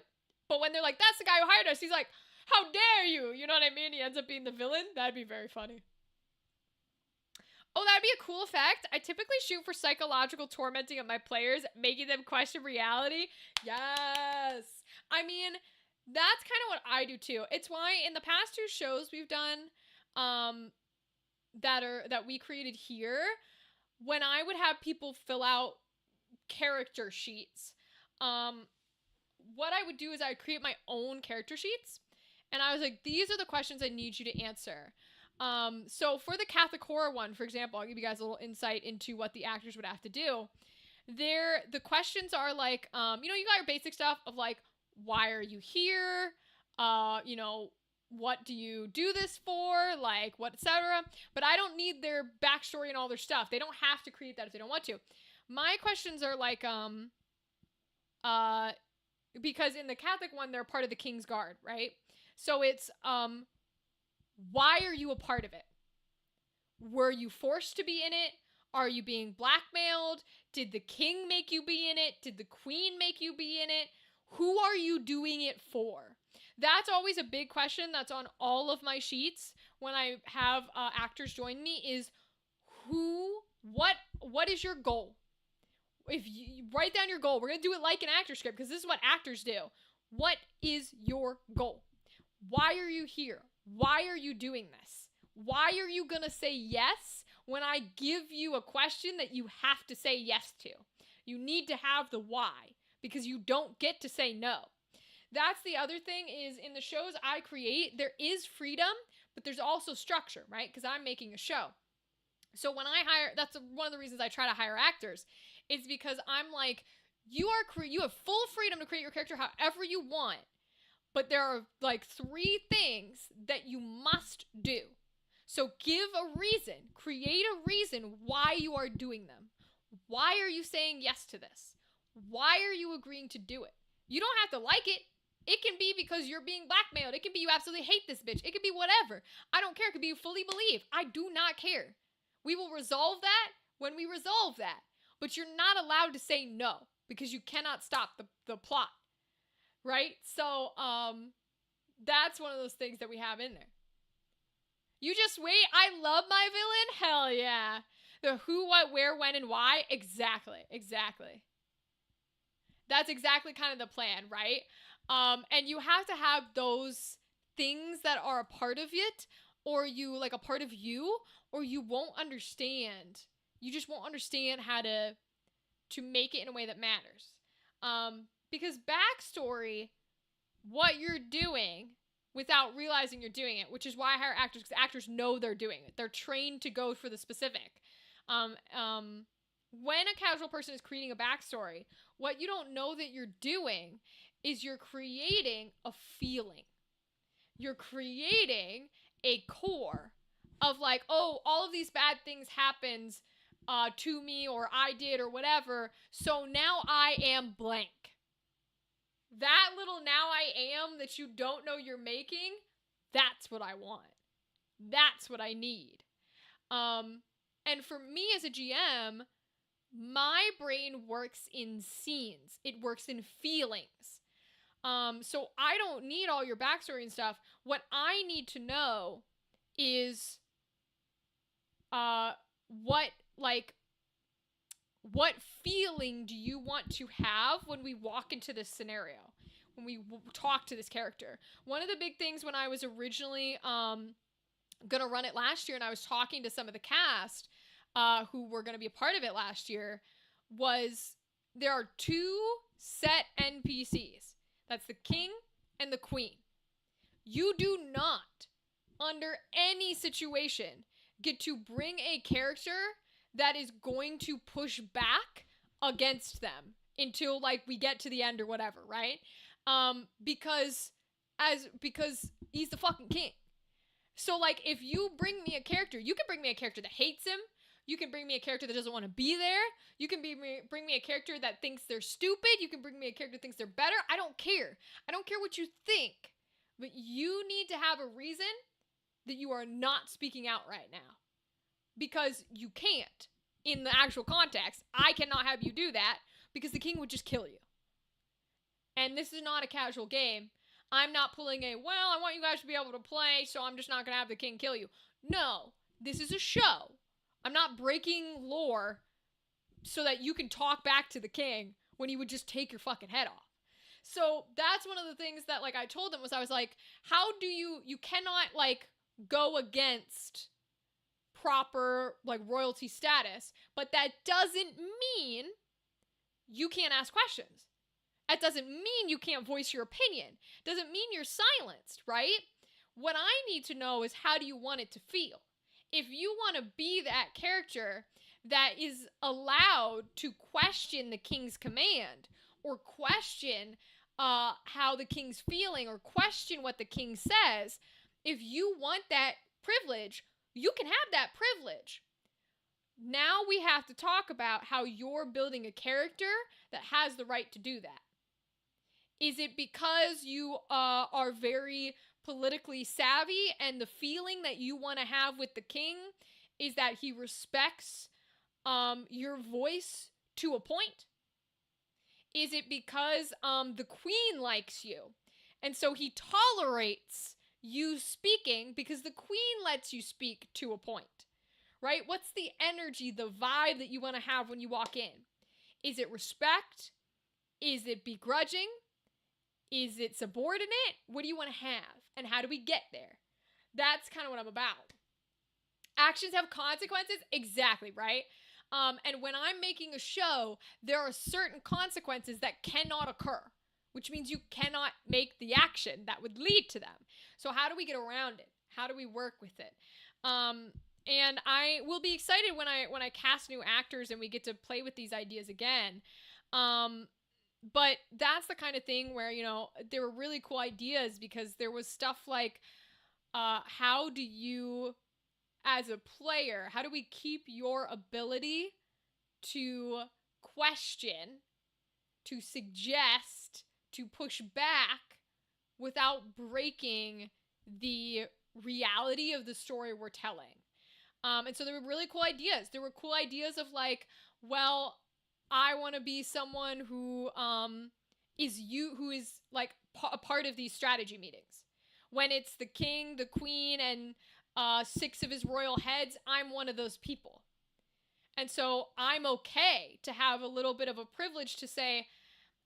But when they're like, that's the guy who hired us, he's like, how dare you? You know what I mean? He ends up being the villain. That'd be very funny. Oh, that'd be a cool effect. I typically shoot for psychological tormenting of my players, making them question reality. Yes. I mean, that's kind of what I do too. It's why in the past 2 shows we've done that we created here, when I would have people fill out character sheets, what I would do is I would create my own character sheets, and I was like, these are the questions I need you to answer. So for the Catholic horror one, for example, I'll give you guys a little insight into what the actors would have to do. The questions are like, you know, you got your basic stuff of like, why are you here? You know, what do you do this for? Like, what, etc. But I don't need their backstory and all their stuff. They don't have to create that if they don't want to. My questions are like, because in the Catholic one, they're part of the King's Guard, right? So it's, why are you a part of it? Were you forced to be in it? Are you being blackmailed? Did the king make you be in it? Did the queen make you be in it? Who are you doing it for? That's always a big question that's on all of my sheets when I have actors join me is what is your goal? If you write down your goal, we're going to do it like an actor script because this is what actors do. What is your goal? Why are you here? Why are you doing this? Why are you going to say yes when I give you a question that you have to say yes to? You need to have the why because you don't get to say no. That's the other thing is in the shows I create, there is freedom, but there's also structure, right? Because I'm making a show. So when I hire, that's one of the reasons I try to hire actors. It's because I'm like, you have full freedom to create your character however you want. But there are like 3 things that you must do. So give a reason, create a reason why you are doing them. Why are you saying yes to this? Why are you agreeing to do it? You don't have to like it. It can be because you're being blackmailed. It can be you absolutely hate this bitch. It could be whatever. I don't care. It could be you fully believe. I do not care. We will resolve that when we resolve that. But you're not allowed to say no because you cannot stop the plot. Right? So, that's one of those things that we have in there. You just wait. I love my villain. Hell yeah. The who, what, where, when, and why. Exactly. That's exactly kind of the plan, right? And you have to have those things that are a part of it, or you like a part of you, or you won't understand. You just won't understand how to make it in a way that matters. Because backstory, what you're doing without realizing you're doing it, which is why I hire actors, because actors know they're doing it. They're trained to go for the specific. When a casual person is creating a backstory, what you don't know that you're doing is you're creating a feeling. You're creating a core of like, oh, all of these bad things happened to me, or I did, or whatever, so now I am blank. That little now I am that you don't know you're making, that's what I want. That's what I need. And for me as a GM, my brain works in scenes. It works in feelings. So I don't need all your backstory and stuff. What I need to know is what feeling do you want to have when we walk into this scenario, when we talk to this character? One of the big things when I was originally gonna run it last year, and I was talking to some of the cast who were gonna be a part of it last year, was there are two set NPCs. That's the king and the queen. You do not, under any situation, get to bring a character that is going to push back against them until like we get to the end or whatever, right? Because he's the fucking king. So like if you bring me a character, you can bring me a character that hates him. You can bring me a character that doesn't want to be there. You can bring me a character that thinks they're stupid. You can bring me a character that thinks they're better. I don't care. I don't care what you think. But you need to have a reason that you are not speaking out right now. Because you can't. In the actual context, I cannot have you do that because the king would just kill you. And this is not a casual game. I'm not pulling a, well, I want you guys to be able to play, so I'm just not going to have the king kill you. No, this is a show. I'm not breaking lore so that you can talk back to the king when he would just take your fucking head off. So that's one of the things that like I told them was I was like, how do you cannot like go against proper like royalty status, but that doesn't mean you can't ask questions. That doesn't mean you can't voice your opinion. Doesn't mean you're silenced, right? What I need to know is how do you want it to feel? If you want to be that character that is allowed to question the king's command or question how the king's feeling or question what the king says, if you want that privilege, you can have that privilege. Now we have to talk about how you're building a character that has the right to do that. Is it because you are very politically savvy and the feeling that you want to have with the king is that he respects your voice to a point? Is it because the queen likes you and so he tolerates you speaking because the queen lets you speak to a point, right? What's the energy, the vibe that you want to have when you walk in? Is it respect? Is it begrudging? Is it subordinate? What do you want to have? And how do we get there? That's kind of what I'm about. Actions have consequences? Exactly, right? And when I'm making a show, there are certain consequences that cannot occur, which means you cannot make the action that would lead to them. So how do we get around it? How do we work with it? And I will be excited when I cast new actors and we get to play with these ideas again. But that's the kind of thing where, you know, there were really cool ideas because there was stuff like, how do you, as a player, how do we keep your ability to question, to suggest, to push back without breaking the reality of the story we're telling? And so there were really cool ideas. There were cool ideas of like, well, I want to be someone who is like a part of these strategy meetings. When it's the king, the queen, and 6 of his royal heads, I'm one of those people. And so I'm okay to have a little bit of a privilege to say,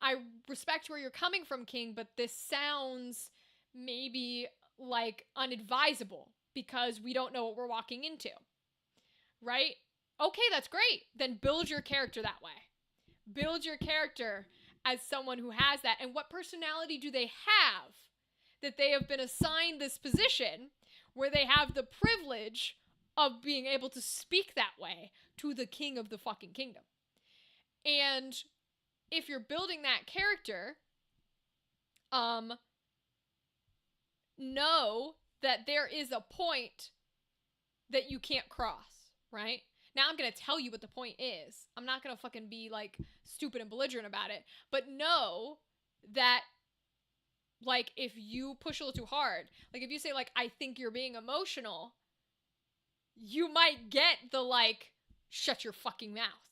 I respect where you're coming from, King, but this sounds maybe like unadvisable because we don't know what we're walking into. Right? Okay, that's great. Then build your character that way. Build your character as someone who has that. And what personality do they have that they have been assigned this position where they have the privilege of being able to speak that way to the king of the fucking kingdom? And if you're building that character, know that there is a point that you can't cross, right? Now I'm going to tell you what the point is. I'm not going to fucking be like stupid and belligerent about it, but know that like if you push a little too hard, like if you say like, I think you're being emotional, you might get the like, shut your fucking mouth,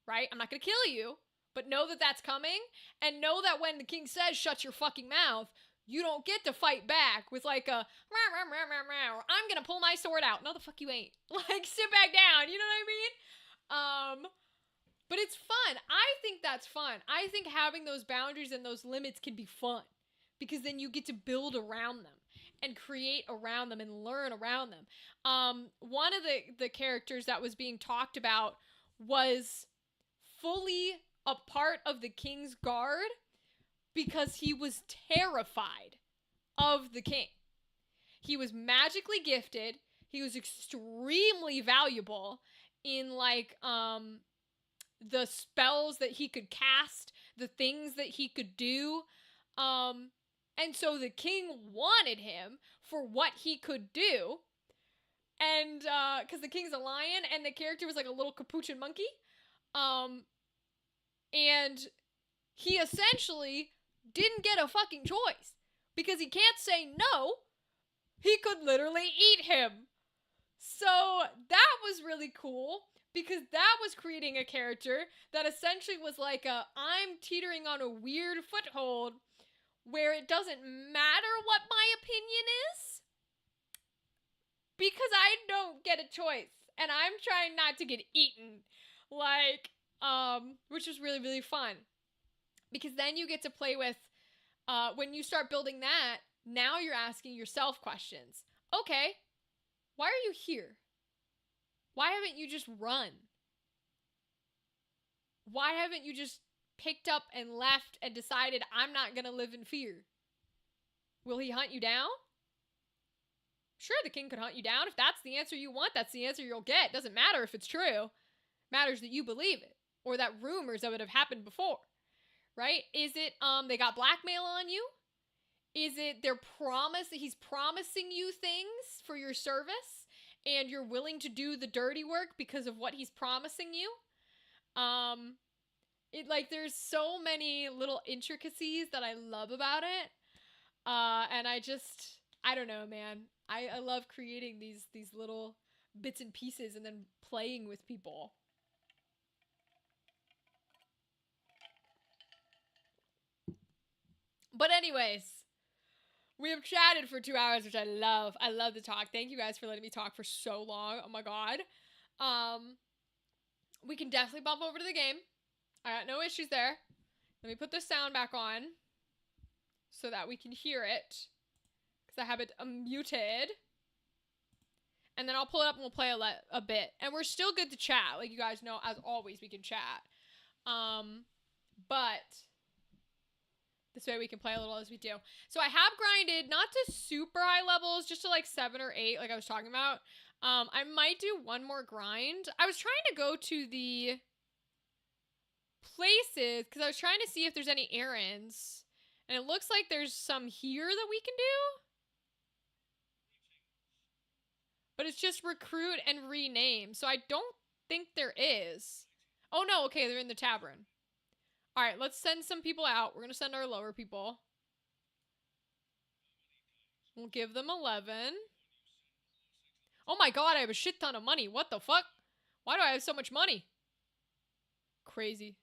right? I'm not going to kill you, but know that that's coming, and know that when the king says shut your fucking mouth, you don't get to fight back with like a, I'm gonna pull my sword out. No, the fuck you ain't. Like, sit back down. You know what I mean? But it's fun. I think that's fun. I think having those boundaries and those limits can be fun because then you get to build around them and create around them and learn around them. One of the characters that was being talked about was fully a part of the king's guard because he was terrified of the king. He was magically gifted. He was extremely valuable in like the spells that he could cast, the things that he could do. And so the king wanted him for what he could do. And because the king's a lion and the character was like a little capuchin monkey. And he essentially didn't get a fucking choice because he can't say no. He could literally eat him. So that was really cool because that was creating a character that essentially was like I'm teetering on a weird foothold where it doesn't matter what my opinion is because I don't get a choice and I'm trying not to get eaten. Like, which is really, really fun. Because then you get to play with, when you start building that, now you're asking yourself questions. Okay, why are you here? Why haven't you just run? Why haven't you just picked up and left and decided I'm not going to live in fear? Will he hunt you down? Sure, the king could hunt you down. If that's the answer you want, that's the answer you'll get. Doesn't matter if it's true. It matters that you believe it or that rumors of it have happened before. Right? Is it they got blackmail on you? Is it their promise that he's promising you things for your service and you're willing to do the dirty work because of what he's promising you? It like there's so many little intricacies that I love about it. And I don't know, man. I love creating these little bits and pieces and then playing with people. But anyways, we have chatted for 2 hours, which I love. I love to talk. Thank you guys for letting me talk for so long. Oh my god. We can definitely bump over to the game. I got no issues there. Let me put the sound back on so that we can hear it. Because I have it muted. And then I'll pull it up and we'll play a bit. And we're still good to chat. Like you guys know, as always, we can chat. But this way we can play a little as we do. So I have grinded, not to super high levels, just to like 7 or 8, like I was talking about. I might do one more grind. I was trying to go to the places, because I was trying to see if there's any errands. And it looks like there's some here that we can do. But it's just recruit and rename. So I don't think there is. Oh no, okay, they're in the tavern. Alright, let's send some people out. We're going to send our lower people. We'll give them 11. Oh my god, I have a shit ton of money. What the fuck? Why do I have so much money? Crazy.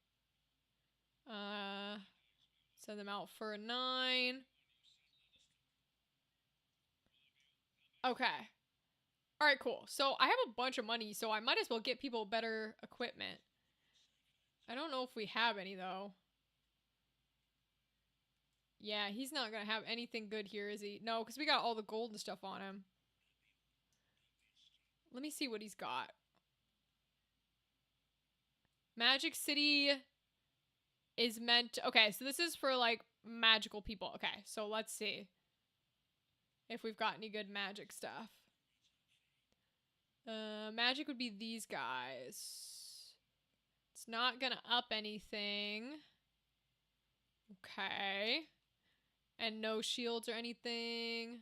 Send them out for a 9. Okay. Alright, cool. So I have a bunch of money, so I might as well get people better equipment. I don't know if we have any, though. Yeah, he's not gonna have anything good here, is he? No, because we got all the gold and stuff on him. Let me see what he's got. Magic City is meant to, okay, so this is for like magical people. Okay, so let's see if we've got any good magic stuff. Magic would be these guys. It's not gonna up anything. Okay. And no shields or anything.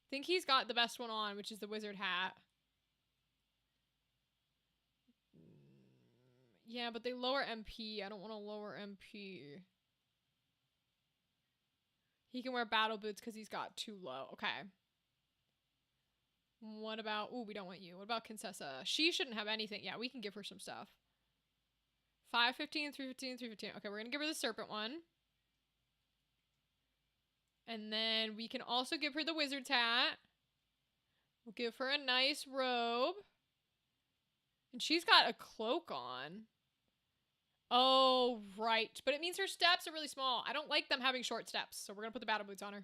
I think he's got the best one on, which is the wizard hat. Yeah, but they lower MP. I don't want to lower MP. He can wear battle boots because he's got too low. Okay. What about... Ooh, we don't want you. What about Contessa? She shouldn't have anything. Yeah, we can give her some stuff. 515, 315, 315. Okay, we're going to give her the serpent one. And then we can also give her the wizard's hat. We'll give her a nice robe. And she's got a cloak on. Oh, right. But it means her steps are really small. I don't like them having short steps. So we're going to put the battle boots on her.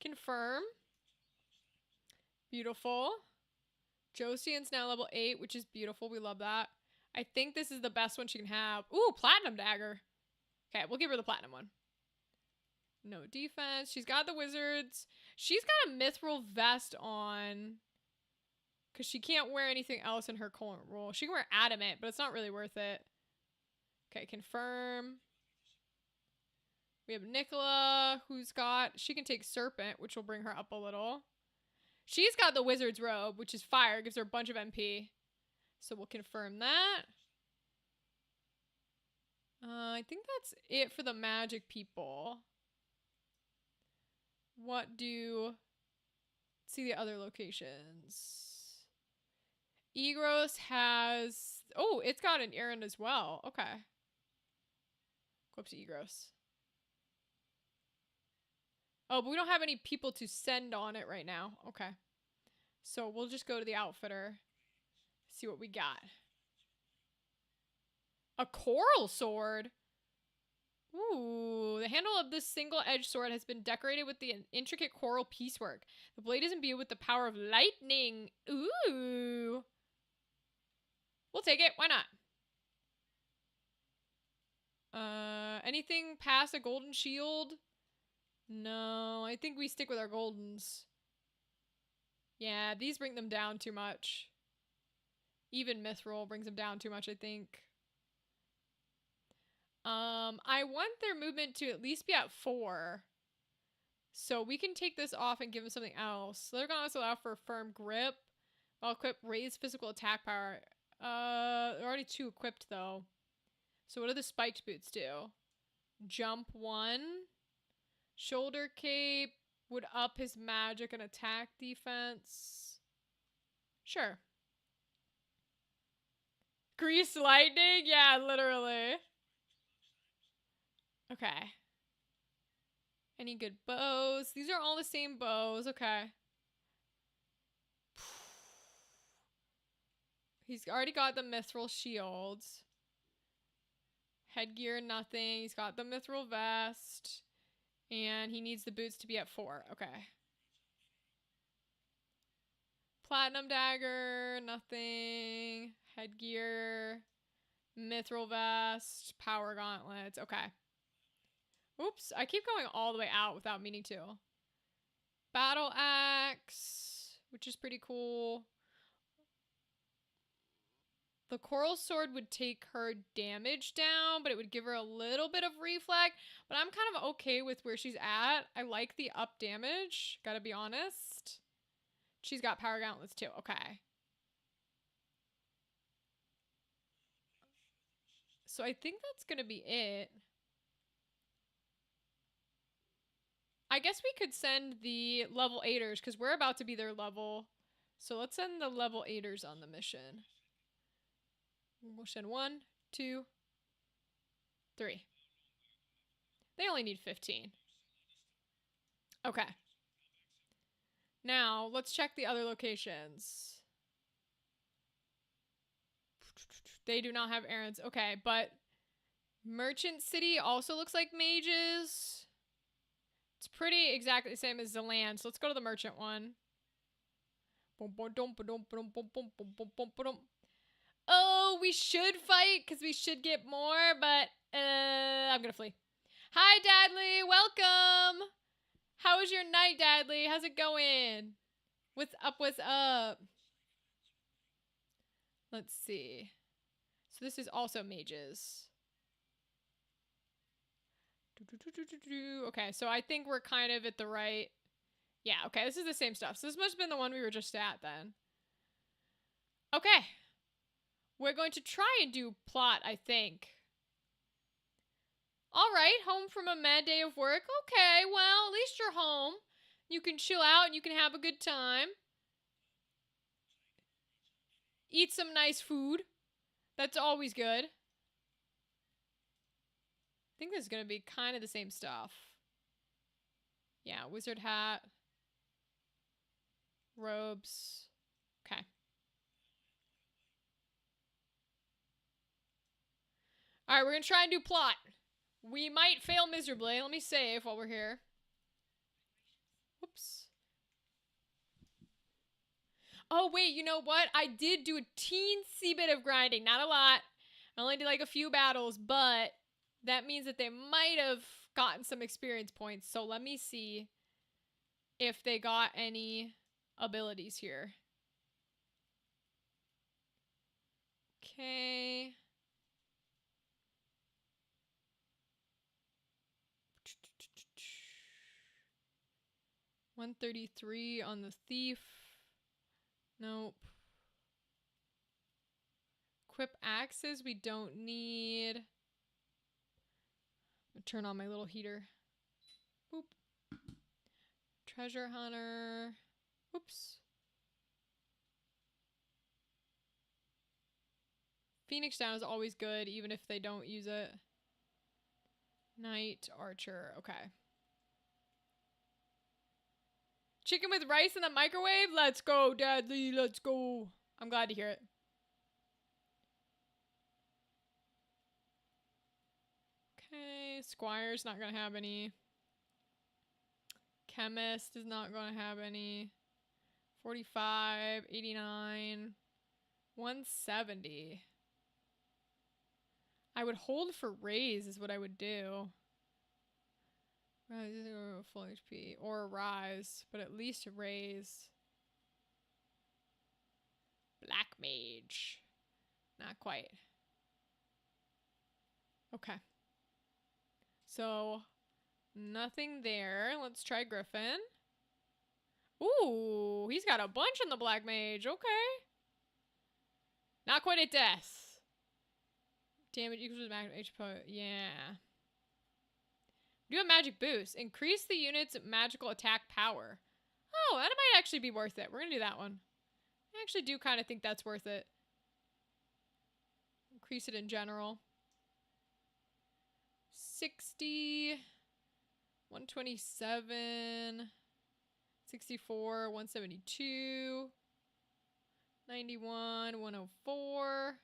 Confirm. Beautiful. Josian's now level 8, which is beautiful. We love that. I think this is the best one she can have. Ooh, platinum dagger. Okay, we'll give her the platinum one. No defense. She's got the wizards. She's got a mithril vest on. Because she can't wear anything else in her current role. She can wear adamant, but it's not really worth it. Okay, confirm. We have Nicola, who's got... She can take serpent, which will bring her up a little. She's got the wizard's robe, which is fire. Gives her a bunch of MP. So we'll confirm that. I think that's it for the magic people. What do... Let's see the other locations. Egros has... Oh, it's got an errand as well. Okay. Go up to Egros. Oh, but we don't have any people to send on it right now. Okay. So we'll just go to the outfitter. See what we got. A coral sword. Ooh. The handle of this single-edged sword has been decorated with the intricate coral piecework. The blade is imbued with the power of lightning. Ooh. We'll take it. Why not? Anything past a golden shield? No, I think we stick with our goldens. Yeah, these bring them down too much. Even mithril brings them down too much, I think. I want their movement to at least be at 4. So we can take this off and give them something else. So they're gonna also allow for a firm grip. I'll equip raised physical attack power. They're already 2 equipped though. So what do the spiked boots do? Jump 1. Shoulder cape would up his magic and attack defense. Sure. Grease lightning? Yeah, literally. Okay. Any good bows? These are all the same bows. Okay. He's already got the mithril shields. Headgear, nothing. He's got the mithril vest. And he needs the boots to be at 4. Okay. Platinum dagger, nothing. Headgear. Mithril vest. Power gauntlets. Okay. Oops, I keep going all the way out without meaning to. Battle axe, which is pretty cool. The coral sword would take her damage down, but it would give her a little bit of reflect. But I'm kind of okay with where she's at. I like the up damage, gotta be honest. She's got power gauntlets too, okay. So I think that's gonna be it. I guess we could send the level 8ers because we're about to be their level. So let's send the level 8ers on the mission. We'll send 1, 2, 3. They only need 15. Okay. Now, let's check the other locations. They do not have errands. Okay, but Merchant City also looks like mages. It's pretty exactly the same as the land, so let's go to the merchant one. Oh, we should fight because we should get more, but I'm gonna flee. Hi, Dadley. Welcome. How was your night, Dadley? How's it going? What's up? What's up? Let's see. So this is also mages. Okay, so I think we're kind of at the right... Yeah, okay, this is the same stuff. So this must have been the one we were just at then. Okay. We're going to try and do plot, I think. Alright, home from a mad day of work. Okay, well, at least you're home. You can chill out and you can have a good time. Eat some nice food. That's always good. I think this is going to be kind of the same stuff. Yeah, wizard hat. Robes. Okay. Alright, we're going to try and do plot. We might fail miserably. Let me save while we're here. Whoops. Oh, wait, you know what? I did do a teensy bit of grinding. Not a lot. I only did like a few battles, but that means that they might have gotten some experience points. So let me see if they got any abilities here. Okay. $133 on the thief. Nope. Equip axes we don't need. I'm gonna turn on my little heater. Boop. Treasure hunter. Oops. Phoenix down is always good, even if they don't use it. Knight archer. Okay. Chicken with rice in the microwave? Let's go, Dadley. Let's go. I'm glad to hear it. Okay. Squire's not going to have any. Chemist is not going to have any. 45, 89, 170. I would hold for raise is what I would do. Full HP or a rise, but at least a raise. Black mage. Not quite. Okay. So, nothing there. Let's try Griffin. Ooh, he's got a bunch in the black mage. Okay. Not quite at death. Damage equals to magic HP. Yeah. Do a magic boost. Increase the unit's magical attack power. Oh, that might actually be worth it. We're going to do that one. I actually do kind of think that's worth it. Increase it in general. 60. 127. 64. 172. 91. 104.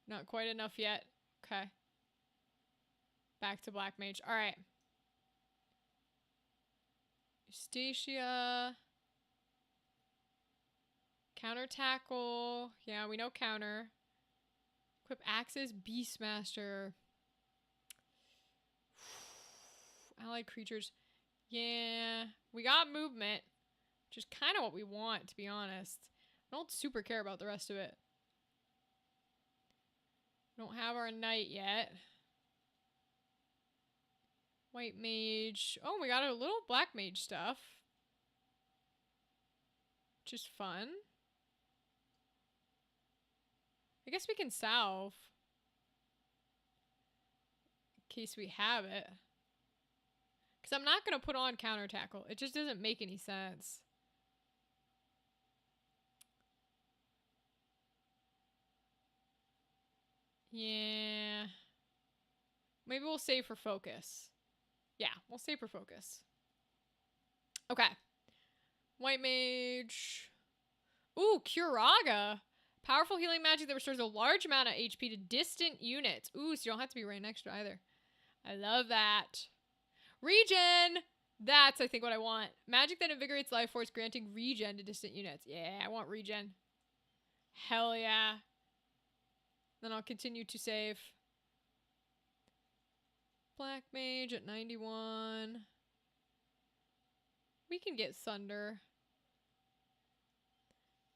Not quite enough yet. Okay. Back to Black Mage. Alright. Eustacia. Counter tackle. Yeah, we know counter. Equip axes. Beastmaster. Allied creatures. Yeah. We got movement. Which is kind of what we want, to be honest. I don't super care about the rest of it. We don't have our knight yet. White mage. Oh, we got a little black mage stuff. Which is fun. I guess we can salve. In case we have it. Because I'm not going to put on counter tackle. It just doesn't make any sense. Yeah. Maybe we'll save for focus. Yeah, we'll save for focus. Okay. White mage. Ooh, Curaga. Powerful healing magic that restores a large amount of HP to distant units. Ooh, so you don't have to be right next to either. I love that. Regen! That's, I think, what I want. Magic that invigorates life force, granting regen to distant units. Yeah, I want regen. Hell yeah. Then I'll continue to save. Black Mage at 91. We can get Thunder.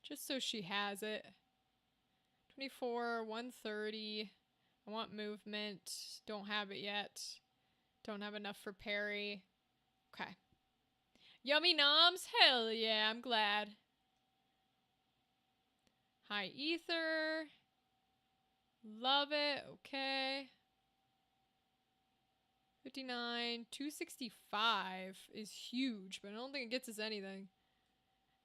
Just so she has it. 24, 130. I want movement. Don't have it yet. Don't have enough for parry. Okay. Yummy noms? Hell yeah, I'm glad. High ether. Love it. Okay. 59. 265 is huge, but I don't think it gets us anything.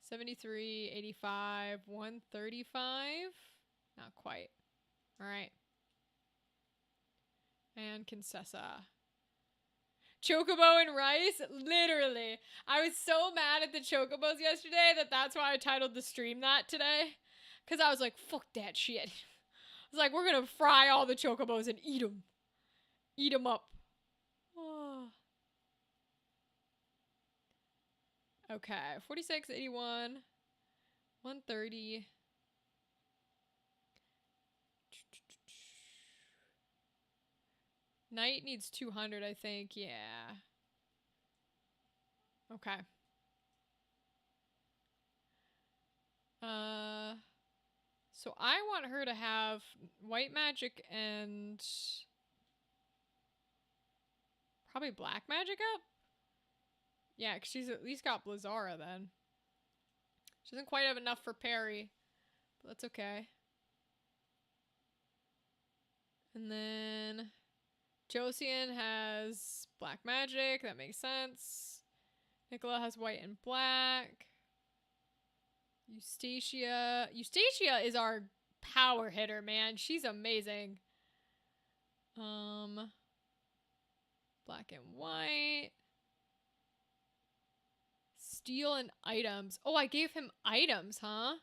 73, 85, 135. Not quite. Alright. And Concessa. Chocobo and rice? Literally. I was so mad at the chocobos yesterday that's why I titled the stream that today. Because I was like, fuck that shit. I was like, we're going to fry all the chocobos and eat them. Eat them up. Oh. Okay. 46, 81, 130. Knight needs 200, I think. Yeah. Okay. So I want her to have white magic and probably black magic up. Yeah, because she's at least got Blizzara then. She doesn't quite have enough for parry, but that's okay. And then Josian has black magic. That makes sense. Nicola has white and black. Eustacia is our power hitter, man. She's amazing. Black and white. Steel and items. Oh, I gave him items, huh?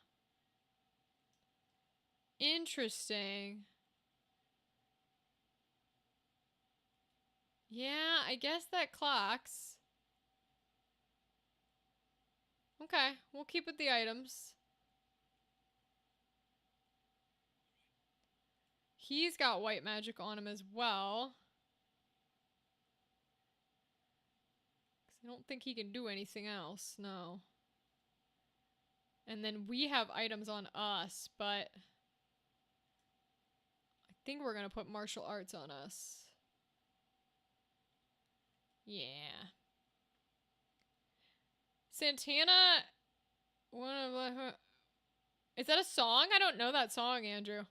Interesting. Yeah, I guess that clocks. Okay, we'll keep with the items. He's got white magic on him as well. 'Cause I don't think he can do anything else, no. And then we have items on us, but I think we're gonna put martial arts on us. Yeah. Santana, is that a song? I don't know that song, Andrew.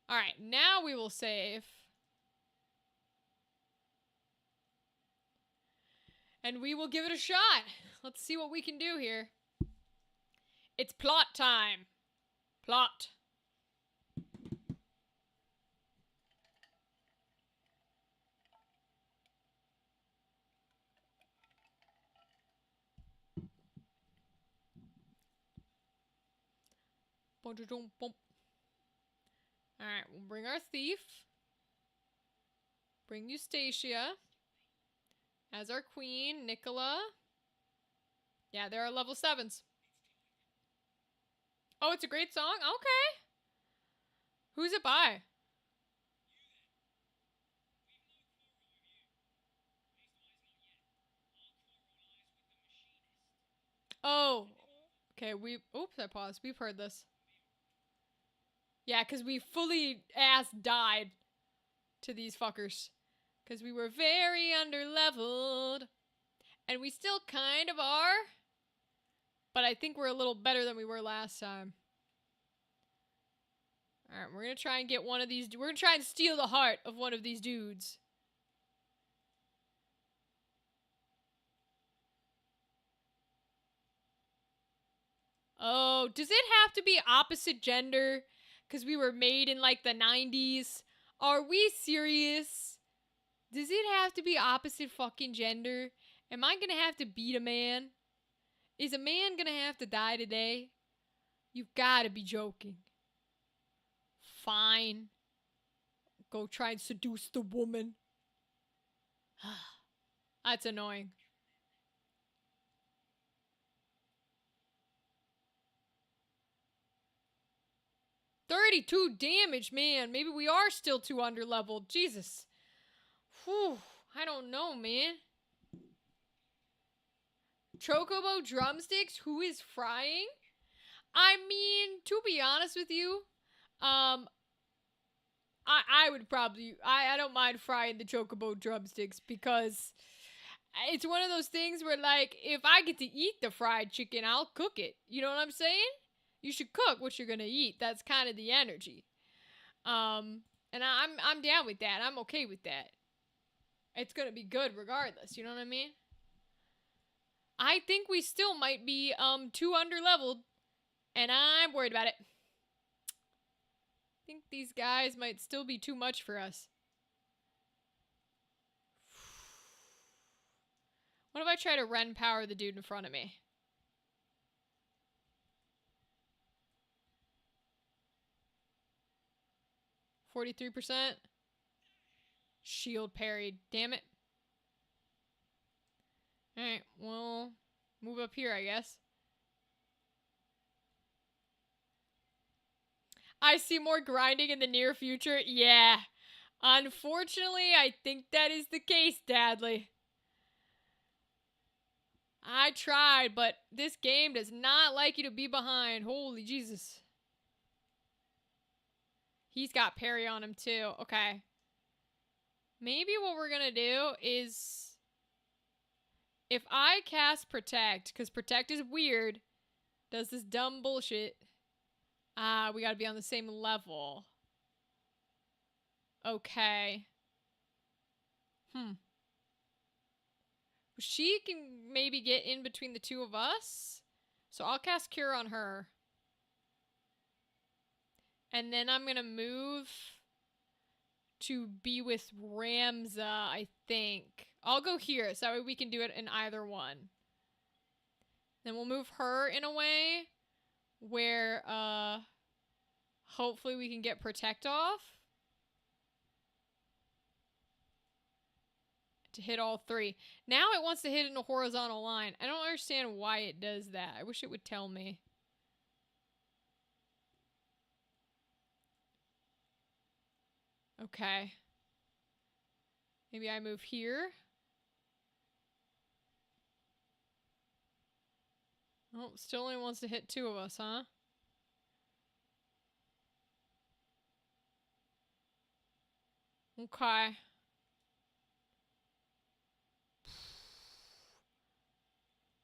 Alright, now we will save. And we will give it a shot. Let's see what we can do here. It's plot time. Plot. Alright, we'll bring our thief. Bring Eustacia. As our queen, Nicola. Yeah, there are level 7s. Oh, it's a great song? Okay. Who's it by? Oh. Okay, oops, I paused. We've heard this. Yeah, because we fully ass died to these fuckers. Because we were very underleveled. And we still kind of are. But I think we're a little better than we were last time. Alright, we're going to try and get one of these. We're going to try and steal the heart of one of these dudes. Oh, does it have to be opposite gender? Because we were made in like the 90s. Are we serious? Does it have to be opposite fucking gender? Am I gonna have to beat a man? Is a man gonna have to die today? You've gotta be joking. Fine. Go try and seduce the woman. That's annoying. $32 damage, man. Maybe we are still too underleveled. Jesus. Whew. I don't know, man. Chocobo drumsticks? Who is frying? I mean, to be honest with you, I would probably, I don't mind frying the Chocobo drumsticks because it's one of those things where, like, if I get to eat the fried chicken, I'll cook it. You know what I'm saying? You should cook what you're gonna eat. That's kind of the energy. And I'm down with that. I'm okay with that. It's gonna be good regardless. You know what I mean? I think we still might be too underleveled, and I'm worried about it. I think these guys might still be too much for us. What if I try to Ren power the dude in front of me? %. Shield parried. Damn it. Alright, well, move up here, I guess. I see more grinding in the near future. Yeah. Unfortunately, I think that is the case, Dadley. I tried, but this game does not like you to be behind. Holy Jesus. He's got parry on him, too. Okay. Maybe what we're gonna do is... if I cast Protect, because Protect is weird, does this dumb bullshit. We gotta be on the same level. Okay. She can maybe get in between the two of us. So I'll cast Cure on her. And then I'm gonna move to be with Ramza, I think. I'll go here, so that way we can do it in either one. Then we'll move her in a way where, hopefully we can get Protect off. To hit all three. Now it wants to hit in a horizontal line. I don't understand why it does that. I wish it would tell me. Okay. Maybe I move here. Oh, still only wants to hit two of us, huh? Okay.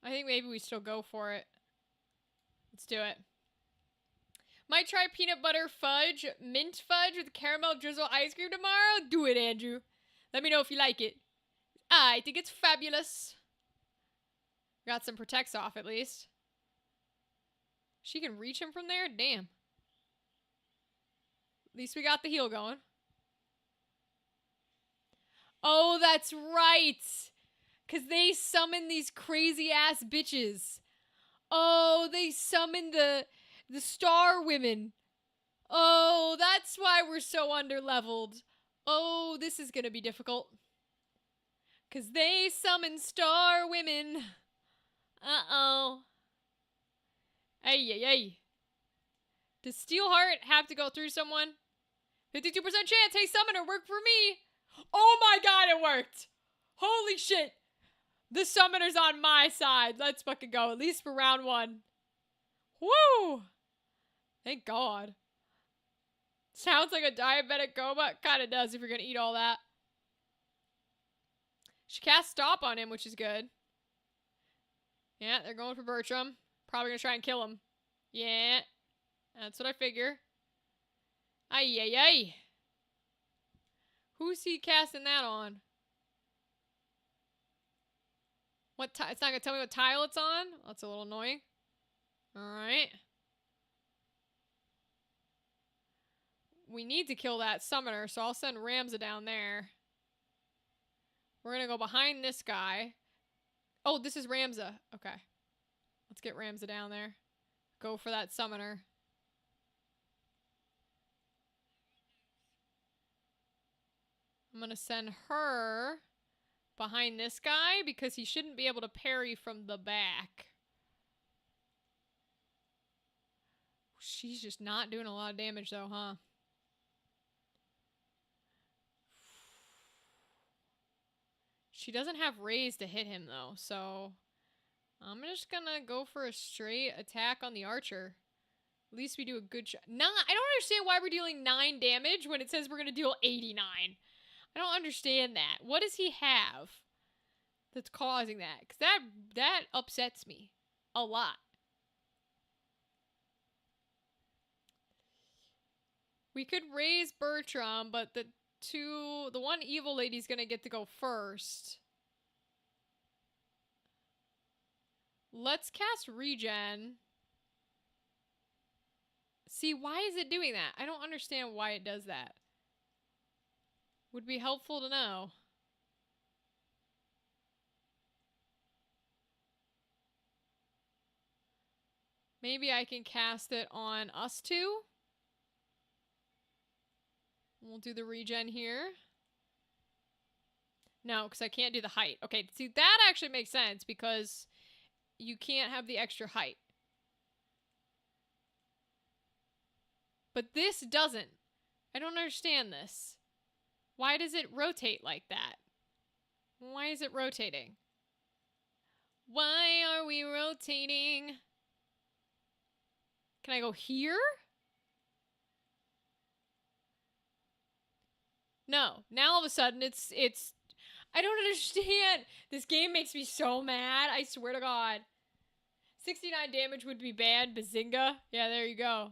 I think maybe we still go for it. Let's do it. Might try peanut butter fudge, mint fudge with caramel drizzle ice cream tomorrow. Do it, Andrew. Let me know if you like it. I think it's fabulous. Got some protects off at least. She can reach him from there? Damn. At least we got the heal going. Oh, that's right. Because they summon these crazy ass bitches. Oh, they summon the star women. Oh, that's why we're so underleveled. Oh, this is going to be difficult. Because they summon star women. Uh-oh. Ay, ay, ay. Does Steelheart have to go through someone? 52% chance. Hey, summoner, work for me. Oh my god, it worked. Holy shit. The summoner's on my side. Let's fucking go. At least for round one. Woo! Thank God. Sounds like a diabetic coma. Kinda does if you're gonna eat all that. She cast Stop on him, which is good. Yeah, they're going for Bertram. Probably gonna try and kill him. Yeah. That's what I figure. Ay, ay, ay. Who's he casting that on? What it's not gonna tell me what tile it's on? That's a little annoying. Alright. We need to kill that summoner, so I'll send Ramza down there. We're gonna go behind this guy. Oh, this is Ramza. Okay. Let's get Ramza down there. Go for that summoner. I'm gonna send her behind this guy because he shouldn't be able to parry from the back. She's just not doing a lot of damage though, huh? She doesn't have raise to hit him though, so I'm just gonna go for a straight attack on the archer. At least we do a good shot. Nah, I don't understand why we're dealing 9 damage when it says we're gonna deal 89. I don't understand that. What does he have that's causing that? Because that upsets me a lot. We could raise Bertram, but the one evil lady's gonna get to go first. Let's cast regen. See, why is it doing that? I don't understand why it does that. Would be helpful to know. Maybe I can cast it on us two. We'll do the regen here. No, because I can't do the height. Okay, see, that actually makes sense because you can't have the extra height. But this doesn't. I don't understand this. Why does it rotate like that? Why is it rotating? Why are we rotating? Can I go here? No. Now all of a sudden it's I don't understand. This game makes me so mad. I swear to God. 69 damage would be bad. Bazinga. Yeah, there you go.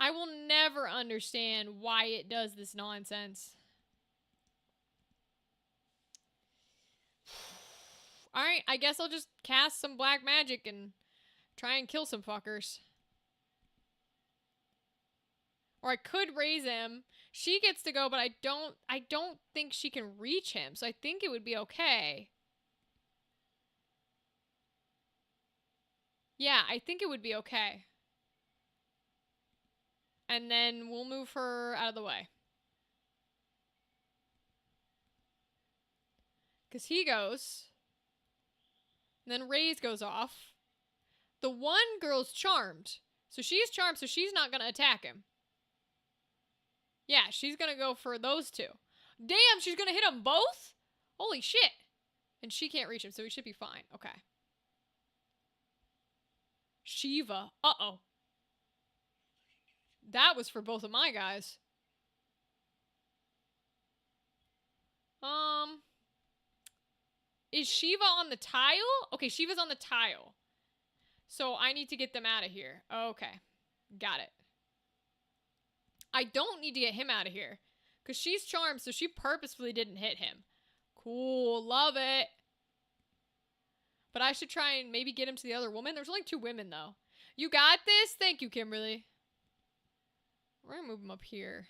I will never understand why it does this nonsense. Alright, I guess I'll just cast some black magic and try and kill some fuckers. Or I could raise him. She gets to go, but I don't think she can reach him, so I think it would be okay. Yeah, I think it would be okay. And then we'll move her out of the way. Because he goes. And then Raze goes off. The one girl's charmed. So she's charmed, so she's not going to attack him. Yeah, she's going to go for those two. Damn, she's going to hit them both? Holy shit. And she can't reach him, so he should be fine. Okay. Shiva. Uh-oh. That was for both of my guys. Is Shiva on the tile? Okay, Shiva's on the tile. So I need to get them out of here. Okay. Got it. I don't need to get him out of here. Because she's charmed, so she purposefully didn't hit him. Cool. Love it. But I should try and maybe get him to the other woman. There's only 2 women, though. You got this? Thank you, Kimberly. We're going to move him up here.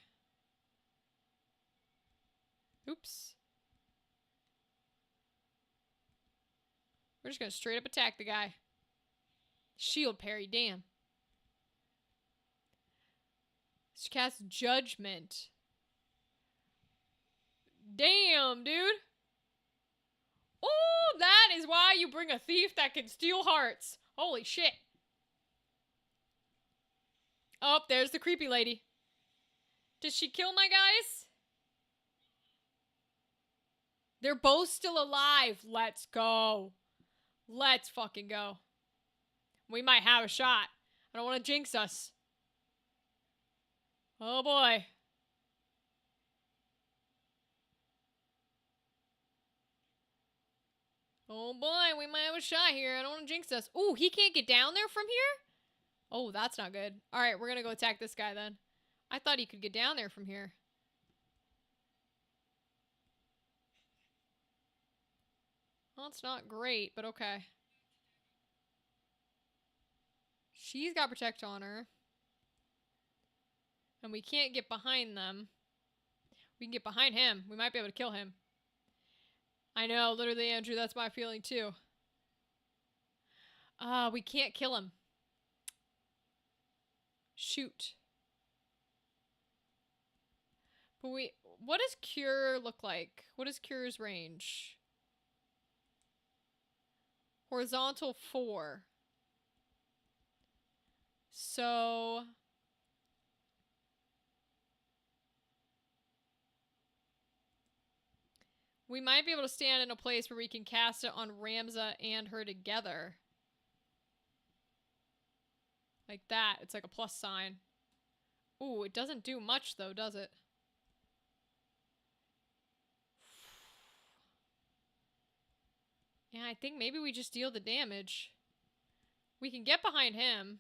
Oops. We're just going to straight up attack the guy. Shield parry, damn. She casts Judgment. Damn, dude. Oh, that is why you bring a thief that can steal hearts. Holy shit. Oh, there's the creepy lady. Did she kill my guys? They're both still alive. Let's go. Let's fucking go. We might have a shot. I don't want to jinx us. Oh boy. Oh boy, we might have a shot here. I don't want to jinx us. Ooh, he can't get down there from here? Oh, that's not good. Alright, we're gonna go attack this guy then. I thought he could get down there from here. Well, it's not great, but okay. She's got Protect on her. And we can't get behind them. We can get behind him. We might be able to kill him. I know, literally, Andrew, that's my feeling too. We can't kill him. Shoot. But what does Cure look like? What is Cure's range? Horizontal 4. So... we might be able to stand in a place where we can cast it on Ramza and her together. Like that. It's like a plus sign. Ooh, it doesn't do much though, does it? Yeah, I think maybe we just deal the damage. We can get behind him.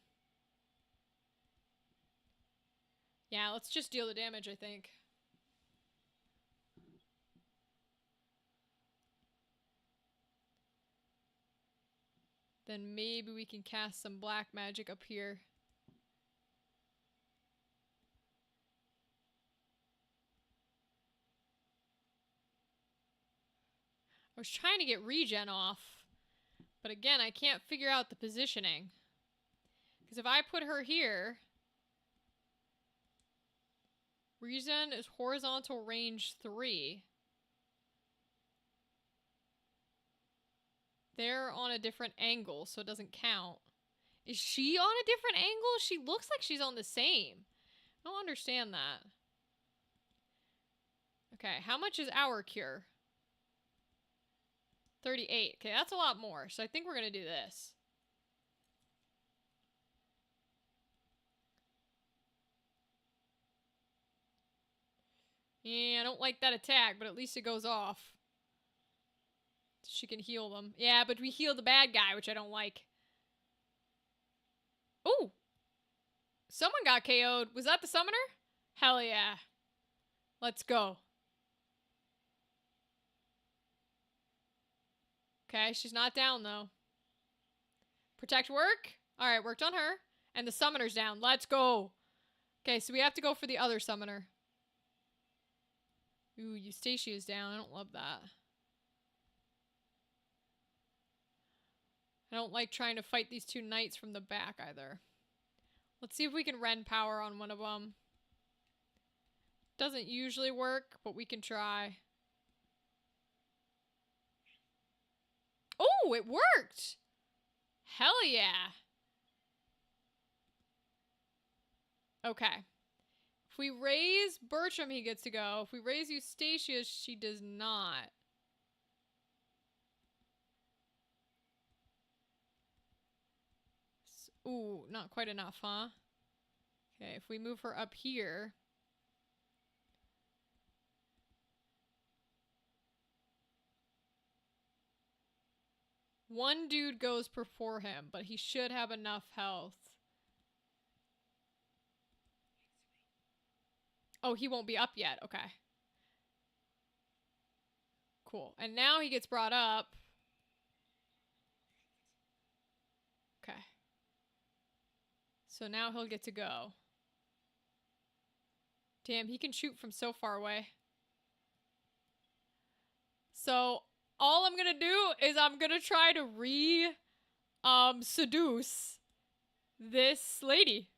Yeah, let's just deal the damage, I think. Then maybe we can cast some black magic up here. I was trying to get regen off. But again, I can't figure out the positioning. Because if I put her here... Regen is horizontal range 3. They're on a different angle, so it doesn't count. Is she on a different angle? She looks like she's on the same. I don't understand that. Okay, how much is our cure? 38. Okay, that's a lot more. So I think we're going to do this. Yeah, I don't like that attack, but at least it goes off. She can heal them. Yeah, but we heal the bad guy, which I don't like. Ooh! Someone got KO'd. Was that the summoner? Hell yeah. Let's go. Okay, she's not down, though. Protect work? Alright, worked on her. And the summoner's down. Let's go. Okay, so we have to go for the other summoner. Ooh, Eustatia's down. I don't love that. I don't like trying to fight these two knights from the back either. Let's see if we can rend power on one of them. Doesn't usually work, but we can try. Oh, it worked! Hell yeah! Okay. If we raise Bertram, he gets to go. If we raise Eustacia, she does not. Ooh, not quite enough, huh? Okay, if we move her up here. One dude goes before him, but he should have enough health. Oh, he won't be up yet. Okay. Cool. And now he gets brought up. Okay. So now he'll get to go. Damn, he can shoot from so far away. So all I'm gonna do is I'm gonna try to seduce this lady.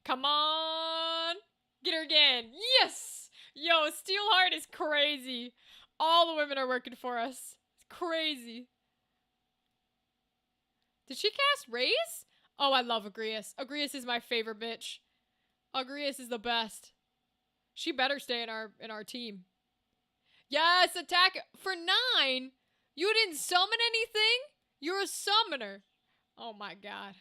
Come on! Get her again! Yes! Yo, Steelheart is crazy. All the women are working for us. It's crazy. Did she cast Raise? Oh, I love Agrias. Agrias is my favorite bitch. Agrias is the best. She better stay in our team. Yes, attack for 9. You didn't summon anything? You're a summoner. Oh my god.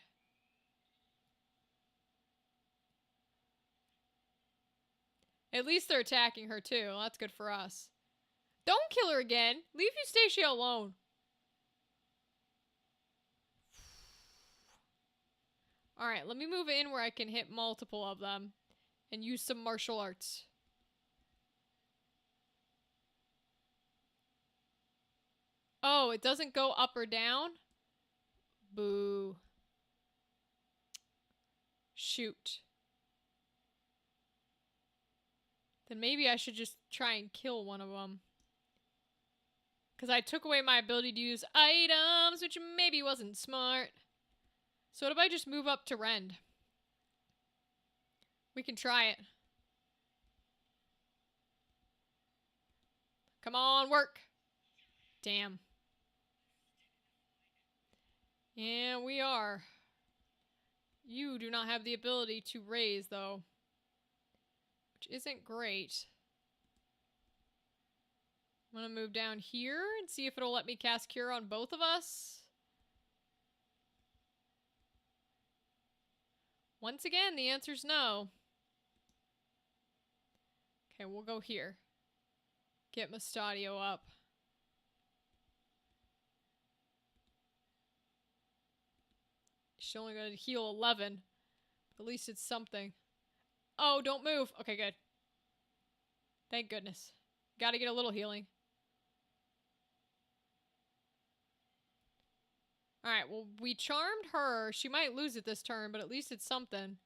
At least they're attacking her too. That's good for us. Don't kill her again. Leave Eustacia alone. Alright, let me move in where I can hit multiple of them. And use some martial arts. Oh, it doesn't go up or down? Boo. Shoot. Then maybe I should just try and kill one of them. Because I took away my ability to use items, which maybe wasn't smart. So what if I just move up to Rend? We can try it. Come on, work. Damn. Yeah, we are. You do not have the ability to raise, though. Which isn't great. I'm gonna move down here and see if it'll let me cast Cure on both of us. Once again, the answer's no. Okay, we'll go here. Get Mustadio up. She's only gonna heal 11. At least it's something. Oh, don't move. Okay, good. Thank goodness. Gotta get a little healing. Alright, well, we charmed her. She might lose it this turn, but at least it's something.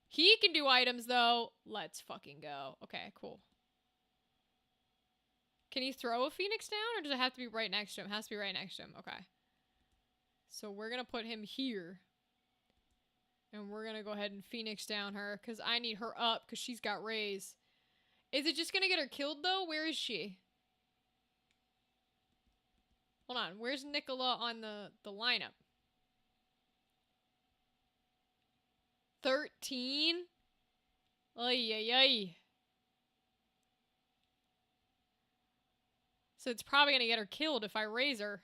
He can do items, though. Let's fucking go. Okay, cool. Can he throw a Phoenix down, or does it have to be right next to him? It has to be right next to him. Okay. So we're gonna put him here. And we're gonna go ahead and Phoenix down her, because I need her up, because she's got raise. Is it just gonna get her killed, though? Where is she? Hold on. Where's Nicola on the lineup? 13? Ay, ay, ay. So it's probably gonna get her killed if I raise her.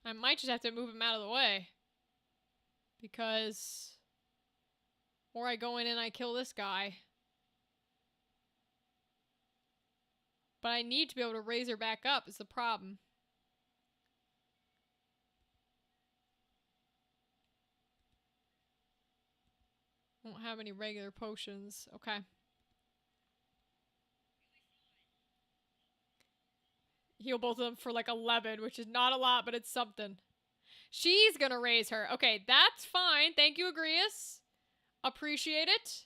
I might just have to move him out of the way. Because... Or I go in and I kill this guy. But I need to be able to raise her back up is the problem. Won't have any regular potions. Okay. Heal both of them for like 11, which is not a lot, but it's something. She's gonna raise her. Okay, that's fine. Thank you, Agrius. Appreciate it.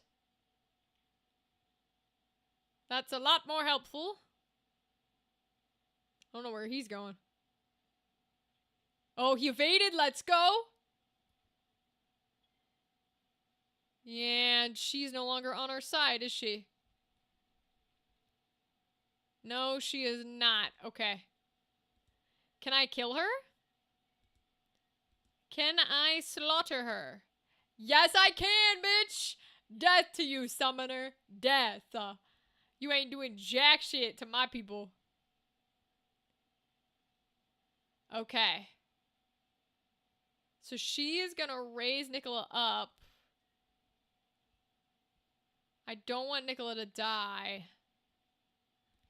That's a lot more helpful. I don't know where he's going. Oh, he evaded. Let's go. Yeah, and she's no longer on our side, is she? No, she is not. Okay. Can I kill her? Can I slaughter her? Yes, I can, bitch! Death to you, summoner. Death. You ain't doing jack shit to my people. Okay. So she is gonna raise Nicola up. I don't want Nicola to die.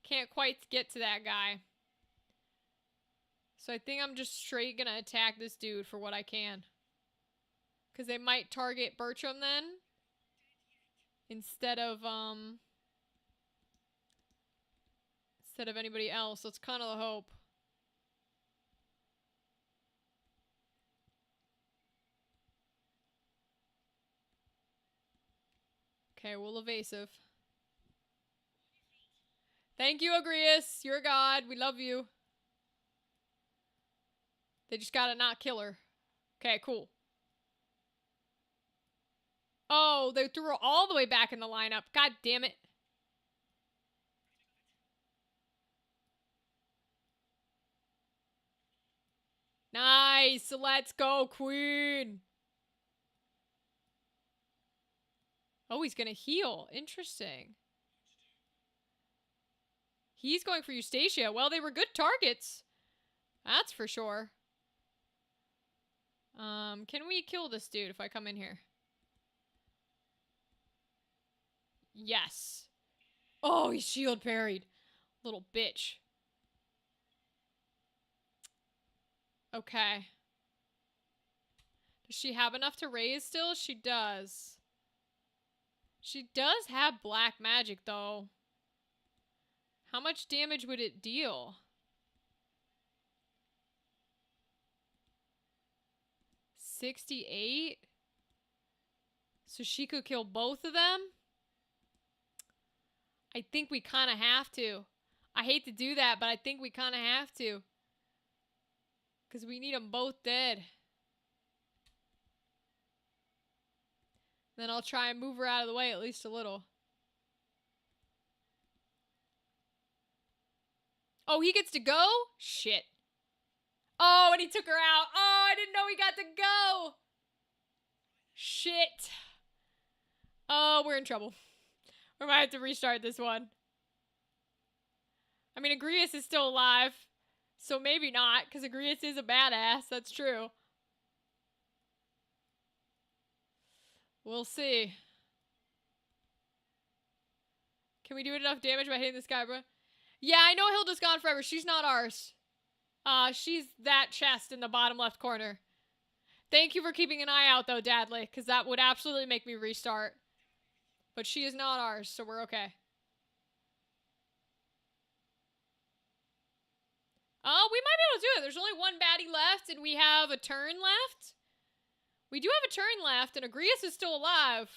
Can't quite get to that guy. So I think I'm just straight gonna attack this dude for what I can. Because they might target Bertram then. Instead of anybody else. That's kind of the hope. Okay, we'll evasive. Thank you, Agrius. You're a god. We love you. They just gotta not kill her. Okay, cool. Oh, they threw her all the way back in the lineup. God damn it. Nice. Let's go, queen. Oh, he's gonna heal. Interesting. He's going for Eustacia. Well, they were good targets. That's for sure. Can we kill this dude if I come in here? Yes. Oh, he's shield parried. Little bitch. Okay. Does she have enough to raise still? She does. She does have black magic, though. How much damage would it deal? 68? So she could kill both of them? I think we kind of have to. I hate to do that, but I think we kind of have to. Because we need them both dead. Then I'll try and move her out of the way at least a little. Oh, he gets to go? Shit. Oh, and he took her out. Oh, I didn't know he got to go. Shit. Oh, we're in trouble. We might have to restart this one. I mean, Agrias is still alive. So maybe not, because Agrias is a badass. That's true. We'll see. Can we do enough damage by hitting this guy, bro? Yeah, I know Hilda's gone forever. She's not ours. She's that chest in the bottom left corner. Thank you for keeping an eye out, though, Dadley, because that would absolutely make me restart. But she is not ours, so we're okay. Oh, we might be able to do it. There's only one baddie left, and we have a turn left. We do have a turn left, and Agrias is still alive.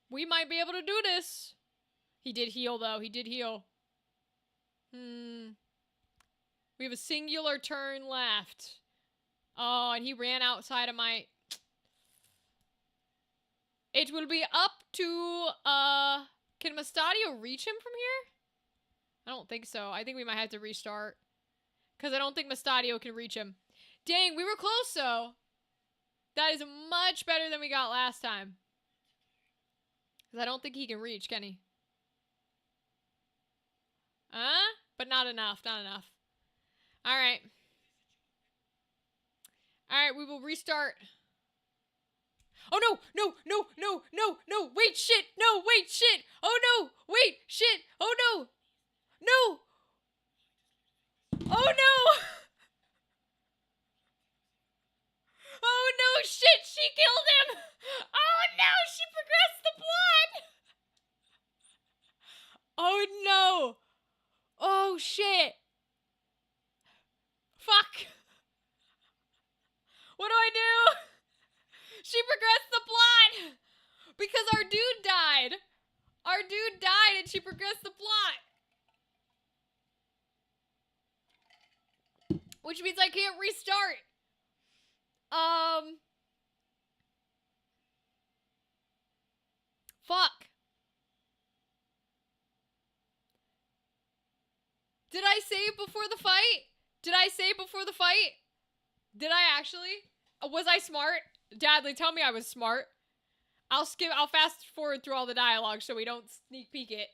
We might be able to do this. He did heal, though. He did heal. We have a singular turn left. Oh, and he ran outside of my... It will be up to, Can Mustadio reach him from here? I don't think so. I think we might have to restart. Because I don't think Mustadio can reach him. Dang, we were close, though. That is much better than we got last time. Because I don't think he can reach, can he? But not enough, not enough. Alright. Alright, we will restart. Oh no, no, no, no, no, no, wait, shit, no, wait, shit, oh no, wait, shit, oh no, no, oh no, oh no, shit, she killed him, oh no, she progressed the plot, oh no, oh shit, fuck, what do I do? She progressed the plot! Because our dude died! Our dude died and she progressed the plot! Which means I can't restart! Fuck. Did I save before the fight? Did I save before the fight? Did I actually? Was I smart? Dadley, tell me I was smart. I'll fast forward through all the dialogue so we don't sneak peek it.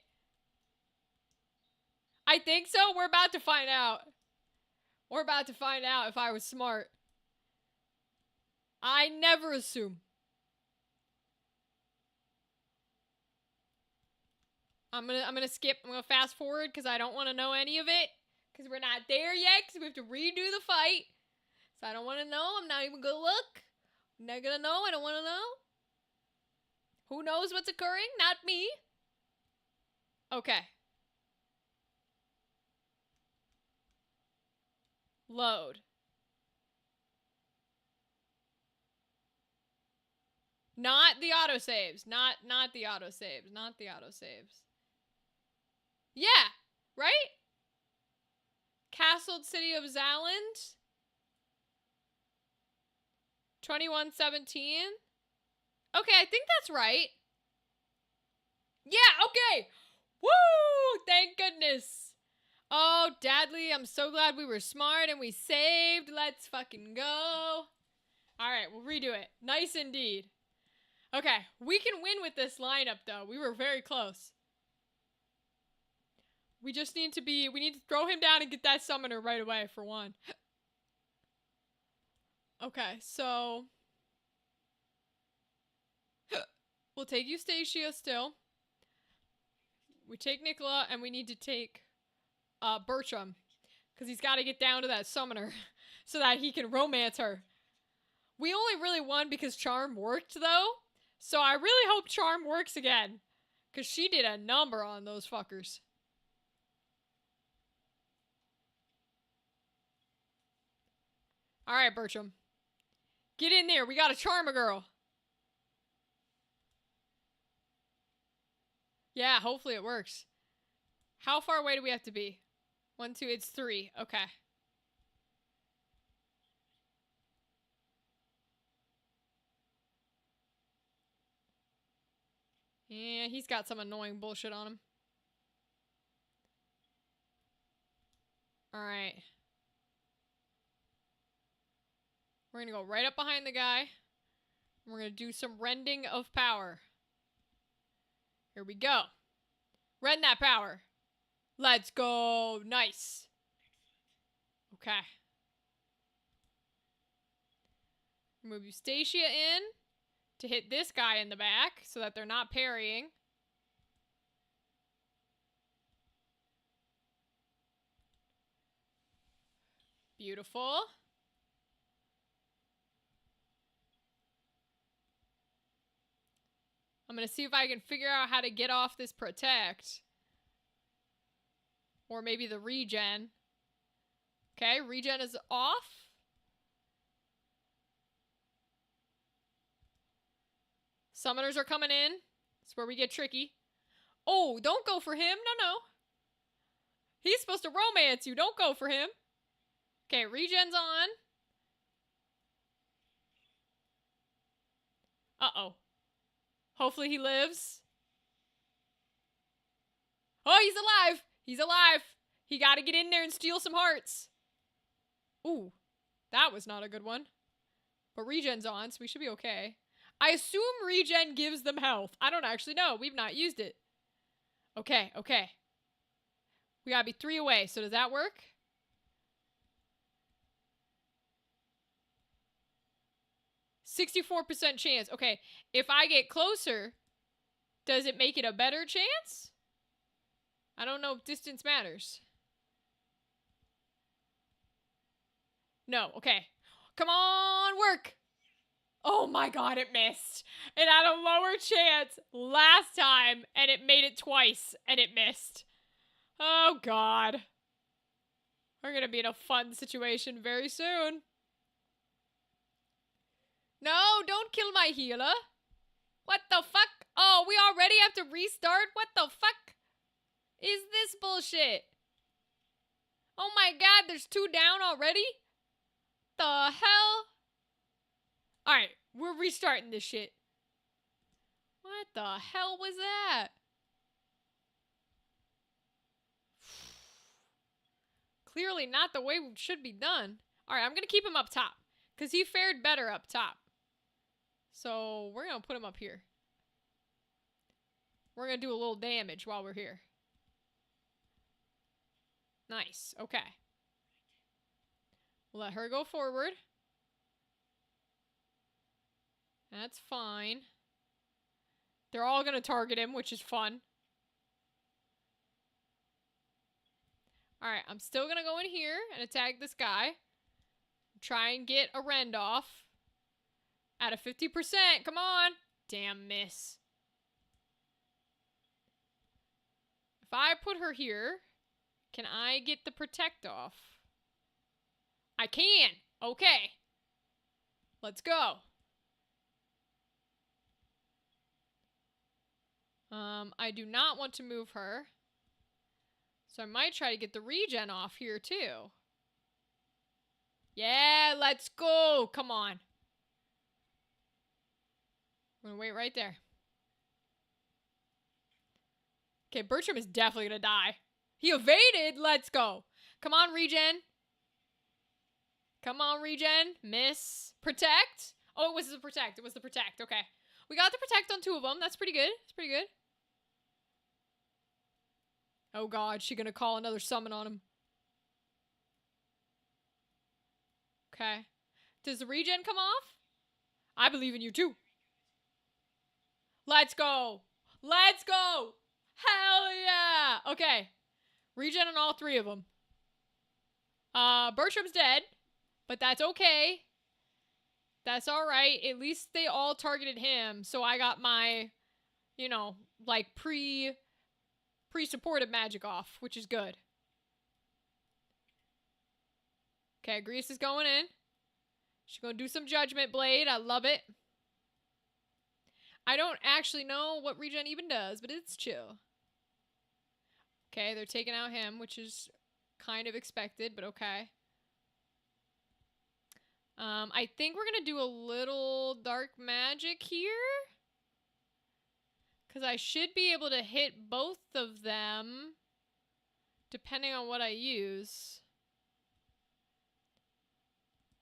I think so. We're about to find out. We're about to find out if I was smart. I never assume. I'm gonna skip. I'm gonna fast forward because I don't want to know any of it. Because we're not there yet. Because we have to redo the fight. So I don't want to know. I'm not even gonna look. I'm not gonna know. I don't want to know. Who knows what's occurring? Not me. Okay. Load. Not the autosaves. Not the autosaves. Not the autosaves. Yeah, right? Castled City of Zaland. 2117. Okay, I think that's right. Yeah, okay. Woo! Thank goodness. Oh, Dadley, I'm so glad we were smart and we saved. Let's fucking go. Alright, we'll redo it. Nice indeed. Okay, we can win with this lineup, though. We were very close. We just need to we need to throw him down and get that summoner right away, for one. Okay, so... We'll take Eustacia still. We take Nicola, and we need to take Bertram. Because he's got to get down to that summoner so that he can romance her. We only really won because Charm worked, though. So I really hope Charm works again. Because she did a number on those fuckers. Alright, Bertram. Get in there. We gotta charm a girl. Yeah, hopefully it works. How far away do we have to be? 1, 2, it's 3. Okay. Yeah, he's got some annoying bullshit on him. Alright. We're gonna go right up behind the guy. We're gonna do some rending of power. Here we go. Rend that power. Let's go. Nice. Okay. Move Eustacia in to hit this guy in the back so that they're not parrying. Beautiful. I'm going to see if I can figure out how to get off this protect. Or maybe the regen. Okay, regen is off. Summoners are coming in. That's where we get tricky. Oh, don't go for him. No. He's supposed to romance you. Don't go for him. Okay, regen's on. Uh-oh. Hopefully he lives. Oh, he's alive. He's alive. He got to get in there and steal some hearts. Ooh, that was not a good one. But regen's on, so we should be okay. I assume regen gives them health. I don't actually know. We've not used it. Okay. We gotta be 3 away, so does that work? %64% chance. Okay, if I get closer, does it make it a better chance? I don't know if distance matters. No, okay. Come on, work! Oh my god, it missed. It had a lower chance last time, and it made it twice, and it missed. Oh god. We're gonna be in a fun situation very soon. No, don't kill my healer. What the fuck? Oh, we already have to restart? What the fuck is this bullshit? Oh my god, there's 2 down already? The hell? Alright, we're restarting this shit. What the hell was that? Clearly not the way it should be done. Alright, I'm gonna keep him up top. Because he fared better up top. So, we're gonna put him up here. We're gonna do a little damage while we're here. Nice, okay. We'll let her go forward. That's fine. They're all gonna target him, which is fun. Alright, I'm still gonna go in here and attack this guy. Try and get a rend off. At a 50%, come on! Damn miss. If I put her here, can I get the protect off? I can! Okay. Let's go. I do not want to move her. So I might try to get the regen off here too. Yeah, let's go. Come on. I'm gonna wait right there. Okay, Bertram is definitely gonna die. He evaded. Let's go. Come on, regen. Come on, regen. Miss. Protect. Oh, it was the protect. It was the protect. Okay. We got the protect on 2 of them. That's pretty good. That's pretty good. Oh god, she gonna call another summon on him. Okay. Does the regen come off? I believe in you too. Let's go. Let's go. Hell yeah. Okay. Regen on all 3 of them. Bertram's dead. But that's okay. That's alright. At least they all targeted him. So I got my, you know, like pre-supported magic off, which is good. Okay, Grease is going in. She's gonna do some Judgment Blade. I love it. I don't actually know what regen even does, but it's chill. Okay, they're taking out him, which is kind of expected, but okay. I think we're gonna do a little dark magic here. Because I should be able to hit both of them, depending on what I use.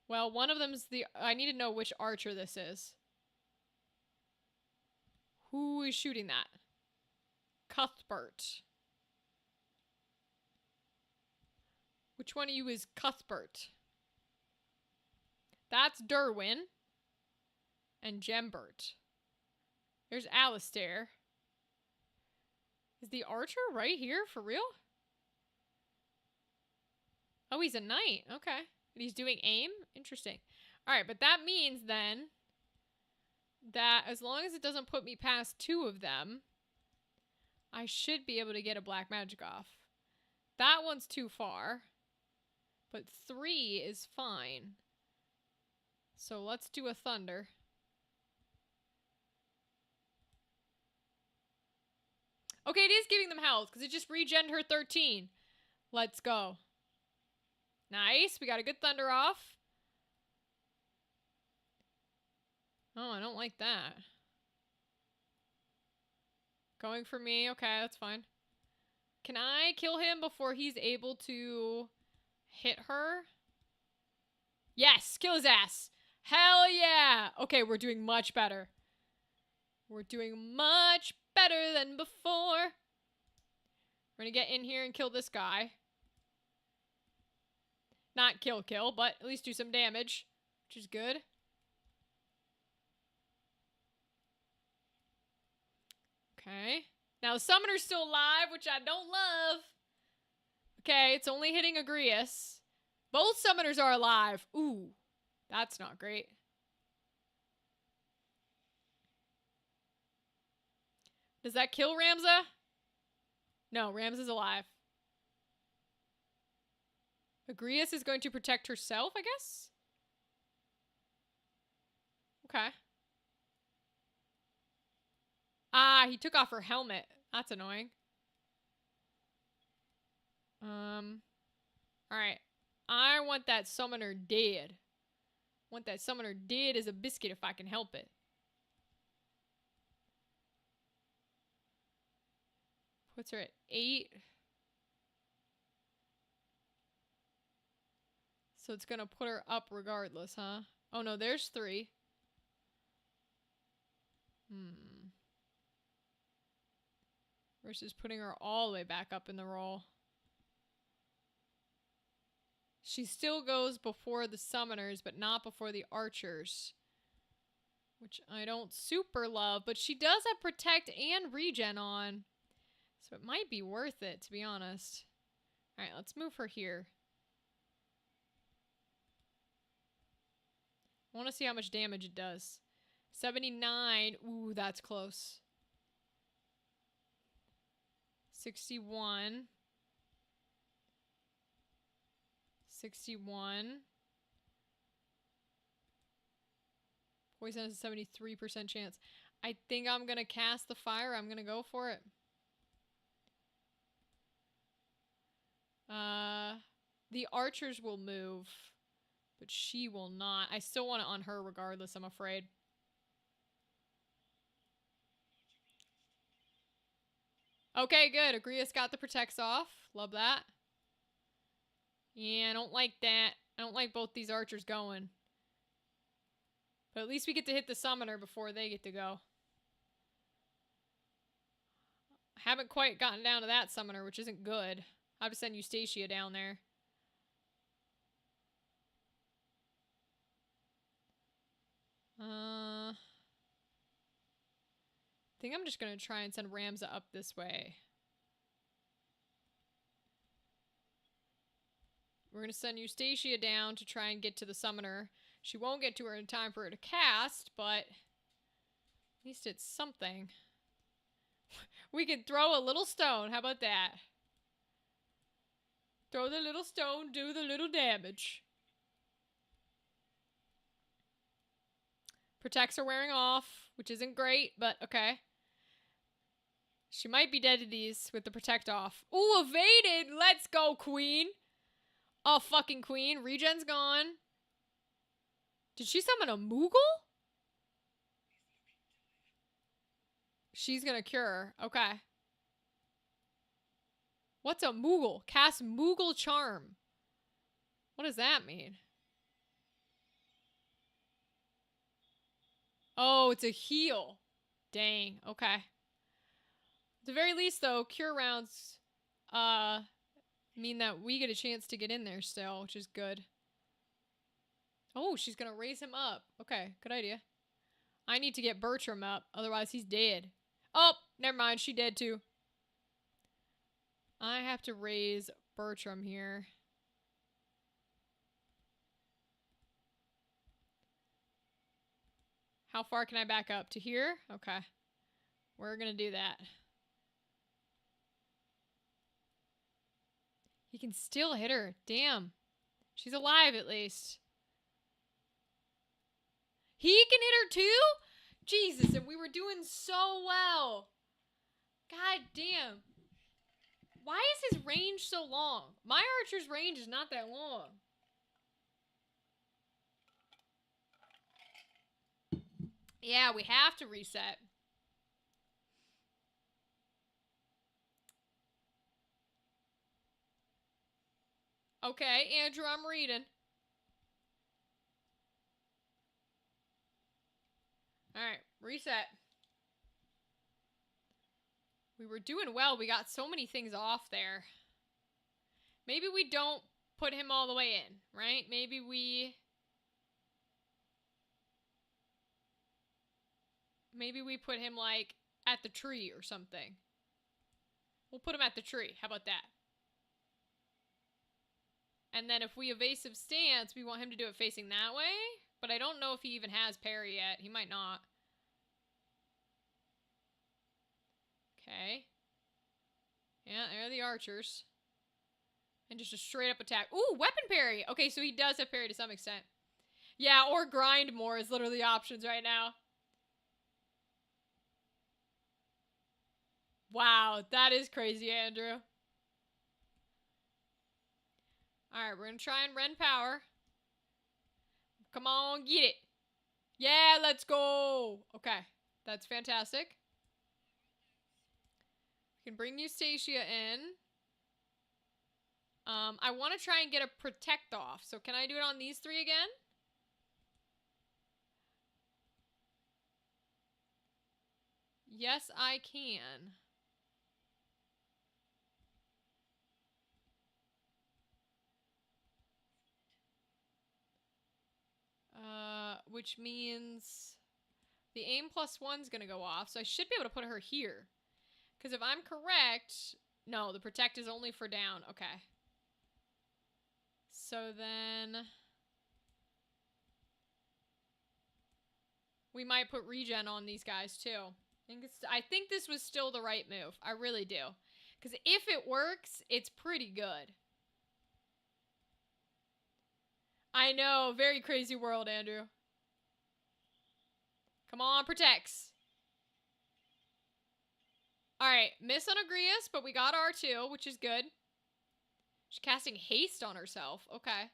Well, one of them's the... I need to know which archer this is. Who is shooting that? Cuthbert. Which one of you is Cuthbert? That's Derwin. And Gembert. There's Alistair. Is the archer right here? For real? Oh, he's a knight. Okay. And he's doing aim? Interesting. Alright, but that means then that as long as it doesn't put me past 2 of them, I should be able to get a black magic off. That one's too far. But 3 is fine. So let's do a thunder. Okay, it is giving them health because it just regened her 13. Let's go. Nice. We got a good thunder off. Oh, I don't like that. Going for me. Okay, that's fine. Can I kill him before he's able to hit her? Yes, kill his ass. Hell yeah. Okay, we're doing much better. We're doing much better than before. We're gonna get in here and kill this guy. Not kill, but at least do some damage, which is good. Okay. Now the summoner's still alive, which I don't love. Okay, it's only hitting Agrius. Both summoners are alive. Ooh, that's not great. Does that kill Ramza? No, Ramza's alive. Agrius is going to protect herself, I guess? Okay. Ah, he took off her helmet. That's annoying. Alright. I want that summoner dead. Want that summoner dead as a biscuit if I can help it. Puts her at 8. So it's gonna put her up regardless, huh? Oh no, there's 3. Versus putting her all the way back up in the roll. She still goes before the summoners, but not before the archers. Which I don't super love, but she does have protect and regen on. So it might be worth it, to be honest. Alright, let's move her here. I want to see how much damage it does. 79. Ooh, that's close. 61. 61. Poison has a 73% chance. I think I'm going to cast the fire. I'm going to go for it. The archers will move, but she will not. I still want it on her regardless, I'm afraid. Okay, good. Agrius got the protects off. Love that. Yeah, I don't like that. I don't like both these archers going. But at least we get to hit the summoner before they get to go. I haven't quite gotten down to that summoner, which isn't good. I have to send Eustacia down there. I think I'm just going to try and send Ramza up this way. We're going to send Eustacia down to try and get to the summoner. She won't get to her in time for her to cast, but at least it's something. We can throw a little stone. How about that? Throw the little stone, do the little damage. Protects are wearing off, which isn't great, but okay. She might be dead to these with the protect off. Ooh, evaded! Let's go, queen! Oh, fucking queen. Regen's gone. Did she summon a Moogle? She's gonna cure her. Okay. What's a Moogle? Cast Moogle Charm. What does that mean? Oh, it's a heal. Dang. Okay. At the very least, though, cure rounds mean that we get a chance to get in there still, which is good. Oh, she's gonna raise him up. Okay, good idea. I need to get Bertram up, otherwise he's dead. Oh, never mind, she dead too. I have to raise Bertram here. How far can I back up? To here? Okay. We're gonna do that. He can still hit her. Damn. She's alive at least. He can hit her too? Jesus, and we were doing so well. God damn. Why is his range so long? My archer's range is not that long. Yeah, we have to reset. Okay, Andrew, I'm reading. Alright, reset. We were doing well. We got so many things off there. Maybe we don't put him all the way in, right? Maybe we put him, like, at the tree or something. We'll put him at the tree. How about that? And then if we evasive stance, we want him to do it facing that way. But I don't know if he even has parry yet. He might not. Okay. Yeah, there are the archers. And just a straight up attack. Ooh, weapon parry! Okay, so he does have parry to some extent. Yeah, or grind more is literally options right now. Wow, that is crazy, Andrew. Alright, we're gonna try and rend power. Come on, get it. Yeah, let's go. Okay, that's fantastic. We can bring Eustacia in. I want to try and get a protect off. So can I do it on these three again? Yes, I can. Which means the aim +1's gonna go off, so I should be able to put her here. Because if I'm correct, no, the protect is only for down. Okay. So then we might put regen on these guys too. I think this was still the right move. I really do. Because if it works, it's pretty good. I know, very crazy world, Andrew. Come on, protects. Alright, miss on Agrias, but we got R2, which is good. She's casting haste on herself. Okay.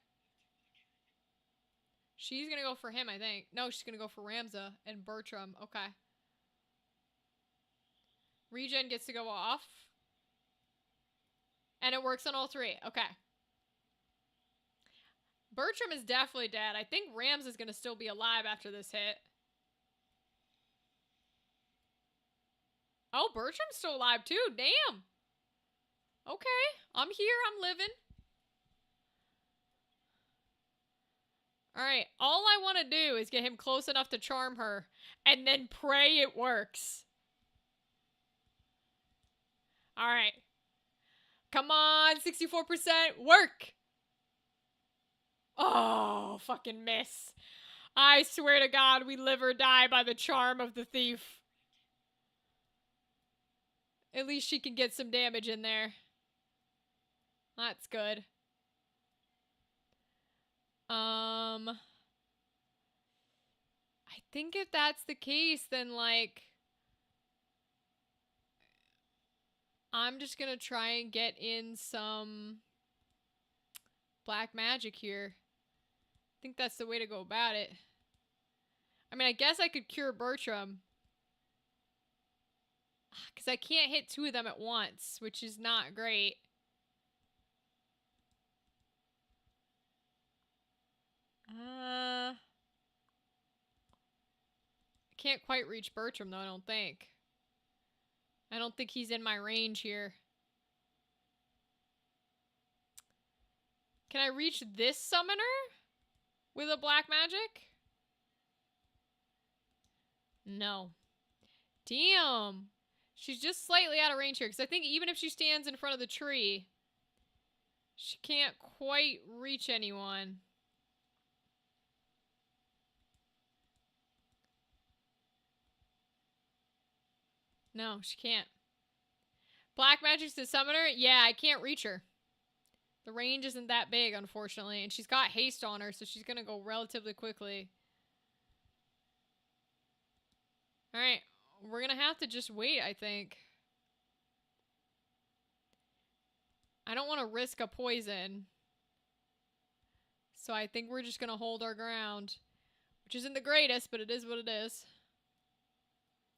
She's gonna go for him, I think. No, she's gonna go for Ramza and Bertram. Okay. Regen gets to go off. And it works on all three. Okay. Bertram is definitely dead. I think Rams is gonna still be alive after this hit. Oh, Bertram's still alive too. Damn. Okay. I'm here. I'm living. Alright. All I want to do is get him close enough to charm her. And then pray it works. Alright. Come on. 64%. Work. Oh, fucking miss. I swear to God, we live or die by the charm of the thief. At least she can get some damage in there. That's good. I think if that's the case, then, like, I'm just gonna try and get in some black magic here. I think that's the way to go about it. I mean, I guess I could cure Bertram. Because I can't hit two of them at once, which is not great. I can't quite reach Bertram, though, I don't think. I don't think he's in my range here. Can I reach this summoner with a black magic? No. Damn. She's just slightly out of range here, because I think even if she stands in front of the tree, she can't quite reach anyone. No, she can't. Black magic's the summoner? Yeah, I can't reach her. The range isn't that big, unfortunately. And she's got haste on her, so she's going to go relatively quickly. Alright, we're going to have to just wait, I think. I don't want to risk a poison. So I think we're just going to hold our ground. Which isn't the greatest, but it is what it is.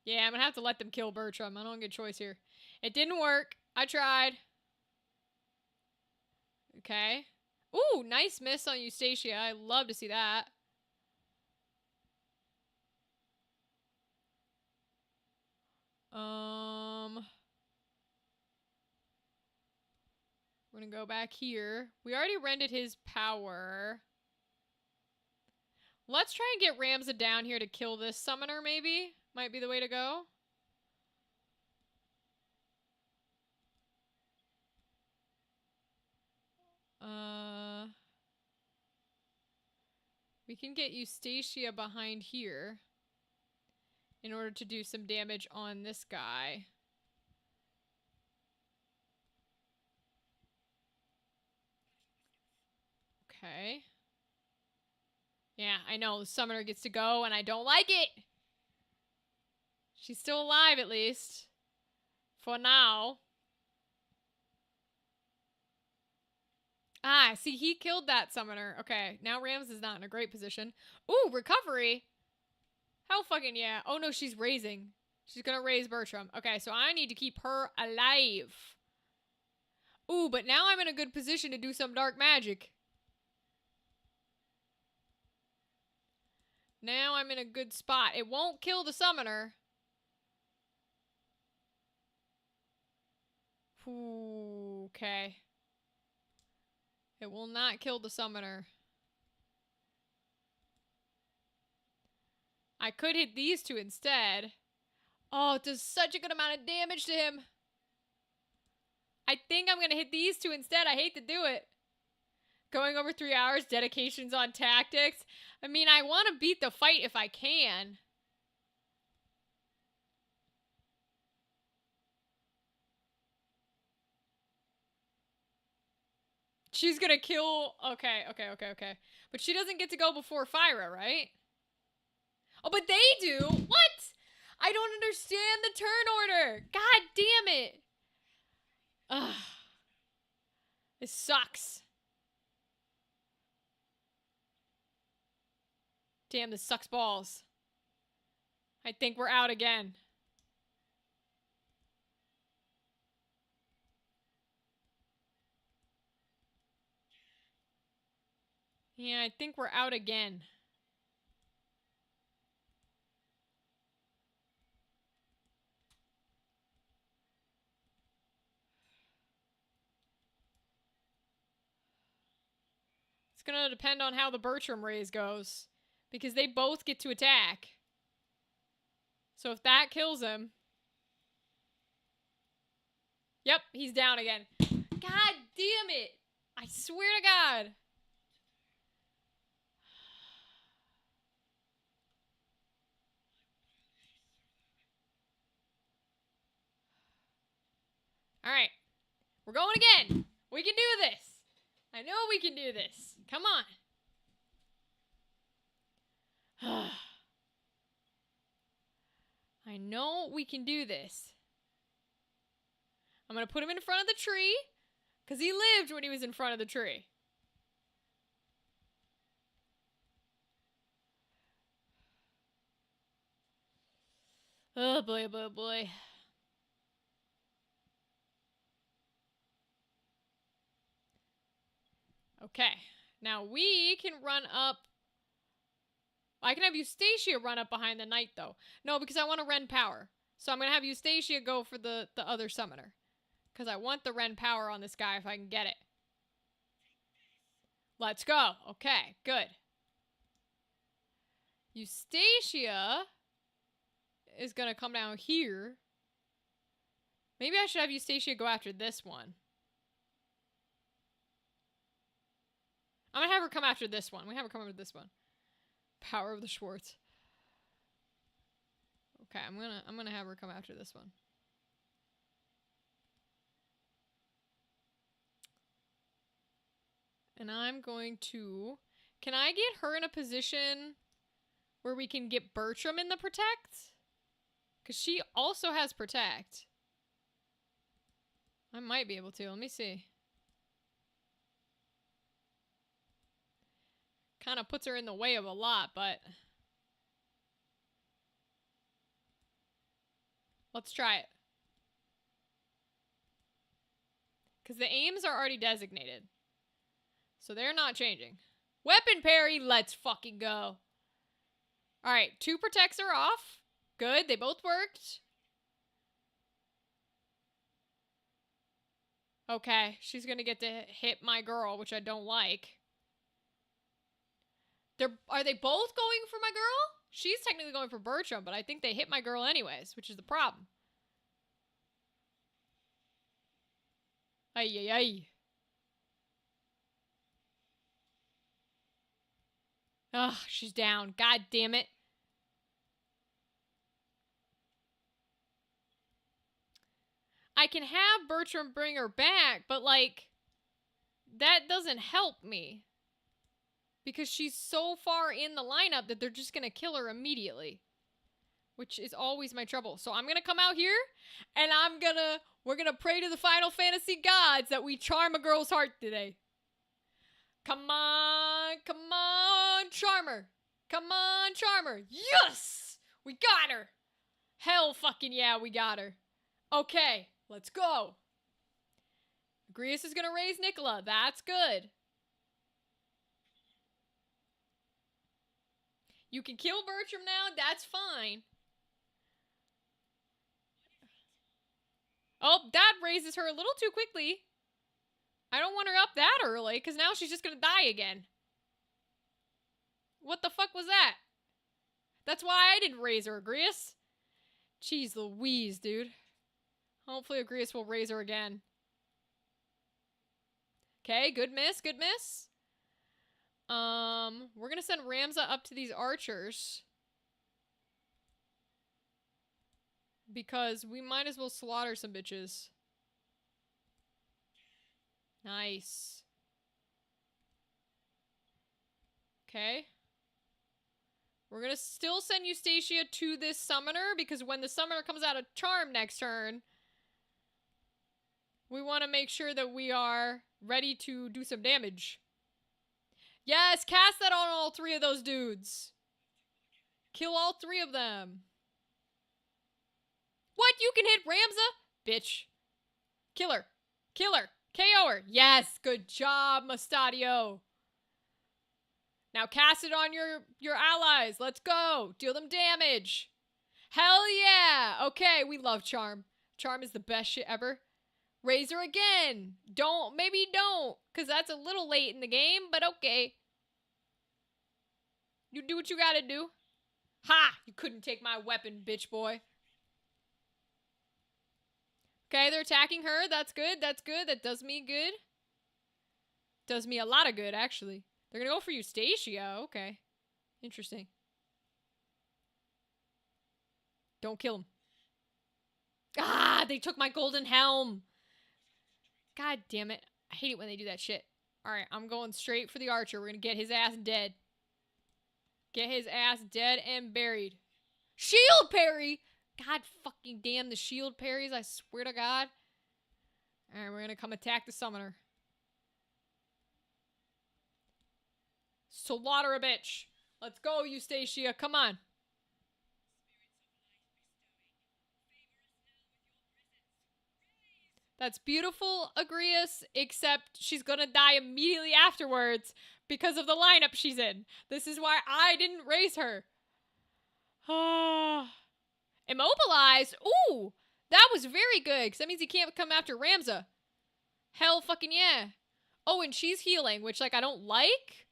Yeah, I'm going to have to let them kill Bertram. I don't get a choice here. It didn't work. I tried. Okay. Ooh, nice miss on Eustacia. I love to see that. We're gonna go back here. We already rendered his power. Let's try and get Ramza down here to kill this summoner, maybe? Might be the way to go. We can get Eustacia behind here in order to do some damage on this guy. Okay. Yeah, I know. The summoner gets to go, and I don't like it! She's still alive, at least. For now. Ah, see, he killed that summoner. Okay, now Rams is not in a great position. Ooh, recovery! Hell fucking yeah. Oh no, she's raising. She's gonna raise Bertram. Okay, so I need to keep her alive. Ooh, but now I'm in a good position to do some dark magic. Now I'm in a good spot. It won't kill the summoner. Ooh, okay. It will not kill the summoner. I could hit these two instead. Oh, it does such a good amount of damage to him. I think I'm going to hit these two instead. I hate to do it. Going over 3 hours, dedications on tactics. I mean, I want to beat the fight if I can. She's going to kill... Okay. But she doesn't get to go before Fyra, right? Oh, but they do? What? I don't understand the turn order. God damn it. Ugh. This sucks. Damn, this sucks balls. I think we're out again. Yeah, I think we're out again. It's gonna depend on how the Bertram raise goes. Because they both get to attack. So if that kills him... Yep, he's down again. God damn it! I swear to God! Alright. We're going again! We can do this! I know we can do this! Come on! I know we can do this. I'm I'm gonna put him in front of the tree. Because he lived when he was in front of the tree. Oh boy, boy, boy. Okay. Now we can run up. I can have Eustacia run up behind the knight, though. No, because I want to Ren power. So I'm going to have Eustacia go for the other summoner. Because I want the Ren power on this guy if I can get it. Let's go. Okay, good. Eustacia is going to come down here. Maybe I should have Eustacia go after this one. I'm going to have her come after this one. We have her come after this one. Power of the Schwartz. Okay, I'm gonna have her come after this one. And I'm going to... Can I get her in a position where we can get Bertram in the Protect? Because she also has Protect. I might be able to. Let me see. Kind of puts her in the way of a lot, but... Let's try it. Because the aims are already designated. So they're not changing. Weapon parry, let's fucking go. Alright, 2 protects are off. Good, they both worked. Okay, she's gonna get to hit my girl, which I don't like. Are they both going for my girl? She's technically going for Bertram, but I think they hit my girl anyways, which is the problem. Ay, ay, ay. Ugh, she's down. God damn it. I can have Bertram bring her back, but, like, that doesn't help me. Because she's so far in the lineup that they're just gonna kill her immediately. Which is always my trouble. So I'm gonna come out here, and we're gonna pray to the Final Fantasy gods that we charm a girl's heart today. Come on, Charmer. Come on, Charmer. Yes! We got her. Hell fucking yeah, we got her. Okay, let's go. Agrias is gonna raise Nicola. That's good. You can kill Bertram now. That's fine. Oh, that raises her a little too quickly. I don't want her up that early, because now she's just going to die again. What the fuck was that? That's why I didn't raise her, Agrias. Jeez Louise, dude. Hopefully Agrias will raise her again. Okay, good miss, good miss. We're gonna send Ramza up to these archers. Because we might as well slaughter some bitches. Nice. Okay. We're gonna still send Eustacia to this summoner, because when the summoner comes out of charm next turn, we want to make sure that we are ready to do some damage. Yes, cast that on all 3 of those dudes. Kill all 3 of them. What? You can hit Ramza? Bitch. Kill her. Kill her. KO her. Yes, good job, Mustadio. Now cast it on your allies. Let's go. Deal them damage. Hell yeah. Okay, we love Charm. Charm is the best shit ever. Raise her again. Maybe don't, because that's a little late in the game, but okay. You do what you gotta do. Ha! You couldn't take my weapon, bitch boy. Okay, they're attacking her. That's good. That's good. That does me good. Does me a lot of good, actually. They're gonna go for Eustacia. Okay. Interesting. Don't kill him. Ah! They took my golden helm. God damn it. I hate it when they do that shit. Alright, I'm going straight for the archer. We're gonna get his ass dead. Get his ass dead and buried. Shield parry! God fucking damn the shield parries, I swear to God. Alright, we're gonna come attack the summoner. Slaughter a bitch. Let's go, Eustacia. Come on. That's beautiful, Agrias, except she's gonna die immediately afterwards because of the lineup she's in. This is why I didn't raise her. Immobilize? Ooh! That was very good, because that means he can't come after Ramza. Hell fucking yeah. Oh, and she's healing, which, like, I don't like,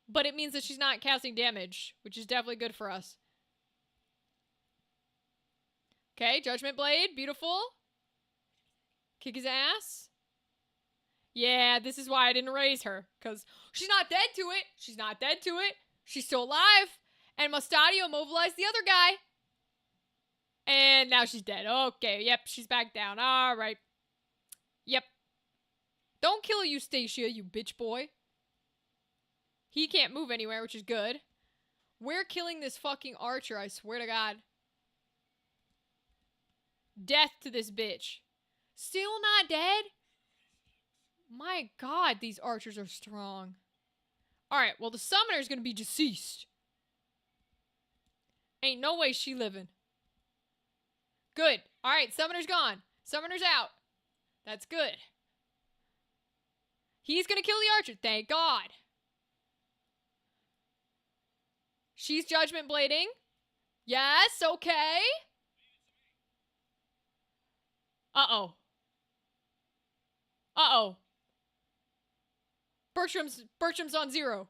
but it means that she's not casting damage, which is definitely good for us. Okay, Judgment Blade, beautiful. Kick his ass. Yeah, this is why I didn't raise her, because she's not dead to it. She's not dead to it. She's still alive. And Mustadio immobilized the other guy. And now she's dead. Okay, yep, she's back down. All right. Yep. Don't kill Eustacia, you bitch boy. He can't move anywhere, which is good. We're killing this fucking archer, I swear to God. Death to this bitch. Still not dead? My God, these archers are strong. Alright, well, the summoner's gonna be deceased. Ain't no way she living. Good. Alright, summoner's gone. Summoner's out. That's good. He's gonna kill the archer, thank God. She's judgment blading. Yes, okay. Uh-oh. Uh-oh. Bertram's on 0.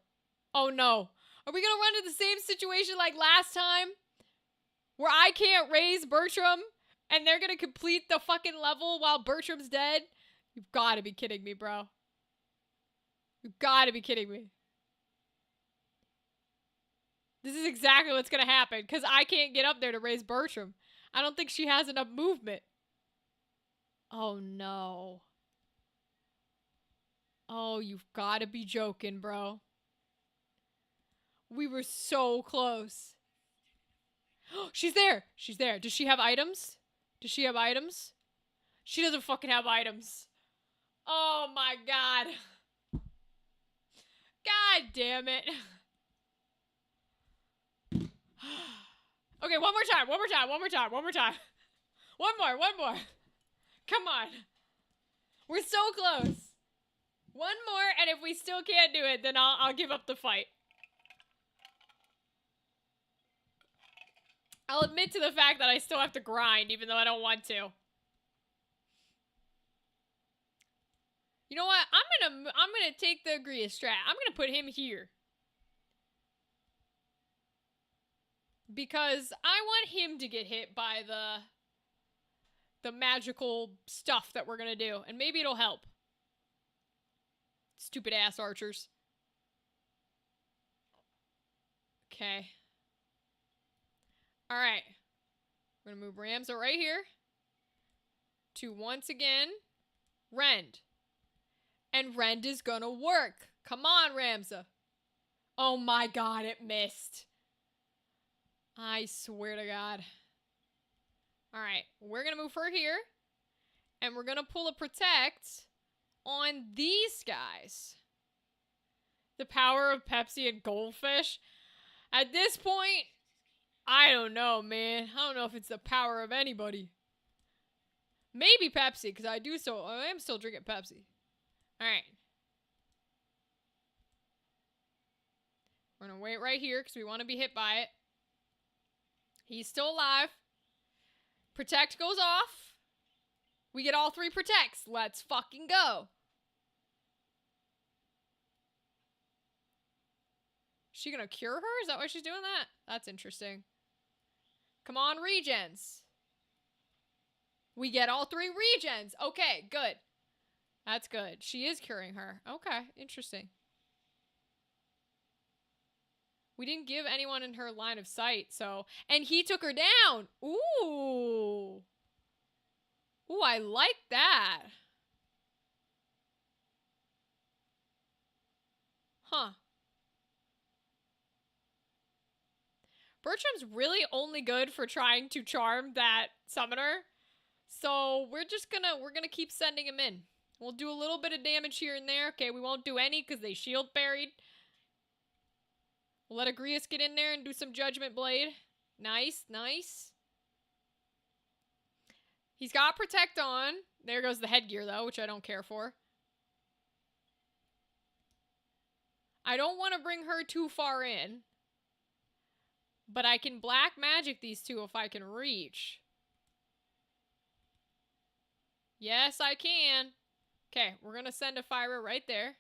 Oh no. Are we gonna run into the same situation like last time? Where I can't raise Bertram and they're gonna complete the fucking level while Bertram's dead? You've gotta be kidding me, bro. You've gotta be kidding me. This is exactly what's gonna happen, because I can't get up there to raise Bertram. I don't think she has enough movement. Oh no. Oh, you've gotta be joking, bro. We were so close. She's there! She's there. Does she have items? Does she have items? She doesn't fucking have items. Oh my God. God damn it. Okay, one more time. One more time. One more. Come on. We're so close. One more, and if we still can't do it, then I'll give up the fight. I'll admit to the fact that I still have to grind, even though I don't want to. You know what? I'm gonna take the Agria strat. I'm gonna put him here. Because I want him to get hit by the magical stuff that we're gonna do. And maybe it'll help. Stupid ass archers. Okay. Alright. We're gonna move Ramza right here. To once again, Rend. And Rend is gonna work. Come on, Ramza. Oh my God, it missed. I swear to God. Alright, we're gonna move her here. And we're gonna pull a protect on these guys. The power of Pepsi and Goldfish. At this point, I don't know, man. I don't know if it's the power of anybody. Maybe Pepsi, because I am still drinking Pepsi. Alright. We're gonna wait right here, because we want to be hit by it. He's still alive. Protect goes off. We get all 3 protects. Let's fucking go. Is she gonna cure her? Is that why she's doing that? That's interesting. Come on, regens. We get all 3 regens. Okay, good. That's good. She is curing her. Okay, interesting. We didn't give anyone in her line of sight, so... And he took her down! Ooh! Ooh, I like that. Huh. Bertram's really only good for trying to charm that summoner. So we're gonna keep sending him in. We'll do a little bit of damage here and there. Okay, we won't do any because they shield buried. We'll let Agrias get in there and do some Judgment Blade. Nice, nice. He's got Protect on. There goes the headgear, though, which I don't care for. I don't want to bring her too far in. But I can Black Magic these two if I can reach. Yes, I can. Okay, we're going to send a Fire right there.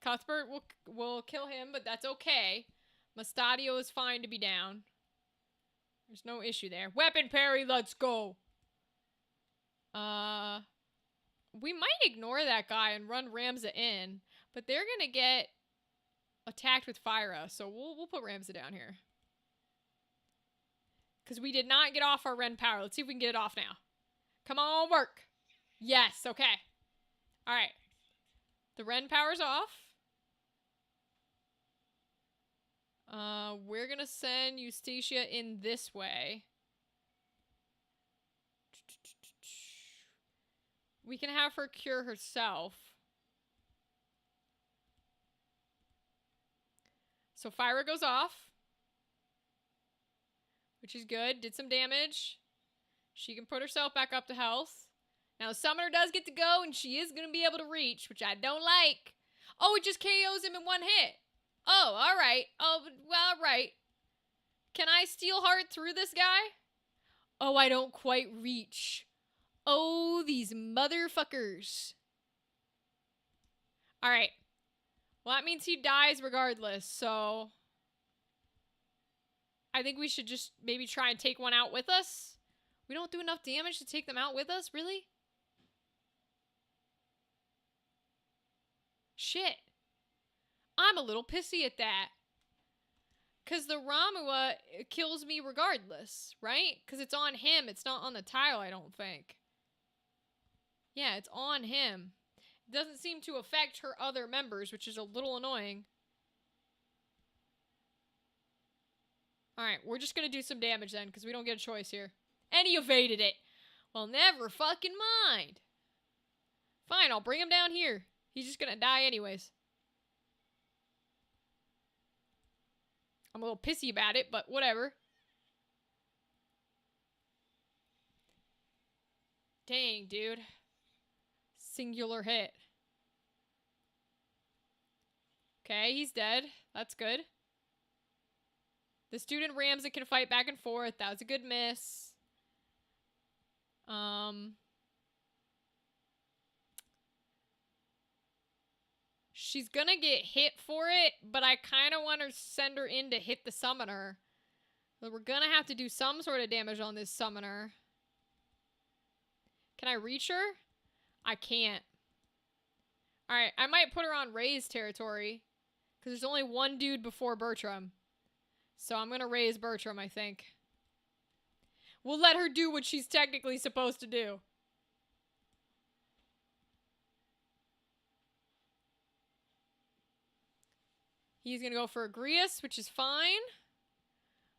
Cuthbert will kill him, but that's okay. Mustadio is fine to be down. There's no issue there. Weapon parry, let's go. We might ignore that guy and run Ramza in, but they're gonna get attacked with Fyra, so we'll put Ramza down here. Because we did not get off our Ren power. Let's see if we can get it off now. Come on, work. Yes, okay. Alright. The Ren power's off. We're gonna send Eustacia in this way. We can have her cure herself. So Fyra goes off. Which is good. Did some damage. She can put herself back up to health. Now Summoner does get to go, and she is going to be able to reach, which I don't like. Oh, it just KOs him in one hit. Oh, alright. Oh, well, alright. Can I Steel Heart through this guy? Oh, I don't quite reach. Oh, these motherfuckers. Alright. Well, that means he dies regardless, so... I think we should just maybe try and take one out with us. We don't do enough damage to take them out with us, really? Shit. I'm a little pissy at that. Because the Ramua kills me regardless, right? Because it's on him. It's not on the tile, I don't think. Yeah, it's on him. It doesn't seem to affect her other members, which is a little annoying. Alright, we're just going to do some damage then, because we don't get a choice here. And he evaded it. Well, never fucking mind. Fine, I'll bring him down here. He's just going to die anyways. I'm a little pissy about it, but whatever. Dang, dude. Singular hit. Okay, he's dead. That's good. The student Ramza can fight back and forth. That was a good miss. She's gonna get hit for it, but I kind of want to send her in to hit the summoner. So we're gonna have to do some sort of damage on this summoner. Can I reach her? I can't. Alright, I might put her on Ray's territory. Because there's only one dude before Bertram. So I'm gonna raise Bertram, I think. We'll let her do what she's technically supposed to do. He's gonna go for Agrias, which is fine.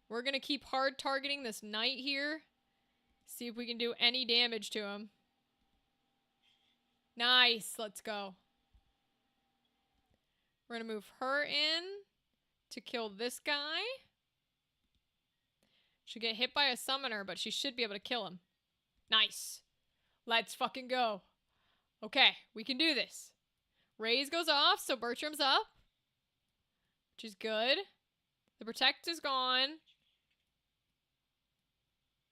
We're gonna keep hard targeting this knight here. See if we can do any damage to him. Nice, let's go. We're gonna move her in to kill this guy. She'll get hit by a summoner, but she should be able to kill him. Nice. Let's fucking go. Okay, we can do this. Raze goes off, so Bertram's up. Which is good. The Protect is gone.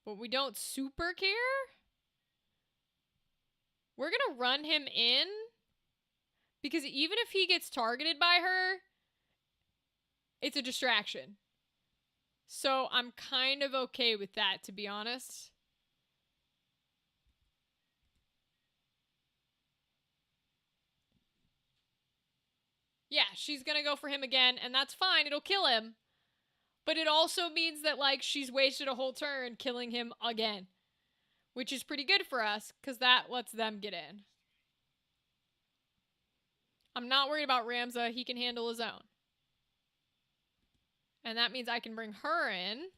But we don't super care. We're gonna run him in. Because even if he gets targeted by her, it's a distraction. So I'm kind of okay with that, to be honest. Yeah, she's gonna go for him again, and that's fine. It'll kill him. But it also means that, like, she's wasted a whole turn killing him again. Which is pretty good for us, because that lets them get in. I'm not worried about Ramza. He can handle his own. And that means I can bring her in.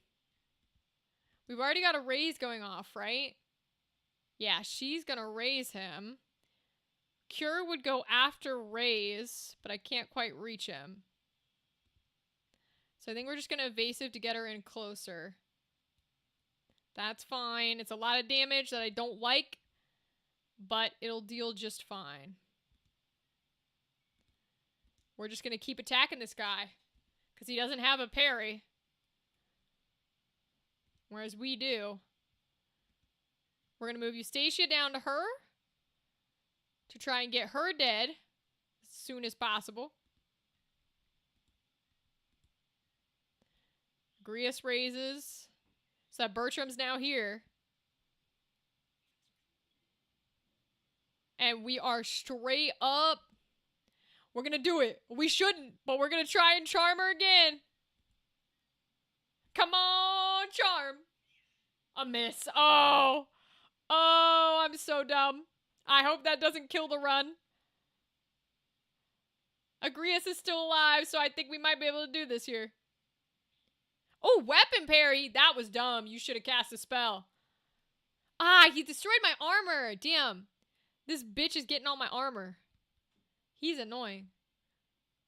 We've already got a raise going off, right? Yeah, she's gonna raise him. Cure would go after raise, but I can't quite reach him. So I think we're just gonna evasive to get her in closer. That's fine. It's a lot of damage that I don't like, but it'll deal just fine. We're just gonna keep attacking this guy, because he doesn't have a parry. Whereas we do. We're gonna move Eustacia down to her to try and get her dead as soon as possible. Grius raises. So that Bertram's now here. And we are straight up. We're gonna do it. We shouldn't, but we're gonna try and charm her again. Come on, charm. A miss. Oh. Oh, I'm so dumb. I hope that doesn't kill the run. Agrius is still alive, so I think we might be able to do this here. Oh, weapon parry. That was dumb. You should have cast a spell. Ah, he destroyed my armor. Damn. This bitch is getting all my armor. He's annoying.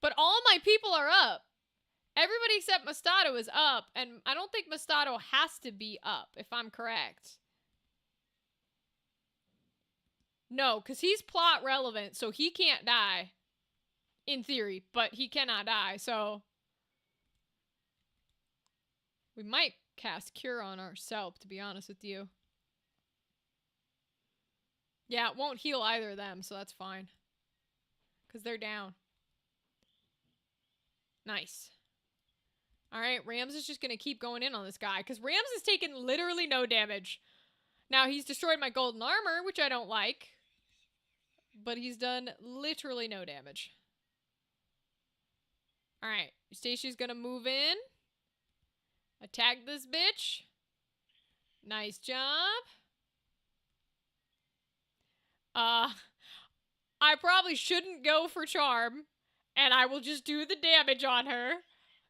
But all my people are up. Everybody except Mustato is up, and I don't think Mustato has to be up, if I'm correct. No, because he's plot relevant, so he can't die. In theory, but he cannot die, so... We might cast Cure on ourselves, to be honest with you. Yeah, it won't heal either of them, so that's fine. Because they're down. Nice. Alright, Rams is just going to keep going in on this guy, because Rams has taken literally no damage. Now, he's destroyed my golden armor, which I don't like. But he's done literally no damage. Alright, Eustacia's going to move in. Attack this bitch. Nice job. I probably shouldn't go for charm. And I will just do the damage on her.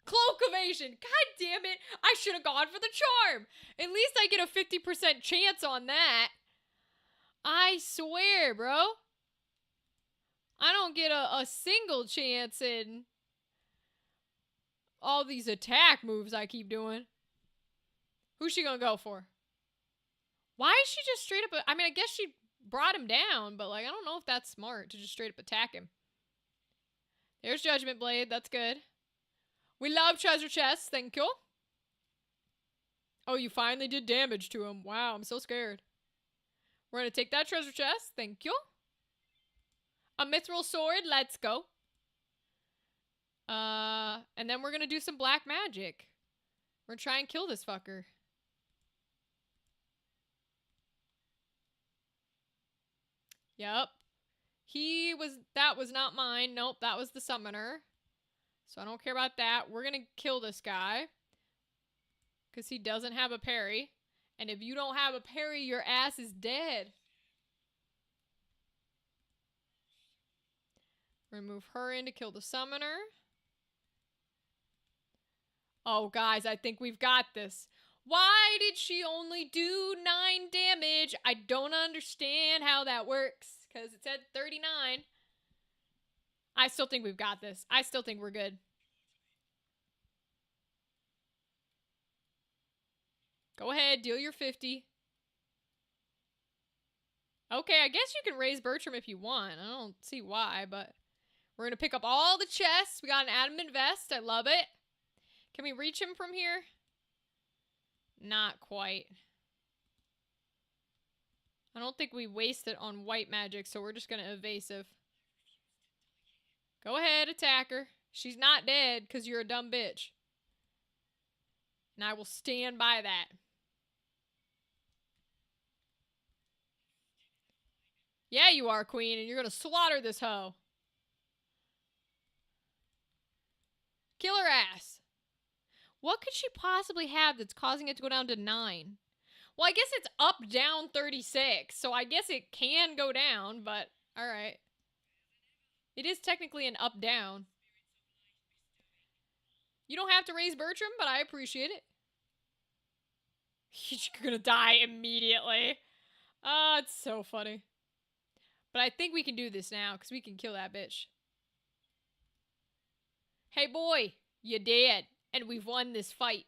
Cloak evasion. God damn it. I should have gone for the charm. At least I get a 50% chance on that. I swear, bro. I don't get a single chance in all these attack moves I keep doing. Who's she gonna go for? Why is she just straight up... I mean, I guess she brought him down, but, like, I don't know if that's smart to just straight up attack him. There's Judgment Blade. That's good. We love treasure chests. Thank you. Oh, you finally did damage to him. Wow, I'm so scared. We're gonna take that treasure chest. Thank you. A mithril sword. Let's go. And then we're gonna do some black magic. We're gonna try and kill this fucker. Yep. That was not mine. Nope, that was the summoner. So I don't care about that. We're gonna kill this guy. Because he doesn't have a parry. And if you don't have a parry, your ass is dead. We're gonna move her in to kill the summoner. Oh, guys, I think we've got this. Why did she only do 9 damage? I don't understand how that works. Because it said 39. I still think we've got this. I still think we're good. Go ahead, deal your 50. Okay, I guess you can raise Bertram if you want. I don't see why, but... We're going to pick up all the chests. We got an adamant vest. I love it. Can we reach him from here? Not quite. I don't think we wasted on white magic, so we're just going to evasive. Go ahead, attack her. She's not dead because you're a dumb bitch. And I will stand by that. Yeah, you are, queen, and you're going to slaughter this hoe. Kill her ass. What could she possibly have that's causing it to go down to 9? Well, I guess it's up, down 36, so I guess it can go down, but alright. It is technically an up, down. You don't have to raise Bertram, but I appreciate it. He's gonna die immediately. Ah, it's so funny. But I think we can do this now, because we can kill that bitch. Hey boy, you dead. And we've won this fight.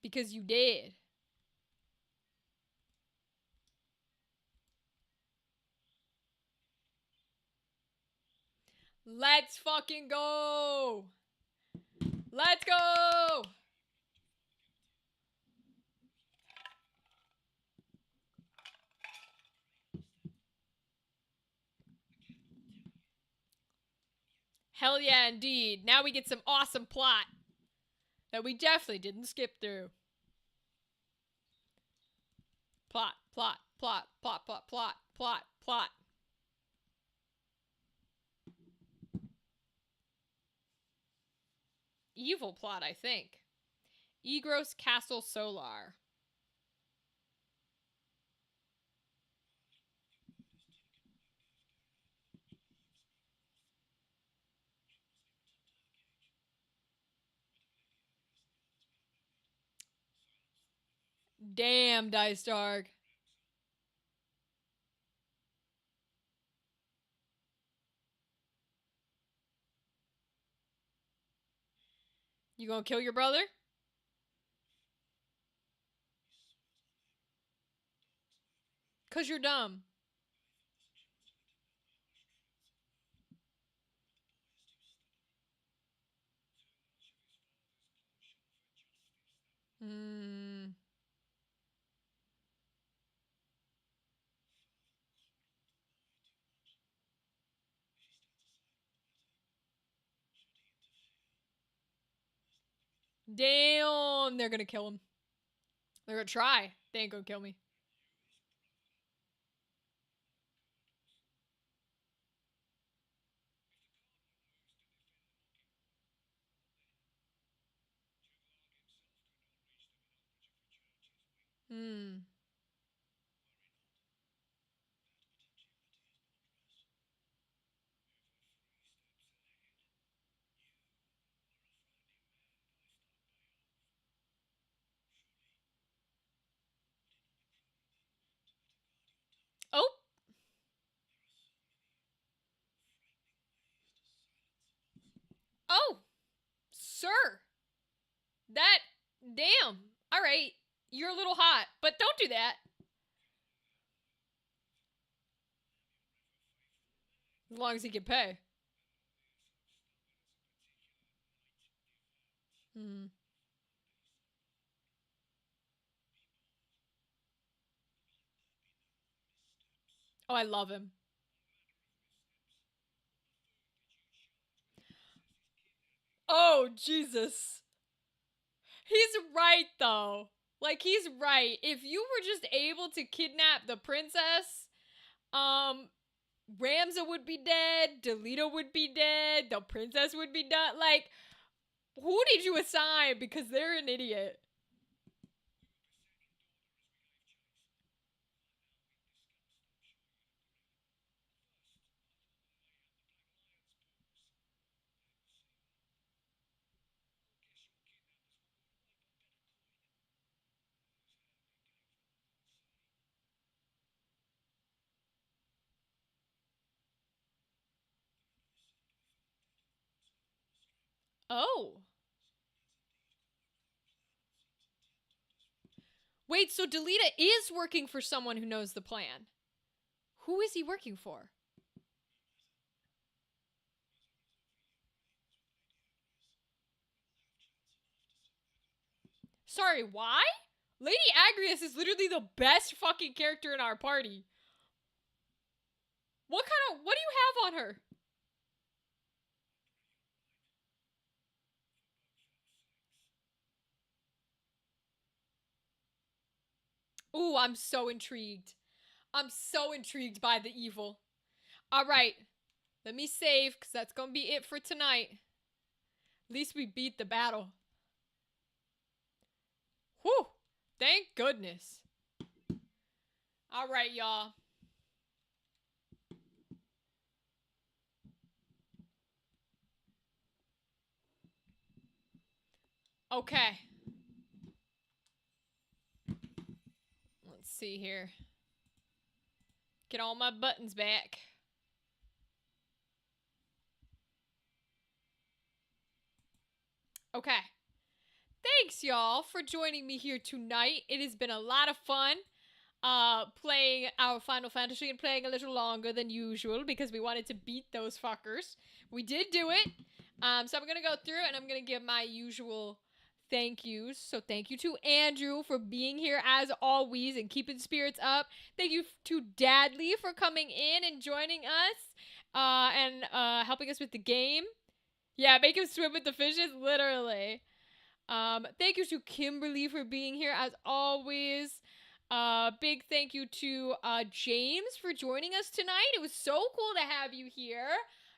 Because you did. Let's fucking go! Let's go! Hell yeah, indeed. Now we get some awesome plot that we definitely didn't skip through. Plot, plot, plot, plot, plot, plot, plot, plot. Evil plot, I think. Egros Castle Solar. Damn, Dice Dark. You gonna kill your brother? Cause you're dumb. Hmm. Damn, they're gonna kill him. They're gonna try. They ain't gonna kill me. Hmm. Oh! Oh! Sir! That... Damn. Alright. You're a little hot, but don't do that. As long as he can pay. Hmm. Oh, I love him. Oh, Jesus. He's right, though. Like, he's right. If you were just able to kidnap the princess, Ramza would be dead, Delita would be dead, the princess would be done. Like, who did you assign? Because they're an idiot. Oh. Wait, so Delita is working for someone who knows the plan. Who is he working for? Sorry, why? Lady Agrias is literally the best fucking character in our party. What do you have on her? Ooh, I'm so intrigued. I'm so intrigued by the evil. All right, let me save, because that's going to be it for tonight. At least we beat the battle. Whew, thank goodness. All right, y'all. Okay. see here. Get all my buttons back. Okay. Thanks, y'all, for joining me here tonight. It has been a lot of fun playing our Final Fantasy and playing a little longer than usual because we wanted to beat those fuckers. We did do it. So I'm going to go through and I'm going to give my usual thank yous. So thank you to Andrew for being here as always and keeping spirits up. Thank you to Dadley for coming in and joining us and helping us with the game. Yeah, make him swim with the fishes, literally. Thank you to Kimberly for being here as always. Big thank you to James for joining us tonight. It was so cool to have you here.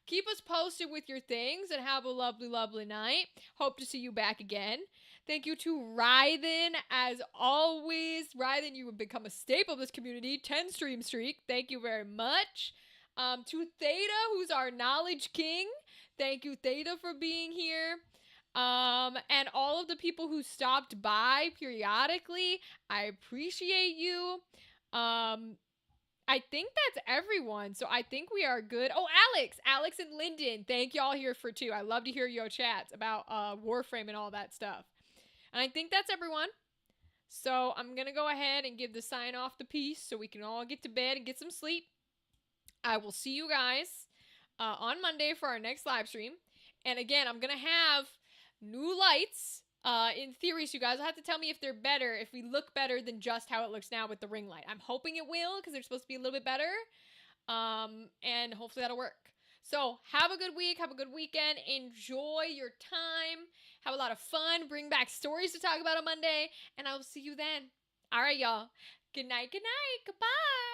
Keep us posted with your things and have a lovely, lovely night. Hope to see you back again. Thank you to Rythen, as always. Rythen, you have become a staple of this community. 10 stream streak. Thank you very much. To Theta, who's our knowledge king. Thank you, Theta, for being here. And all of the people who stopped by periodically, I appreciate you. I think that's everyone, so I think we are good. Oh, Alex and Lyndon, thank y'all here for too. I love to hear your chats about Warframe and all that stuff. And I think that's everyone. So I'm gonna go ahead and give the sign off the piece so we can all get to bed and get some sleep. I will see you guys on Monday for our next live stream. And again, I'm gonna have new lights in theory, so you guys will have to tell me if they're better, if we look better than just how it looks now with the ring light. I'm hoping it will, because they're supposed to be a little bit better, and hopefully that'll work. So have a good week, have a good weekend, enjoy your time, have a lot of fun, bring back stories to talk about on Monday, and I will see you then. All right, y'all. Good night, goodbye.